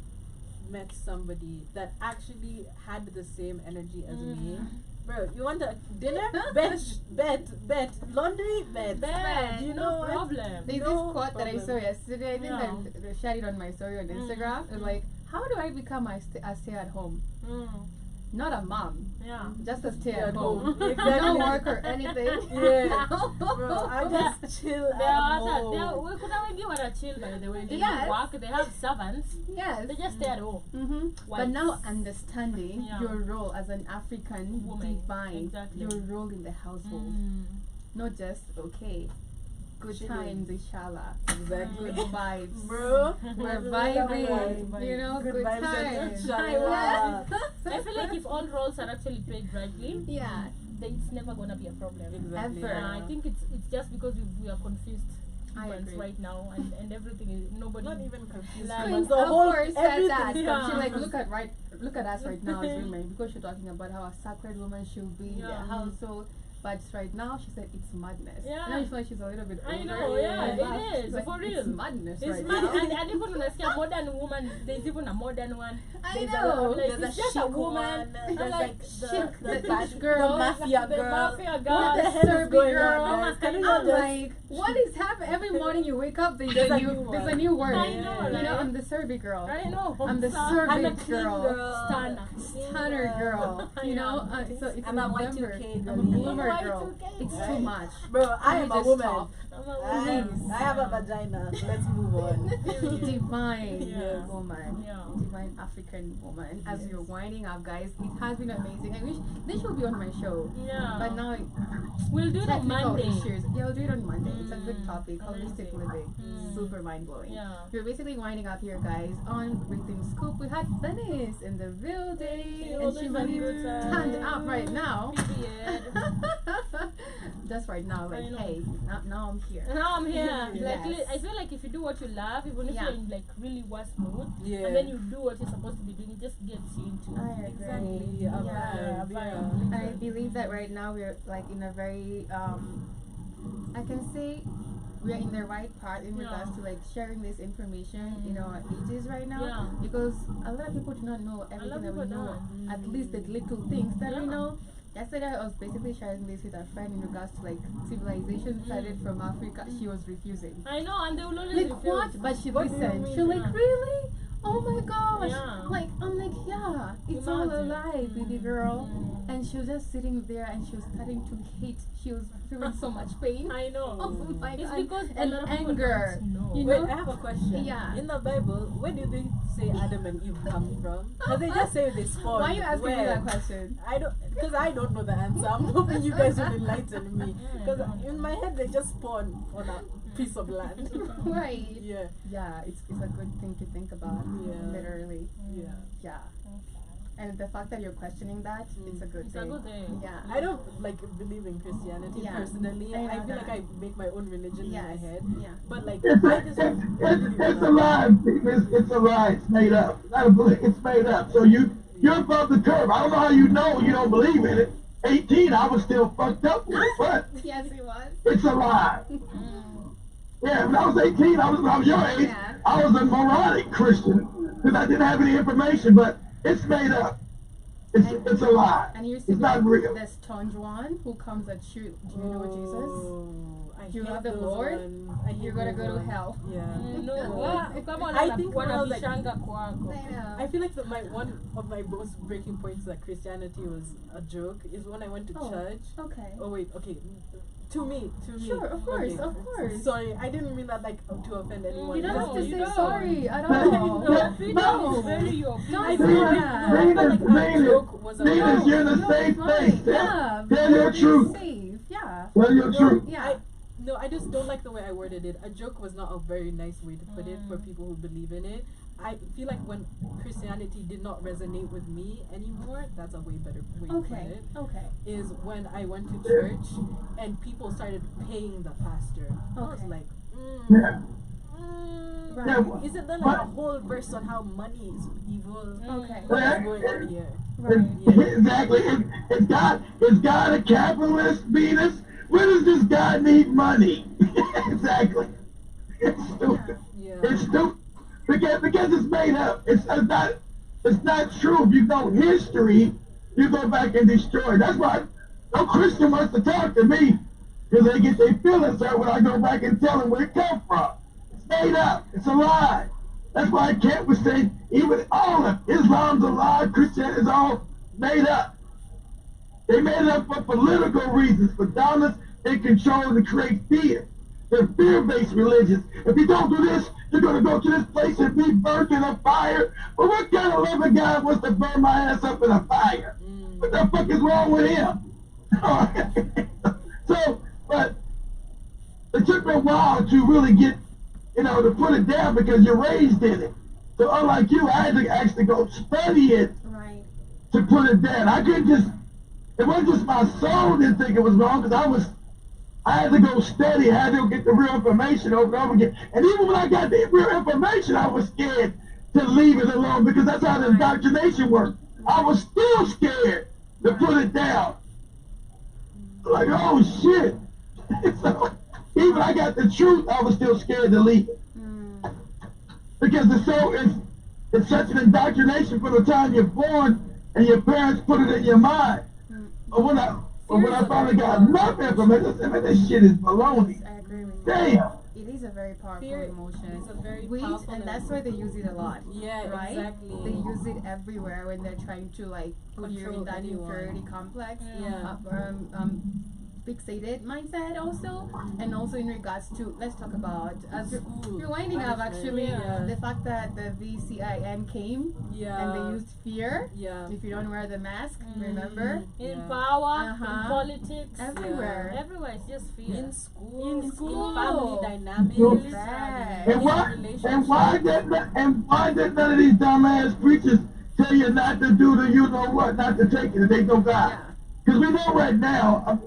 Speaker 3: met somebody that actually had the same energy as me, bro, you want a dinner? bet, laundry, bet.
Speaker 2: Bad,
Speaker 3: You
Speaker 2: no
Speaker 3: know what?
Speaker 2: problem.
Speaker 1: There's
Speaker 3: No
Speaker 1: this quote that I
Speaker 3: problem.
Speaker 1: saw yesterday. I think
Speaker 2: Yeah.
Speaker 1: that they shared it on my story on Instagram. It's like, how do I become a stay-at-home? Not a mom,
Speaker 2: Yeah.
Speaker 1: just a
Speaker 3: Stay at
Speaker 1: stay-at-home.
Speaker 3: home.
Speaker 1: No
Speaker 3: Exactly.
Speaker 1: work or anything.
Speaker 3: Yeah. Bro, I just chill
Speaker 2: There
Speaker 3: at
Speaker 2: are
Speaker 3: home.
Speaker 2: we could have given a chill, by the way. They
Speaker 1: Yes.
Speaker 2: don't work. They have servants.
Speaker 1: Yes.
Speaker 2: They just stay at home.
Speaker 1: But
Speaker 2: Wives.
Speaker 1: now understanding
Speaker 2: Yeah.
Speaker 1: your role as an African
Speaker 2: Woman,
Speaker 1: divine,
Speaker 2: exactly.
Speaker 1: your role in the household, not just good
Speaker 3: Chilling.
Speaker 1: times, inshallah.
Speaker 3: Exactly.
Speaker 1: Good vibes.
Speaker 3: Bro,
Speaker 1: We're
Speaker 3: Vibes.
Speaker 1: vibing, you know, good
Speaker 3: vibes and
Speaker 1: times.
Speaker 3: inshallah.
Speaker 2: I feel like if all roles are actually played rightly,
Speaker 1: Yeah,
Speaker 2: then it's never gonna be a problem.
Speaker 3: Exactly.
Speaker 1: Ever.
Speaker 2: I think it's just because we are confused
Speaker 1: I
Speaker 2: humans
Speaker 1: agree.
Speaker 2: right now, and everything is nobody.
Speaker 3: Not even confused.
Speaker 2: Like,
Speaker 3: humans,
Speaker 1: Queen
Speaker 3: the whole
Speaker 1: Afua said that.
Speaker 3: everything.
Speaker 2: Yeah.
Speaker 1: She like look at us right now as women, because you're talking about how a sacred woman should be in the
Speaker 2: Yeah.
Speaker 1: household. But right now, she said it's madness.
Speaker 2: Yeah.
Speaker 1: And I feel like she's a little bit older.
Speaker 2: I know, yeah, it is,
Speaker 1: She's like,
Speaker 2: for real.
Speaker 1: It's madness
Speaker 2: It's
Speaker 1: right
Speaker 2: mad,
Speaker 1: now.
Speaker 2: and even when I see a modern woman, there's even a modern one.
Speaker 1: I
Speaker 2: There's
Speaker 1: know.
Speaker 2: like,
Speaker 3: There's
Speaker 2: it's
Speaker 3: a
Speaker 2: just a
Speaker 3: chic
Speaker 2: woman.
Speaker 3: one,
Speaker 2: I'm
Speaker 3: there's
Speaker 2: like,
Speaker 3: like
Speaker 1: chic,
Speaker 3: the
Speaker 1: the
Speaker 3: bad
Speaker 1: girl,
Speaker 3: the mafia
Speaker 2: the
Speaker 3: girl.
Speaker 2: mafia girl.
Speaker 3: What the
Speaker 1: the
Speaker 3: hell is
Speaker 1: Serbi
Speaker 3: going
Speaker 1: girl.
Speaker 3: on, guys? Can you
Speaker 1: I'm
Speaker 3: just
Speaker 1: like, what is happening? Every morning you wake up, there's
Speaker 3: There's
Speaker 1: a
Speaker 3: a
Speaker 1: new,
Speaker 3: new
Speaker 1: there's a
Speaker 3: one.
Speaker 1: new word.
Speaker 2: I know,
Speaker 1: You know,
Speaker 2: right?
Speaker 1: I'm the Serbi girl.
Speaker 2: I know.
Speaker 1: I'm the
Speaker 3: I'm a
Speaker 1: Serbi
Speaker 3: clean
Speaker 1: girl.
Speaker 3: girl.
Speaker 2: Stunner.
Speaker 1: Stunner girl. You know, so it's
Speaker 3: I'm a
Speaker 1: November.
Speaker 3: Y2K
Speaker 1: I'm a
Speaker 3: girl.
Speaker 1: bloomer
Speaker 2: Y2K
Speaker 1: girl. It's
Speaker 3: girl.
Speaker 1: too much.
Speaker 3: Bro, I
Speaker 1: Can
Speaker 3: am
Speaker 1: we
Speaker 3: a
Speaker 1: just
Speaker 3: woman.
Speaker 1: stop?
Speaker 2: I'm a
Speaker 3: I
Speaker 2: woman.
Speaker 3: have a vagina. Let's move on.
Speaker 1: Divine
Speaker 2: Yeah.
Speaker 1: woman.
Speaker 2: Yeah.
Speaker 1: Divine African woman. As
Speaker 3: Yes.
Speaker 1: you're winding up, guys, it has been amazing. I wish this should be on my show.
Speaker 2: Yeah.
Speaker 1: But now,
Speaker 2: We'll do it on
Speaker 1: technical
Speaker 2: Monday.
Speaker 1: issues. Yeah, we'll do it on Monday. It's a good
Speaker 2: Mm,
Speaker 1: topic. Holistic
Speaker 2: amazing.
Speaker 1: living.
Speaker 2: Mm.
Speaker 1: Super mind blowing.
Speaker 2: Yeah.
Speaker 1: We're basically winding up here, guys, on Breathing Scoop. We had Venice in the building, and she's like turned up right now.
Speaker 2: Period.
Speaker 1: Just right now, like,
Speaker 2: I know.
Speaker 1: hey, now I'm here.
Speaker 2: Now I'm here.
Speaker 1: Yes.
Speaker 2: Like, I feel like if you do what you love, even if
Speaker 1: Yeah.
Speaker 2: you're in like really worst mood,
Speaker 3: Yeah.
Speaker 2: and then you do what you're supposed to be doing, it just gets you into
Speaker 1: I agree.
Speaker 3: Exactly. A
Speaker 1: Yeah.
Speaker 3: vibe.
Speaker 1: And I believe that right now we're like in a very I can say we're in the right part in regards
Speaker 2: Yeah.
Speaker 1: to like sharing this information in our ages right now,
Speaker 2: Yeah.
Speaker 1: because a lot of people do not know everything that we
Speaker 2: people
Speaker 1: know,
Speaker 2: don't.
Speaker 1: at least the little things that we
Speaker 2: Yeah.
Speaker 1: know. Yesterday I was basically sharing this with a friend in regards to like civilization started from Africa. She was refusing.
Speaker 2: I know, and they will always
Speaker 1: Like
Speaker 2: refuse.
Speaker 1: what? But she
Speaker 3: What do you
Speaker 1: listened.
Speaker 3: mean?
Speaker 1: She like,
Speaker 2: Yeah.
Speaker 1: really? Oh my gosh!
Speaker 2: Yeah.
Speaker 1: Like I'm like, yeah, it's all
Speaker 2: Imagine.
Speaker 1: alive, baby girl.
Speaker 2: Mm.
Speaker 1: And she was just sitting there, and she was starting to hate. She was feeling so much pain.
Speaker 2: I know.
Speaker 1: Oh my
Speaker 2: It's
Speaker 1: God.
Speaker 2: because a
Speaker 1: And
Speaker 2: lot of people
Speaker 1: anger.
Speaker 2: don't know.
Speaker 1: You
Speaker 3: Wait,
Speaker 1: know?
Speaker 3: I have a question.
Speaker 1: Yeah.
Speaker 3: In the Bible, where do they say Adam and Eve come from? Because they just say they spawned.
Speaker 1: Why are you asking me
Speaker 3: Where?
Speaker 1: that question?
Speaker 3: I don't, because I don't know the answer. I'm hoping you guys will enlighten me.
Speaker 2: Yeah, I
Speaker 3: Because
Speaker 2: don't.
Speaker 3: in my head, they just spawn on a piece of land.
Speaker 1: Right.
Speaker 3: Yeah,
Speaker 1: Yeah, it's a good thing to think about.
Speaker 3: Yeah.
Speaker 1: Literally.
Speaker 3: yeah.
Speaker 1: Yeah. And the fact that you're questioning that, it's a good
Speaker 2: It's
Speaker 1: thing.
Speaker 2: a good thing.
Speaker 1: Yeah.
Speaker 3: I don't like believe in Christianity
Speaker 1: Yeah.
Speaker 3: personally.
Speaker 1: I
Speaker 3: I
Speaker 1: know
Speaker 3: feel
Speaker 1: that.
Speaker 3: like I make my own religion in my
Speaker 1: Yes.
Speaker 3: head.
Speaker 1: Yeah.
Speaker 3: But like,
Speaker 4: It's
Speaker 3: I
Speaker 4: a,
Speaker 3: just
Speaker 4: it's a lie. It's a lie. It's made up. Not a belief. It's made up. So you're above the curve. I don't know how you know you don't believe in it. 18, I was still fucked up with it, but
Speaker 1: Yes, it was.
Speaker 4: it's a lie. Yeah, when I was 18, when I was your age,
Speaker 1: Yeah.
Speaker 4: I was a moronic Christian because I didn't have any information, but it's made up. It's a lie.
Speaker 1: And you
Speaker 4: It's
Speaker 1: see
Speaker 4: not
Speaker 1: like
Speaker 4: real.
Speaker 1: the staunch one who comes at you. Do you know Jesus?
Speaker 3: I
Speaker 1: You
Speaker 3: hate
Speaker 1: love the
Speaker 3: those
Speaker 1: Lord,
Speaker 3: ones. I hate
Speaker 1: you're gonna
Speaker 3: those
Speaker 1: go to
Speaker 3: ones.
Speaker 1: hell.
Speaker 3: Yeah.
Speaker 2: No, kama
Speaker 3: I think when I was like-
Speaker 2: wanabishanga kwako.
Speaker 3: I feel like one of my most breaking points that Christianity was a joke is when I went to
Speaker 1: Oh.
Speaker 3: church.
Speaker 1: Okay.
Speaker 3: Oh wait, okay. To me.
Speaker 1: Sure, of course,
Speaker 3: Okay.
Speaker 1: of course.
Speaker 3: Sorry, I didn't mean that like to offend anyone.
Speaker 1: You don't have to
Speaker 2: you
Speaker 1: say
Speaker 2: don't.
Speaker 1: sorry at
Speaker 4: No,
Speaker 1: all.
Speaker 2: Your freedom
Speaker 4: No.
Speaker 2: is very your
Speaker 1: Don't
Speaker 3: I
Speaker 1: say
Speaker 3: feel
Speaker 1: that.
Speaker 3: I felt like a
Speaker 4: Venus,
Speaker 3: joke was a
Speaker 4: Venus, you're in a
Speaker 1: No,
Speaker 4: safe
Speaker 1: it's
Speaker 4: place.
Speaker 1: fine. Yeah,
Speaker 4: Tell your
Speaker 1: be
Speaker 4: truth.
Speaker 1: safe. Yeah.
Speaker 4: Tell your truth.
Speaker 1: Yeah.
Speaker 3: No, I just don't like the way I worded it. A joke was not a very nice way to put it for people who believe in it. I feel like when Christianity did not resonate with me anymore, that's a way better way to put
Speaker 1: Okay.
Speaker 3: it.
Speaker 1: Okay.
Speaker 3: Is when I went to church and people started paying the pastor. I was
Speaker 1: Okay.
Speaker 3: like,
Speaker 4: Yeah.
Speaker 1: Right.
Speaker 4: Yeah.
Speaker 3: isn't there like a whole verse on how money is evil?
Speaker 1: Okay.
Speaker 3: What is
Speaker 4: Yeah.
Speaker 3: going on here?
Speaker 1: Right.
Speaker 4: Exactly. Is God a capitalist, Venus? Where does this guy need money? Exactly. It's stupid.
Speaker 3: Yeah.
Speaker 4: It's stupid because it's made up. It's not true. If you know history, you go back and destroy. That's why no Christian wants to talk to me because they get their feelings hurt when I go back and tell them where it come from. It's made up. It's a lie. That's why I can't say even all of Islam's a lie. Christianity is all made up. They made it up for political reasons, for dominance and control to create fear. They're fear-based religions. If you don't do this, you're going to go to this place and be burnt in a fire. Well, what kind of loving God wants to burn my ass up in a fire? What the fuck is wrong with him? So, but it took me a while to really get, to put it down because you're raised in it. So unlike you, I had to actually go study it
Speaker 1: Right.
Speaker 4: to put it down. I couldn't it wasn't just my soul didn't think it was wrong because I had to go study, I had to go get the real information over and over again. And even when I got the real information, I was scared to leave it alone because that's how the indoctrination works. I was still scared to put it down. Like, oh shit. So, even I got the truth, I was still scared to leave it. Because it's such an indoctrination from the time you're born and your parents put it in your mind. But when I finally got enough information, I said, man, this shit is baloney.
Speaker 1: I agree with you.
Speaker 4: Damn.
Speaker 1: It is a very powerful
Speaker 3: Fear
Speaker 1: emotion.
Speaker 3: is a very
Speaker 1: Wait,
Speaker 3: powerful
Speaker 1: and that's why they use it a lot.
Speaker 3: Yeah,
Speaker 1: right?
Speaker 3: exactly.
Speaker 1: They use it everywhere when they're trying to like put you in
Speaker 3: Control
Speaker 1: that
Speaker 3: anyone.
Speaker 1: inferiority complex.
Speaker 3: Yeah.
Speaker 1: Fixated mindset also, and also in regards to, let's talk about
Speaker 3: School,
Speaker 1: you're winding up
Speaker 3: punishment,
Speaker 1: actually
Speaker 3: yeah.
Speaker 1: the fact that the VCIN came
Speaker 3: Yeah.
Speaker 1: and they used fear.
Speaker 3: Yeah.
Speaker 1: If you don't wear the mask, remember?
Speaker 2: In
Speaker 3: Yeah.
Speaker 2: power,
Speaker 1: Uh-huh.
Speaker 2: in politics,
Speaker 1: Everywhere.
Speaker 2: everywhere it's just fear.
Speaker 3: In school,
Speaker 2: In school.
Speaker 3: family dynamics,
Speaker 1: Right.
Speaker 4: And why did none of these dumbass preachers tell you not to do the you know what, not to take it if they know God?
Speaker 1: Yeah.
Speaker 4: Because we know right now,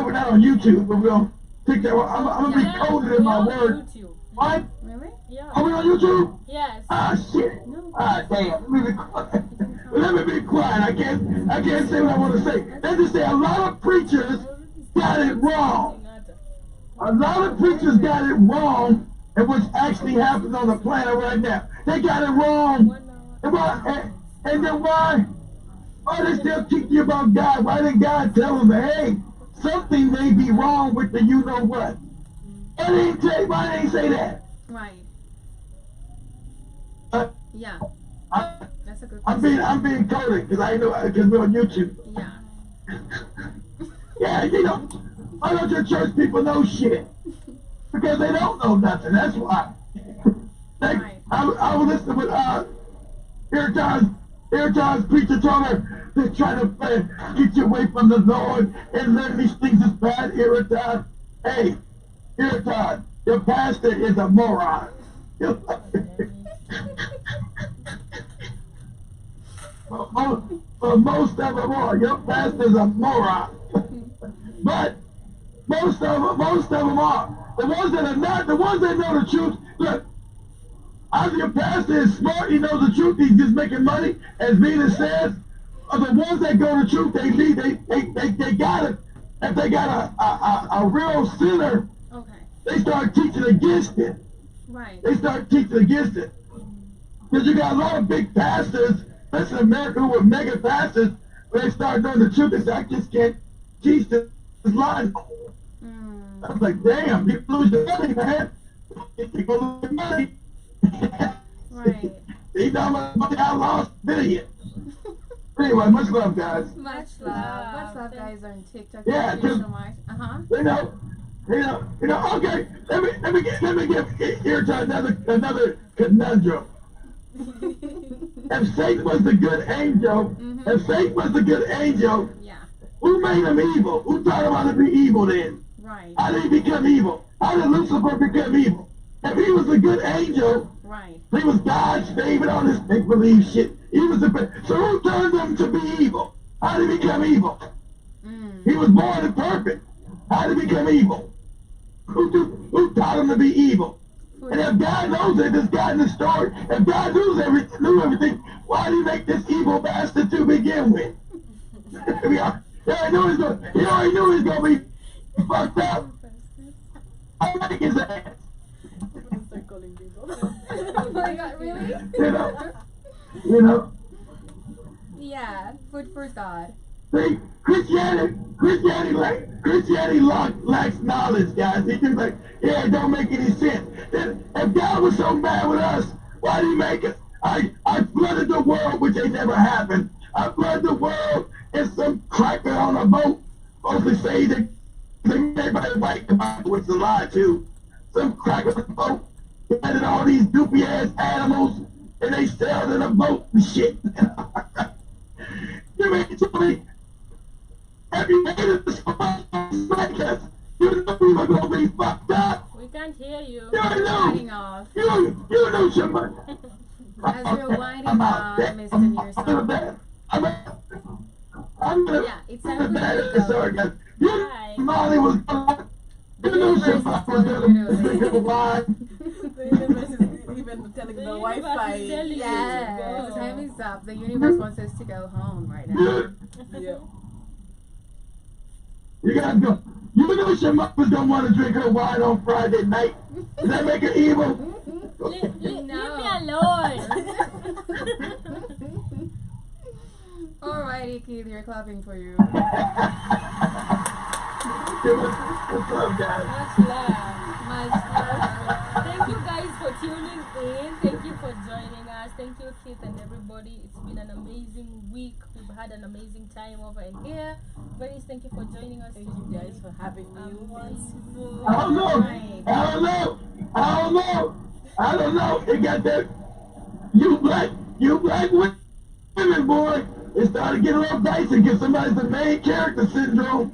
Speaker 4: we're not on YouTube, but we'll take that. I'm gonna be coded in my word.
Speaker 2: YouTube.
Speaker 4: What?
Speaker 1: Really?
Speaker 2: Yeah.
Speaker 4: Are we on YouTube?
Speaker 2: Yes.
Speaker 4: Ah shit.
Speaker 1: No.
Speaker 4: Ah damn. Let me be quiet. Let me be quiet. I can't say what I want to say. Let's just say a lot of preachers got it wrong. A lot of preachers got it wrong, and what's actually happening on the planet right now. They got it wrong. And why? And then why? Why they still teach you about God? Why did God tell them, hey, something may be wrong with the you know what? Why they ain't say that?
Speaker 1: Right. Yeah. That's a good
Speaker 4: I'm
Speaker 1: question.
Speaker 4: being coded because I know because we're on YouTube.
Speaker 1: Yeah.
Speaker 4: Yeah, you know, why don't your church people know shit? Because they don't know nothing. That's why.
Speaker 1: Right.
Speaker 4: I was listening with Airtime's preacher told her they're trying to get you away from the Lord and learn these things is bad. Airtime, hey, Airtime, your pastor is a moron. For most of them are, your pastor's a moron. But most of them are. The ones that are not, the ones that know the truth, look, either your pastor is smart, he knows the truth, he's just making money, as Venus says, or the ones that go the truth, they lead, they got it. If they got a real sinner,
Speaker 1: Okay.
Speaker 4: they start teaching against it.
Speaker 1: Right.
Speaker 4: They start teaching against it. Because you got a lot of big pastors, especially in America, who are mega pastors, when they start doing the truth, they say, I just can't teach this line. I was like, damn, you lose your money, man. You go lose your money.
Speaker 1: Right.
Speaker 4: You know how much I lost? $1 billion. Anyway, much love, guys.
Speaker 1: Much love. Much love, guys, on TikTok.
Speaker 4: Yeah,
Speaker 1: Thank you
Speaker 4: just-
Speaker 1: so much.
Speaker 4: You know, okay, let me give here to another conundrum. If Satan was the good angel,
Speaker 1: Yeah.
Speaker 4: who made him evil? Who taught him how to be evil then?
Speaker 1: Right.
Speaker 4: How did he become evil? How did Lucifer become evil? If he was a good angel,
Speaker 1: Right.
Speaker 4: he was God's favorite on this make-believe shit. He was so who turned him to be evil? How did he become evil? He was born perfect. How did he become evil? Who taught him to be evil? And if God knows it, this guy in the story, if God knew everything, why did he make this evil bastard to begin with? He already knew he was going to be fucked up. I like his ass.
Speaker 3: Start calling people.
Speaker 1: Oh my God, really?
Speaker 4: You know.
Speaker 1: Yeah. Food for thought.
Speaker 4: See, Christianity lacks knowledge, guys. He just like, yeah, it don't make any sense. Then, if God was so mad with us, why did he make us? I flooded the world, which ain't never happened. I flooded the world, and some cracker on a boat supposed to say that everybody white about it, which is a lie too. Some cracker on a boat, added all these doopy ass animals, and they sailed in a boat and shit. You mean to me? If you hated us like us, you knew we were gonna be fucked up.
Speaker 2: We can't hear you.
Speaker 4: You
Speaker 1: Winding
Speaker 4: knew.
Speaker 1: off.
Speaker 4: You knew somebody.
Speaker 1: As you're winding off, Mr. Nearson.
Speaker 4: I'm gonna.
Speaker 1: Yeah, it's time for you to go.
Speaker 4: Sorry, guys. You
Speaker 2: Hi.
Speaker 4: Molly was. You knew somebody was gonna drink a wine.
Speaker 3: The universe is even telling the
Speaker 2: universe
Speaker 3: Wi-Fi.
Speaker 2: is telling you.
Speaker 1: Yes,
Speaker 2: Go.
Speaker 1: time is up. The universe wants us to go home right now.
Speaker 3: Yeah.
Speaker 4: You gotta go. You know your mother don't want to drink her wine on Friday night. Does that make her evil?
Speaker 2: Leave me alone.
Speaker 1: Alrighty, Keith, we're clapping for you.
Speaker 4: What's up, guys?
Speaker 2: Much love. Much love. Thank you guys for tuning in. Thank you for joining us. Thank you, Keith, and everybody. It's been an amazing week. We've had an amazing time over in here. Venice, thank you for joining us.
Speaker 3: Thank you guys for having me once more.
Speaker 4: I don't know. It got that. You black women, boy. It started getting a little dicey because somebody's the main character syndrome.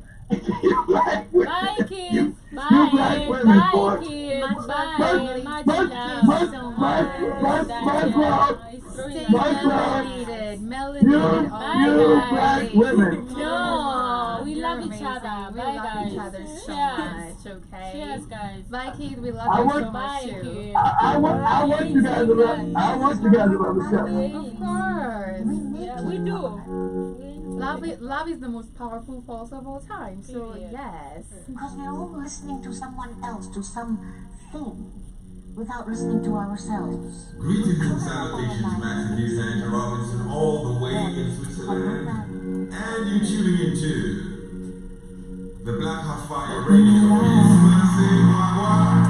Speaker 4: You black women.
Speaker 2: Bye, kids.
Speaker 4: You
Speaker 2: Bye.
Speaker 4: black women,
Speaker 2: Bye,
Speaker 4: boy.
Speaker 2: kids.
Speaker 1: Much
Speaker 2: Bye.
Speaker 1: love.
Speaker 2: Much
Speaker 4: Much
Speaker 2: love.
Speaker 1: Stay
Speaker 4: My
Speaker 1: melanated
Speaker 4: You black women.
Speaker 2: No, we love
Speaker 1: You're
Speaker 2: each
Speaker 1: amazing.
Speaker 2: other.
Speaker 1: We
Speaker 2: Bye,
Speaker 1: love
Speaker 2: guys.
Speaker 1: each other so
Speaker 2: Cheers.
Speaker 1: much, okay?
Speaker 2: Cheers, guys.
Speaker 1: Bye, Keith. We love
Speaker 4: I
Speaker 1: you
Speaker 4: want-
Speaker 1: so much
Speaker 2: Bye,
Speaker 1: too.
Speaker 2: kids.
Speaker 4: I want you guys to love. I want you guys to love each other.
Speaker 1: Of course.
Speaker 2: Yeah, we do.
Speaker 1: Love is the most powerful force of all time. So
Speaker 2: Period.
Speaker 1: yes.
Speaker 5: Because we're all listening to someone else, to something, without listening to ourselves.
Speaker 6: Greetings and salutations, Max and Sandra Robinson, all the way in Switzerland. And you're tuning into the Black Hot Fire Radio